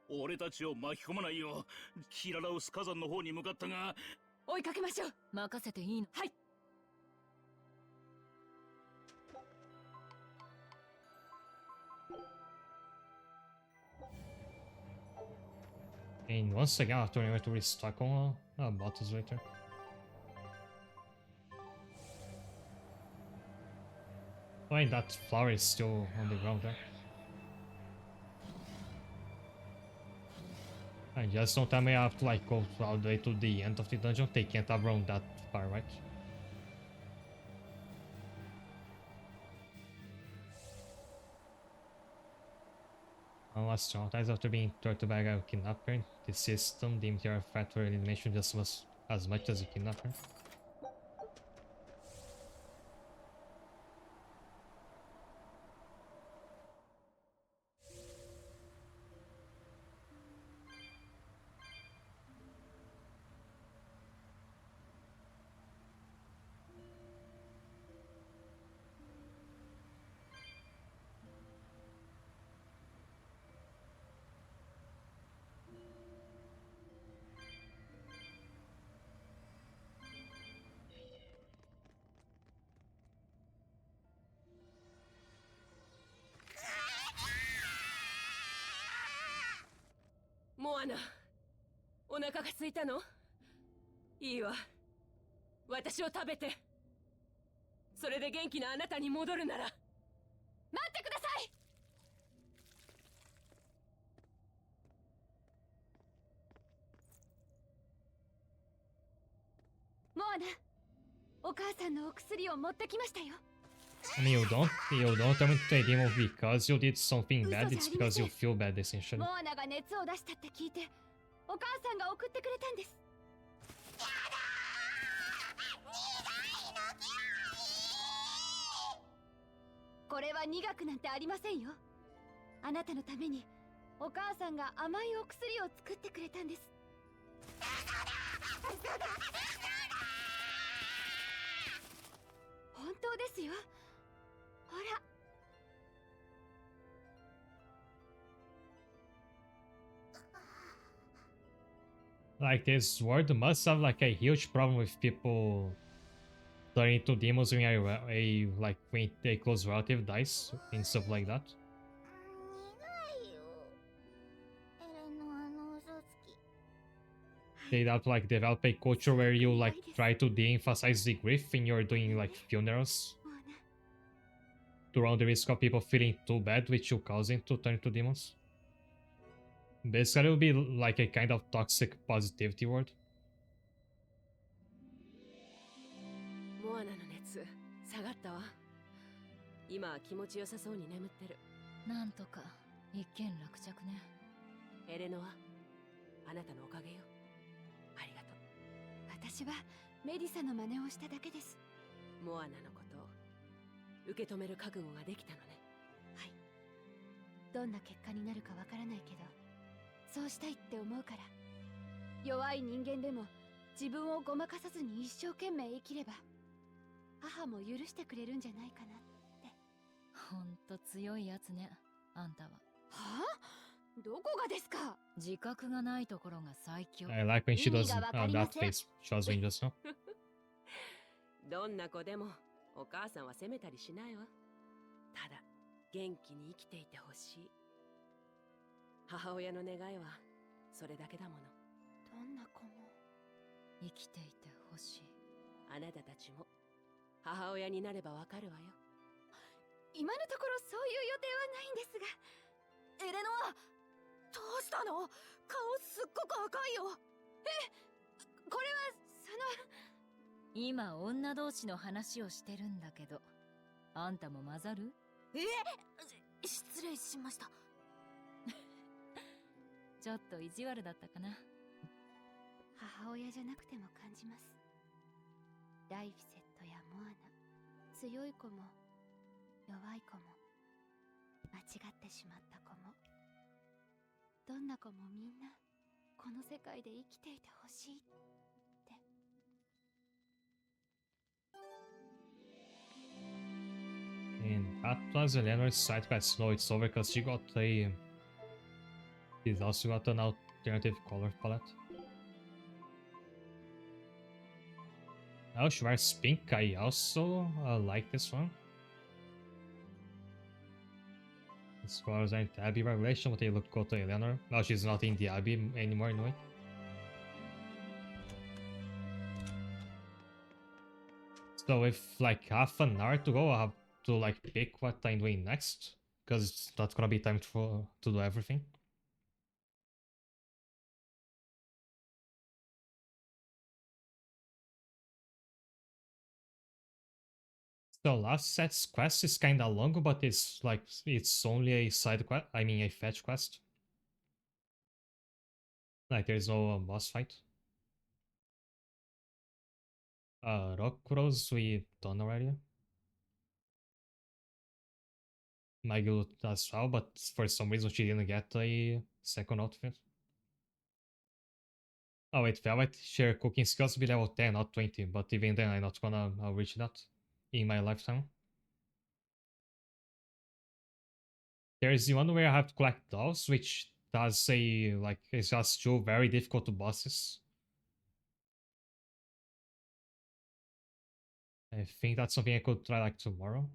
俺たちを巻き込まないようキララウス火山の方に向かったが、
追いかけましょう。任せていいの？はい。
And once again, I'll turn to restock on bottles later. Why that flower is still on the ground there? I just don't tell me I have to like go all the way to the end of the dungeon. They can't have run that far, right? Unless traumatized after being tortured by a kidnapper, the system deemed your threat for elimination just was as much as a kidnapper.
モアナ、お腹が空いたの？いいわ。私を食べて。それで元気なあなたに戻るなら。待ってください。
モアナ、お母さんのお薬を持ってきましたよ。
I mean, you don't turn into a demon because you did something bad, it's because you feel bad, essentially.
モアナが熱を出したって聞いて、お母さんが送ってくれたんです。やだー！苦いの嫌い！これは苦くなんてありませんよ。あなたのためにお母さんが甘いお薬を作ってくれたんです。本当ですよ。ほら。
Like, this world must have like a huge problem with people turning into demons when like when a close relative dies and stuff like that.
苦いよ。エレノアの嘘つき。
They have to like develop a culture where you like try to de-emphasize the grief when you're doing like funerals to run the risk of people feeling too bad with you causing to turn into demons. Basically, it will be like a kind of toxic positivity world.
モアナの熱下がったわ。今は気持ちよさそうに眠ってる。
なんとか一件落着ね。
エレノア、あなたのおかげよ。ありがとう。
私はメディサの真似をしただけです。
モアナのことを受け止める覚悟ができたのね。
はい。どんな結果になるかわからないけど、そうしたいって思うから。弱い人間でも自分をごまかさずに一生懸命生きれば、母も許してくれるんじゃないかなって。
ほんと強いやつね、あんたは。
はあ？どこがですか？
自覚がないところが最強。
I like when she does that face. She was doing just now.
どんな子でもお母さんは責めたりしないわ。ただ元気に生きていてほしい。母親の願いはそれだけだもの。
どんな子も
生きていてほしい。
あなたたちも母親になればわかるわよ。
今のところそういう予定はないんですが。エレノア、どうしたの？顔すっごく赤いよ。これは
今女同士の話をしてるんだけど、あんたも混ざる？
失礼しました。
ちょっと意地悪だったかな。
母親じゃなくても感じます。ライフセットやモアナ、強い子も弱い子も間違ってしまった子も、どんな子もみんなこの世界で生きていてほしいって。
And that was Eleanor's side quest. No, it's over because she got a... She's also got an alternative color palette. Oh, she wears pink. I also like this one. As far as an Abbey regulation, but they look good to Eleanor. Now she's not in the Abbey anymore anyway. So with like half an hour to go, I have to like pick what I'm doing next, because it's not gonna be time to do everything. So last set's quest is kinda long, but it's like it's only a side quest. I mean a fetch quest. Like there's no boss fight. Rokuros we done already. My guild as well, but for some reason she didn't get a second outfit. Oh wait, Velvet share cooking skills be level 10, not 20, but even then I'm not gonna reach that in my lifetime. There's the one where I have to collect dolls, which does say like it's just two very difficult bosses. I think that's something I could try like tomorrow.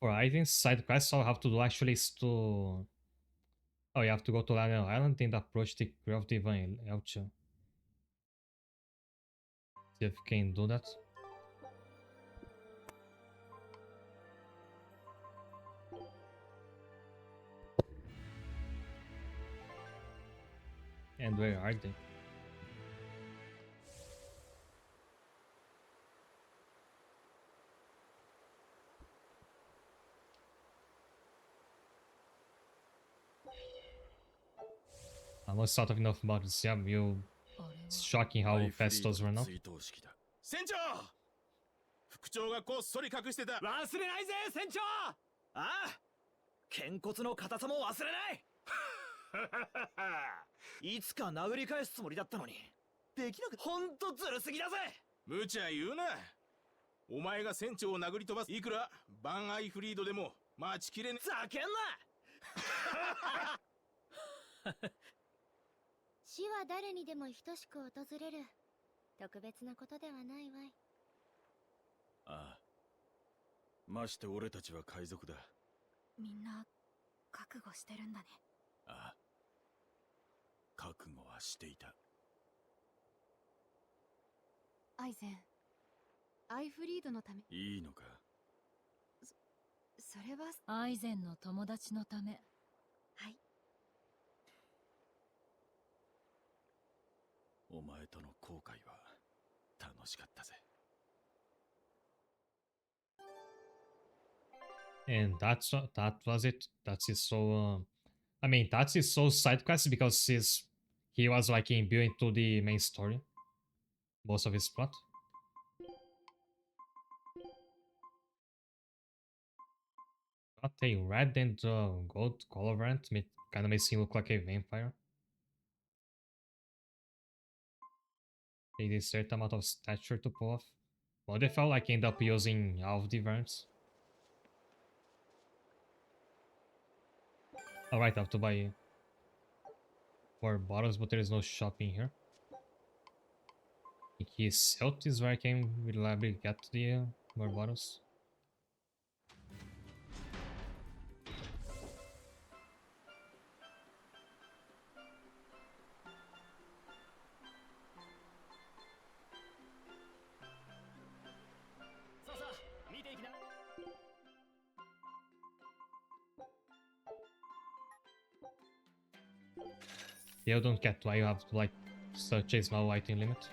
For items, side quests I'll have to do actually is to... Oh, you have to go to Larian Island and approach the Grave of Divine Elcha. See if you can do that. And where are they? Almost out of enough models. Yeah, it's shocking how fast those run out.
船長、副長がこっそり隠してた。
忘れないぜ船長。ああ、剣骨の硬さも忘れない。いつか殴り返すつもりだったのにできなくてほんとずるすぎだぜ。
無茶言うな。お前が船長を殴り飛ばす、いくらバンアイフリードでも待ちきれね。
ざけんな。
死は誰にでも等しく訪れる。特別なことではないわい。
ああ、まして俺たちは海賊だ。
みんな覚悟してるんだね。
ああ、覚悟はしていた。
アイゼン、アイフリードのため。
いいのか。
それは
アイゼンの友達のため。
はい。
お前との後悔は楽しかったぜ。
And that was it. That's his soul. I mean, that's his soul side quest because he was like imbued into the main story, most of his plot. Got a red and gold color variant, kind of makes him look like a vampire. Take a certain amount of stature to pull off. What if I like end up using all of the variants? Alright, I have to buy more bottles, but there is no shopping here. I think his health is where I can reliably get the more bottles. Yeah, I don't get why you have to like such a small item limit.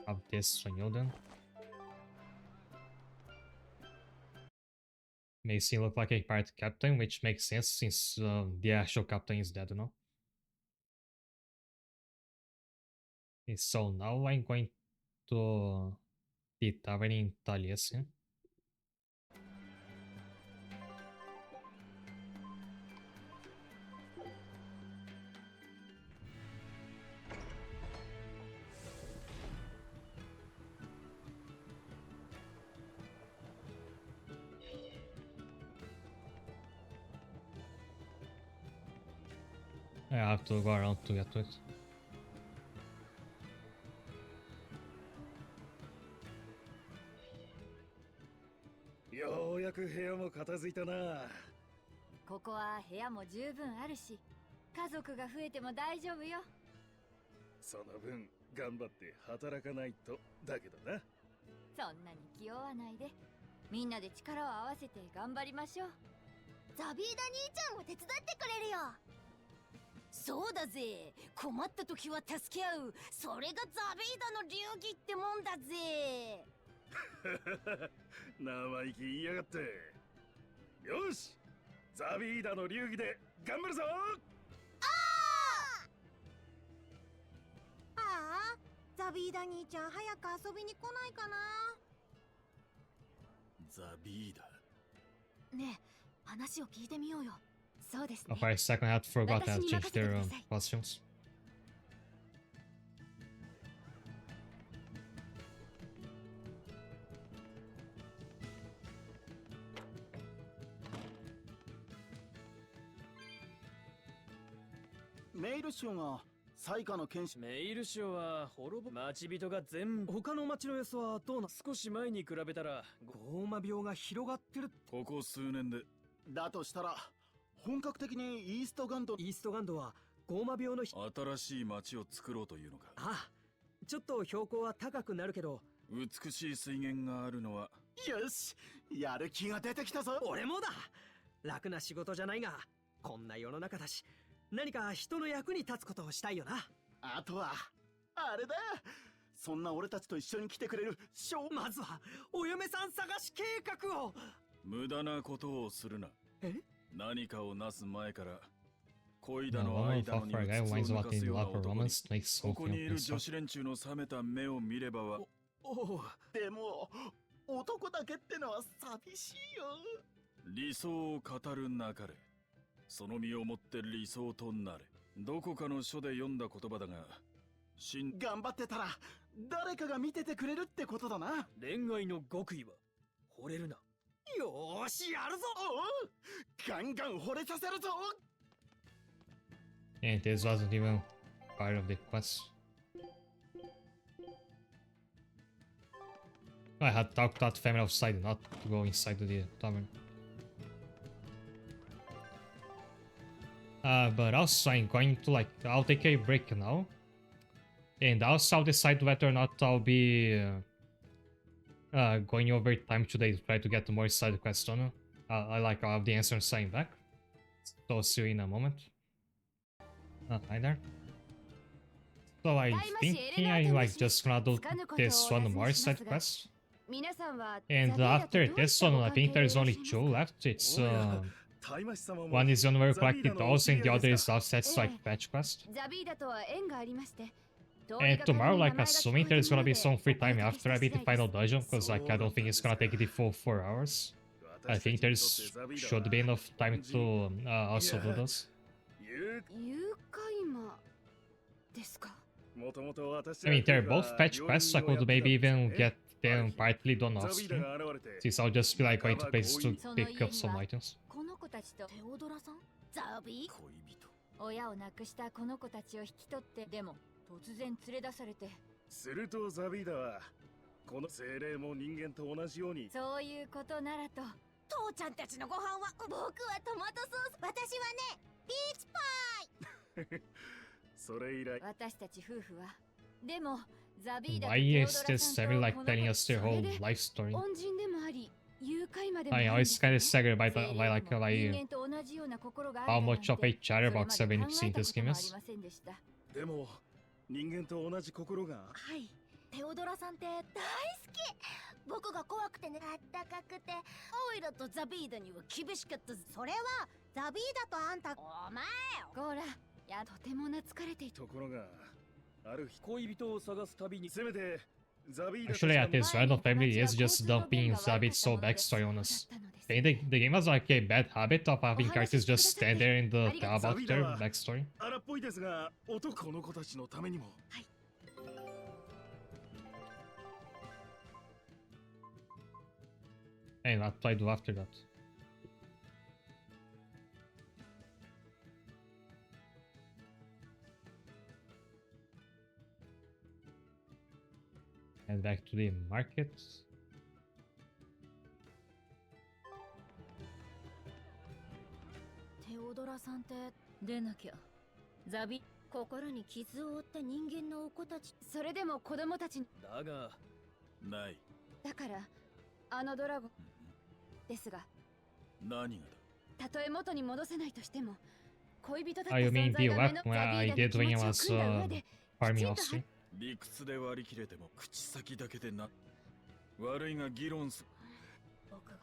Have this on you then. Makes him look like a pirate captain, which makes sense since the actual captain is dead now. Okay, so now I'm going to the tavern in Taliesin. I have to go around to get to it.
ようやく部屋も片付いたな。
ここは部屋も十分あるし、家族が増えても大丈夫よ。
その分頑張って働かないとだけどな。
そんなに気負わないで、みんなで力を合わせて頑張りましょう。
ザビーダ兄ちゃんも手伝ってくれるよ。そうだぜ、困った時は助け合う、それがザビーダの流儀ってもんだぜ。
生意気言いやがって。よし、ザビーダの流儀で頑張るぞ。
ああ、ザビーダ兄ちゃん早く遊びに来ないかな。
ザビーダ。
ねえ、話を聞いてみようよ。そうですね。
For a second, I had forgotten how to change their costumes.
メイルシオが最下の剣士。メイルシオは滅ぼ町人が全部。他の町の様子はどうな。少し前に比べたらゴーマ病が広がってる。
ここ数年で。
だとしたら本格的にイーストガンドはゴーマ病の
新しい町を作ろうというのか。
ああ、ちょっと標高は高くなるけど
美しい水源があるのは。
よし、やる気が出てきたぞ。俺もだ。楽な仕事じゃないがこんな世の中だし、何か人の役に立つことをしたいよな。あとはあれだ、そんな俺たちと一緒に来てくれるまずはお嫁さん探し計画を。
無駄なことをするな。
え、
何かをなす前から恋だ
No,
の
one
愛
will
だ
fall
のに
for a guy
う
who
つ
winds
を
up
抜か
in
すような
love for
男に
romance, makes
ここにい
smoking
る
himself.
女子連中の冷めた目を見ればは。
でも男だけってのは寂しいよ。
理想を語るなかれ。その身をもって理想となれ。どこかの書で読んだ言葉だが、
頑張ってたら誰かが見ててくれるってことだな。恋愛の極意は惚れるな。よーし、やるぞ。ガンガン惚れさせるぞ。
And this wasn't even part of the quest. I had talked that family outside, not to go inside the tavern. But also I'm going to I'll take a break now. And also I'll decide whether or not I'll be going over time today to try to get more side quests done. I'll have the answer sign back. So see you in a moment. Hi there. So I'm thinking I'm just gonna do this one more side quest. And after this one, I think there's only two left. It's one is one where you collect the dolls and the other is Offset's patch quest. And tomorrow, assuming there's gonna be some free time after I beat the final dungeon, because I don't think it's gonna take the full 4 hours. I think there's should be enough time to also do those. I mean, they're both patch quests, I could maybe even get them partly done off stream, since I'll just be going to places to pick up some items.
子たちとテオドラさんザビ
恋人。
親を亡くしたこの子たちを引き取って、でも突然連れ出されて。
するとザビーダはこの精霊も人間と同じように。
そういうことならと。
父ちゃんたちのご飯は
僕はトマトソース。
私はねピーチパイ
それ以来
私たち夫婦は。でもザビーダと
Why
テオ
is
ドラ
this
さん
Sammy
と
like
この子
telling us their
それ
whole
で
life story?
恩人でもあり誘拐までもあ
I
るん
always
です。
kind of staggered by
精霊
by
に
like
も
like
人間と同じような心があ
how
るだなん
much of
て
a chatterbox
そ
I've
れ
been
まで
seeing
考
this
え
game
たこともあ
is.
りませんでした。
でも人間と同じ心が。
はい、テオドラさんって大好き。僕が怖くてね、あったかくて、オイラとザビーダには厳しかった。
それはザビーダとあんたお前
ほら、とても懐かれていた。
ところがある日
恋人を探す旅に
せめてザビーダ
Actually, at his random family is just dumping Zabit's soul backstory on us. I think the game has like a bad habit of having characters just stand there and tell about their backstory.
荒っぽいですが、男の子たちのためにも。
はい。
And what do I do after that? Head back to the market.
テオドラさんって出なきゃ。ザビ、
心に傷を負った人間のお子たち。
それでも子供たちに。
だが
ない。
だからあのドラゴンですが、
何が
たとえ元に戻せないとしても、恋人だった
Oh, you
存
mean
在
the
が目の
weapon I
ザビー
did
ダ
when
の
I
気持ちを
was
組んだ上で、
farming off
理屈で割り切れても口先だけでな。悪いが議論す。
僕が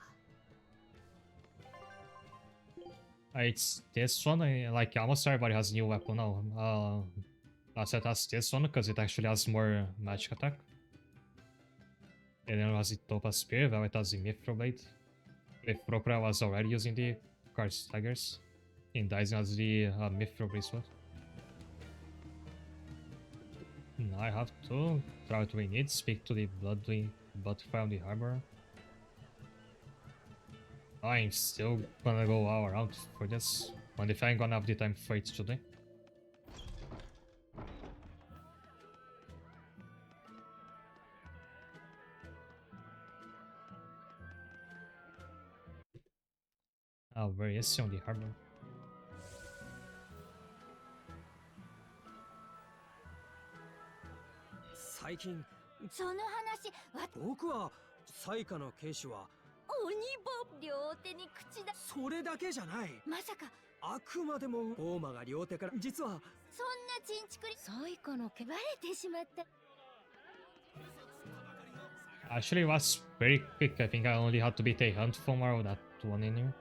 It's this one, like almost everybody has a new weapon now. Last has this one because it actually has more magic attack. And then it has the Topa Spear, Velvet has the Mithril Blade. If Propra was already using the Cards Tigers. And Dyson has the Mithril Bracelet. Now I have to try what we need, speak to the Bloodwing Butterfly on the harbor. I'm still gonna go all around for this. And if I'm gonna have the time for it today. Where is he on the harbor?
最近
その話、
僕は彩花の警視は
鬼ボ両手に口だ。
それだけじゃない。
まさか
あくまでもボーマが両手から実は
そんなチンチクリ最下の毛バレてしまった。
Actually, it was very quick. I think I only had to beat a hunt from or that one in here.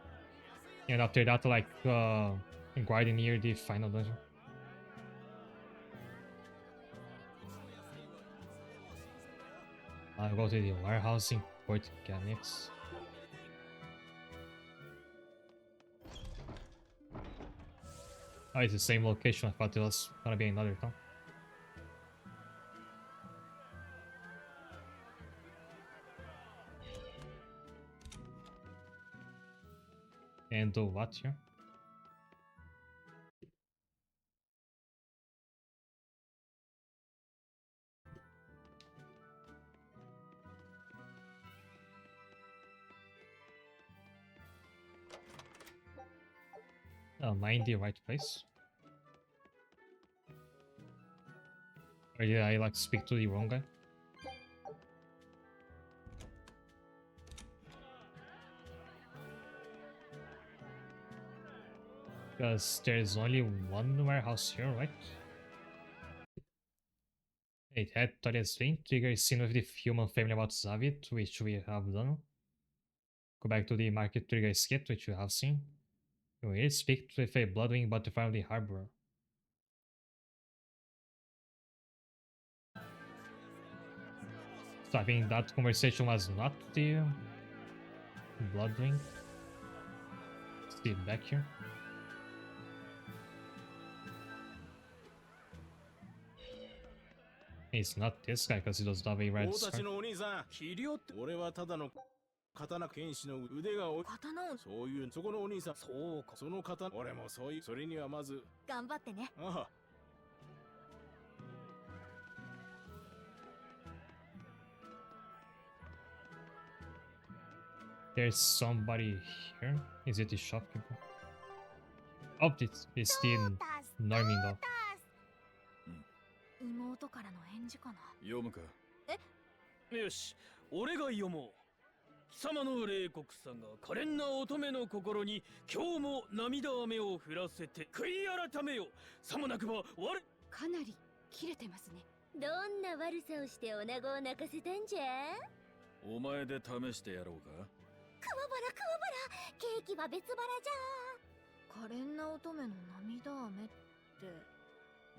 And after that, like, guarding near the final dungeon. I'll go to the warehouse, import mechanics. Oh, it's the same location. I thought it was gonna be another town. And do what here? Am I in the right place? Or did I like speak to the wrong guy? Because there's only one warehouse here, right? It had Toria's link, trigger scene with the human family about Zavit, which we have done. Go back to the market trigger skit, which we have seen. We speak with a Bloodwing butterfly on the harbor. So I think that conversation was not the Bloodwing. See it back here. It's not this guy because he doesn't have a red scar.
俺はただの刀剣士の腕がお
刀を
そういうそこのお兄さんそうかその刀俺もそういうそれにはまず
頑張ってね。
ああ
There's somebody here. Is it the shopkeeper? Oh, it's the Normie dog.
妹からの返事かな。
読むか。
よし、俺が読もう。貴様の冷酷さが可憐な乙女の心に今日も涙雨を降らせて悔い改めよ。さもなくば我
かなり切れてますね。
どんな悪さをして女子を泣かせたんじゃ？
お前で試してやろうか。
くわばらケーキは別腹じゃ。
可憐な乙女の涙雨って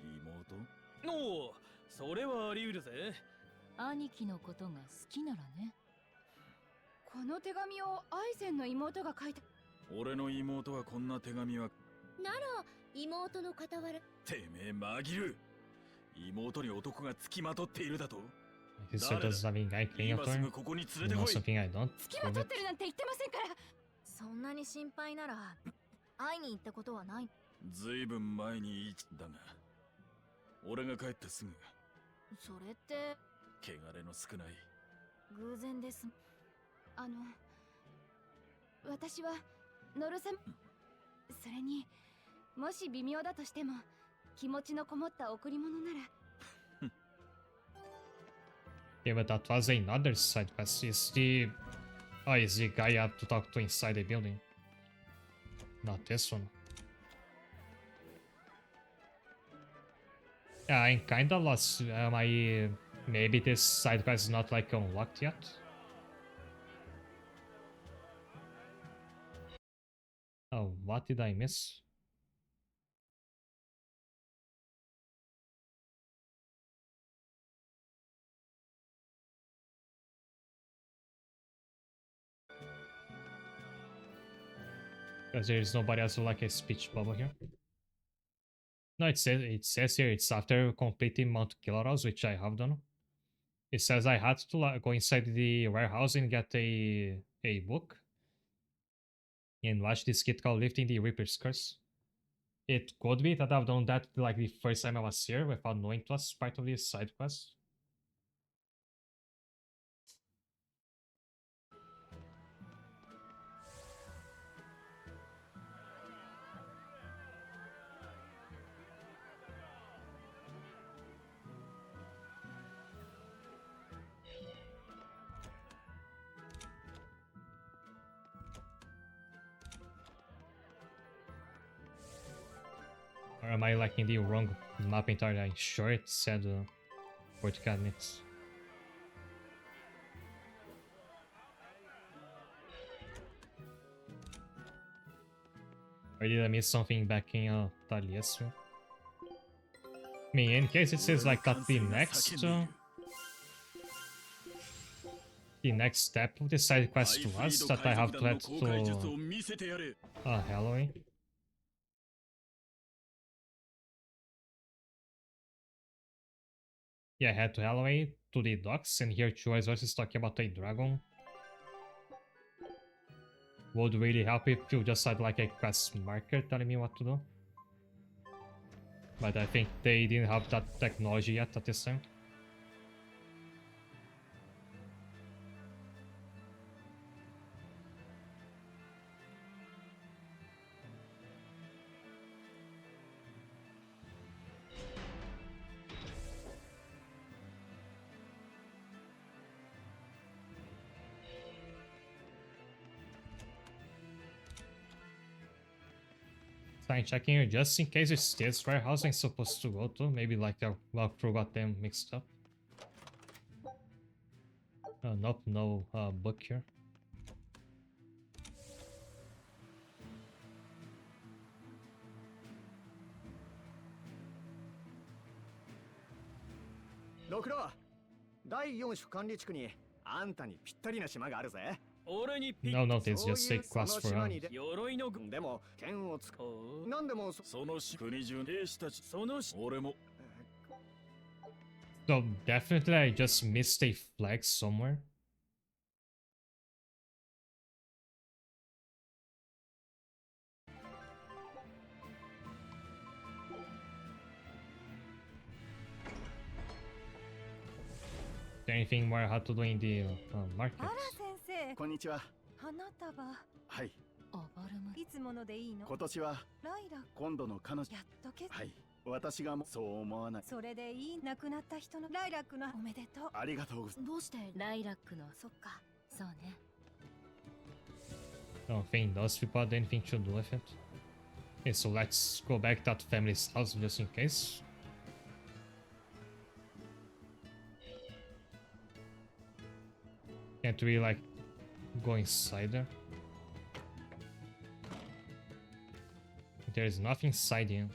妹？
おお、それはあり得るぜ。
兄貴のことが好きならね。
この手紙をアイゼンの妹が書いた。
俺の妹はこんな手紙は。
なら妹の傍ら。
てめえ紛る。妹に男が付きまとっているだと。
So does that mean I claim author? You know something I don't?
付きまとってるなんて言ってませんから。
そんなに心配なら会いに行ったことはない。
ずいぶん前にだが俺が帰ってすぐ。
それって
汚れの少ない
偶然です。
私はノルサそれにもし微妙だとしても気持ちのこもった贈り物なら。
Yeah, but that was another side quest. Is the guy you have to talk to inside the building? Not this one. Yeah, I'm kinda lost. Maybe this side quest is not like unlocked yet. Oh, what did I miss? Because there is nobody else with like a speech bubble here. No, it says here it's after completing Mount Kilaros, which I have done. It says I had to go inside the warehouse and get a book and watch this kid called Lifting the Reaper's Curse. It could be that I've done that like the first time I was here without knowing it was part of this side quest. Or am I like in the wrong map entirely? I'm sure it said 40 cabinets. Or did I miss something back in Taliesin? I mean, in case it says like that the next step of the side quest was that I have to head to Halloween. Yeah, head to Halloween, to the docks, and here Choice is talking about a dragon. Would really help if you just had like a quest marker telling me what to do. But I think they didn't have that technology yet at this time. Fine, checking here just in case it's this warehouse I'm supposed to go to. Maybe like the walkthrough got them mixed up. Oh, nope, no book here. No, no, it's just a class for us. So definitely I just missed a flag somewhere. there anything more I had to do in the market?
あら先生。
こんにちは。
花束。
はい。
アバルム。いつものでいいの？
今年は
ライラ。
今度の彼女。
やっとけ。
はい。私がもそう思わない。
それでいい。亡くなった人のライラックのおめでとう。
ありがとうございます。
どうしてライラックの？そっか。そうね。
I don't think those people had anything to do with it. Okay, so let's go back to that family's house just in case. Can't really like go inside there. There's nothing inside here.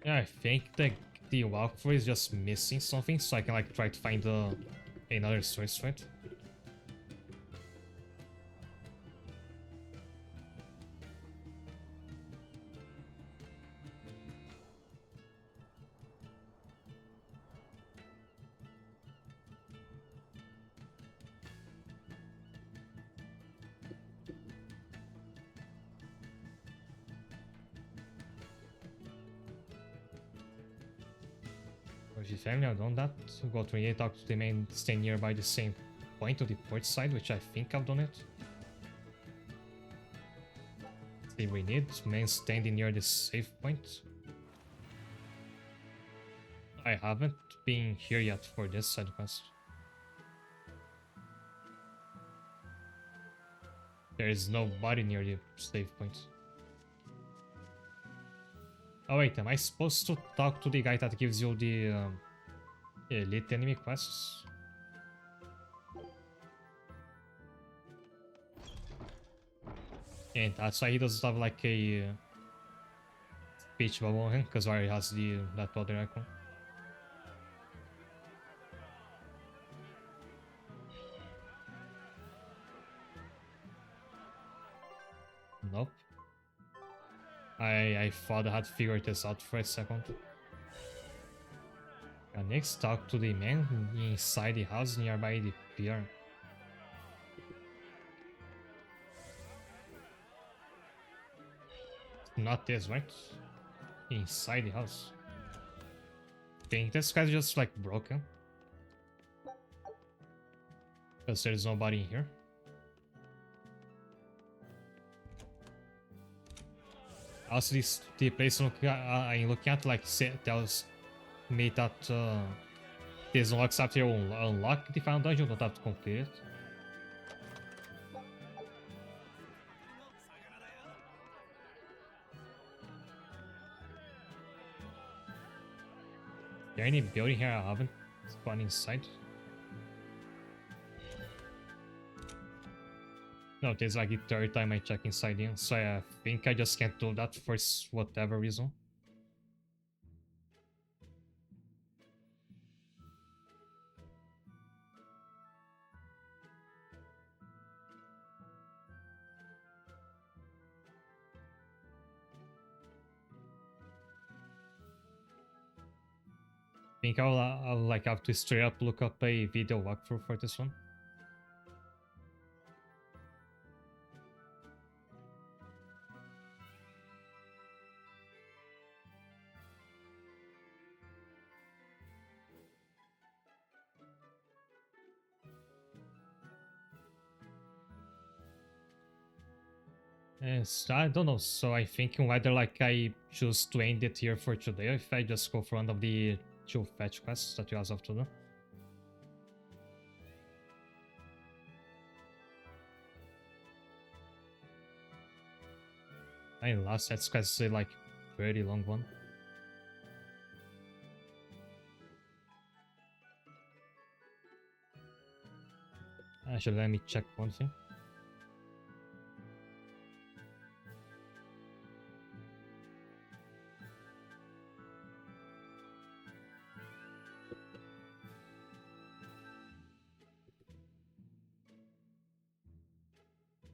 Yeah, I think the walkthrough is just missing something, so I can like try to find another source for it. If the family have done that, go to talk to the main, stay nearby the same point to the port side, which I think I've done it. See, we need main standing near the save point. I haven't been here yet for this side quest. There is nobody near the save point. Oh wait, am I supposed to talk to the guy that gives you the elite enemy quests? And that's why he doesn't have like a speech bubble on him, because already has that other icon. Nope. I thought I had figured this out for a second. Next, talk to the man inside the house nearby the pier. Not this, right? Inside the house. I think this guy's just like broken. Because there's nobody in here. Also, the place I'm looking at like tells me that these unlocks after you unlock the final dungeon, don't have to complete it. Is there any building here I haven't gone inside? No, this is like the third time I check inside here, so I think I just can't do that for whatever reason. I think I'll like have to straight up look up a video walkthrough for this one. Yes, I don't know, so I think whether like I choose to end it here for today, or if I just go for one of the 2 fetch quests that you guys have to do. My last fetch quest is like pretty long one. Actually, let me check one thing.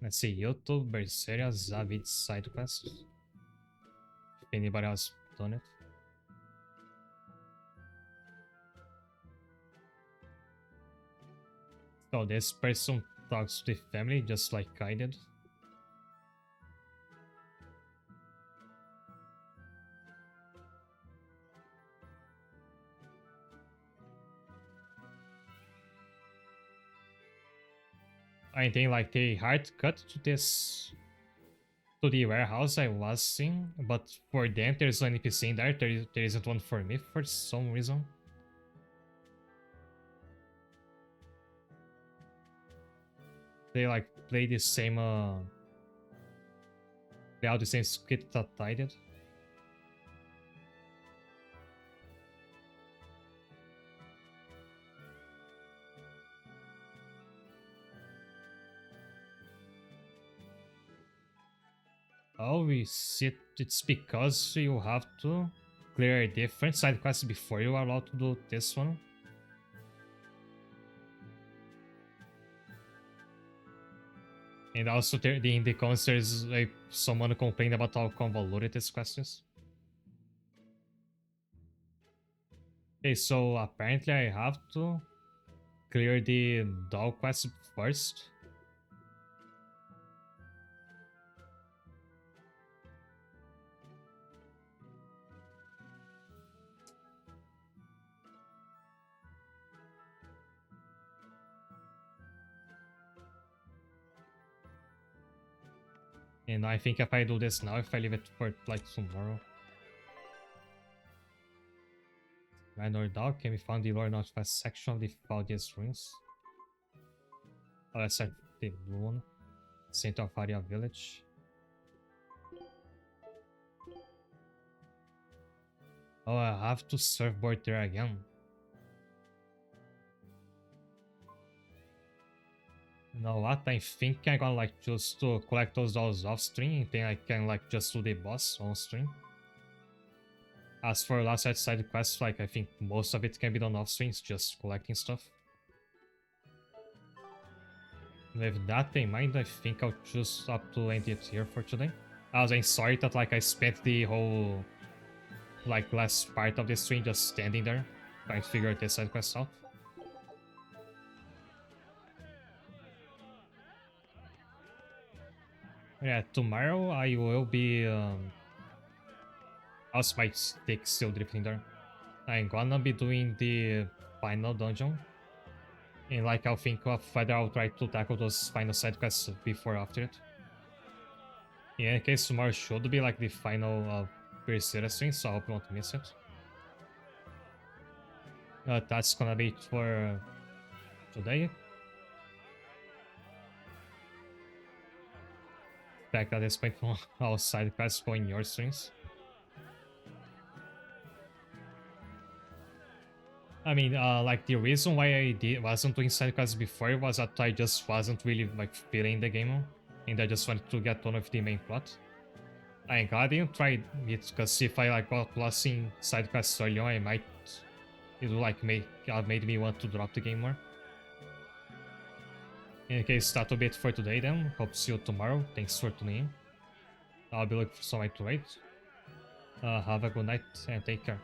Let's see, YouTube, Berseria, Zavid side quest. If anybody else done it. So this person talks to the family just like I did. I think like the hard cut to this to the warehouse I was in, but for them there's an NPC in there. There isn't one for me for some reason. They like play the same play out the same script that I did. Oh, we see it's because you have to clear a different side quest before you are allowed to do this one. And also in the comments there's like someone complaining about how convoluted this quest is. Okay, so apparently I have to clear the doll quest first. And I think if I do this now, if I leave it for like tomorrow. Random dog can be found in the lower northwest section of the Valdias ruins. Oh, that's like the blue one. Center of Aria village. Oh, I have to surfboard there again. You know what? I think I'm gonna like just to collect those dolls off stream, and then I can like just do the boss on stream. As for last side quests, like I think most of it can be done off stream, just collecting stuff. With that in mind, I think I'll choose up to end it here for today. I was sorry that like I spent the whole like last part of the stream just standing there trying to figure this side quest out. Yeah, tomorrow I will be also my stick still drifting there. I'm gonna be doing the final dungeon. And like I'll think of whether I'll try to tackle those final side quests before or after it. In any case, tomorrow should be like the final Berseria stream, so I hope you won't miss it. That's gonna be it for today. Back at this point from all side quests going your streams. I mean, like the reason why I wasn't doing side quests before was that I just wasn't really like feeling the game, and I just wanted to get on with the main plot. I'm glad I didn't try it, because if I like got lost in side quests early on, it would like made me want to drop the game more. In any case, that'll be it for today then. Hope to see you tomorrow. Thanks for tuning in. I'll be looking for somewhere to wait. Have a good night and take care.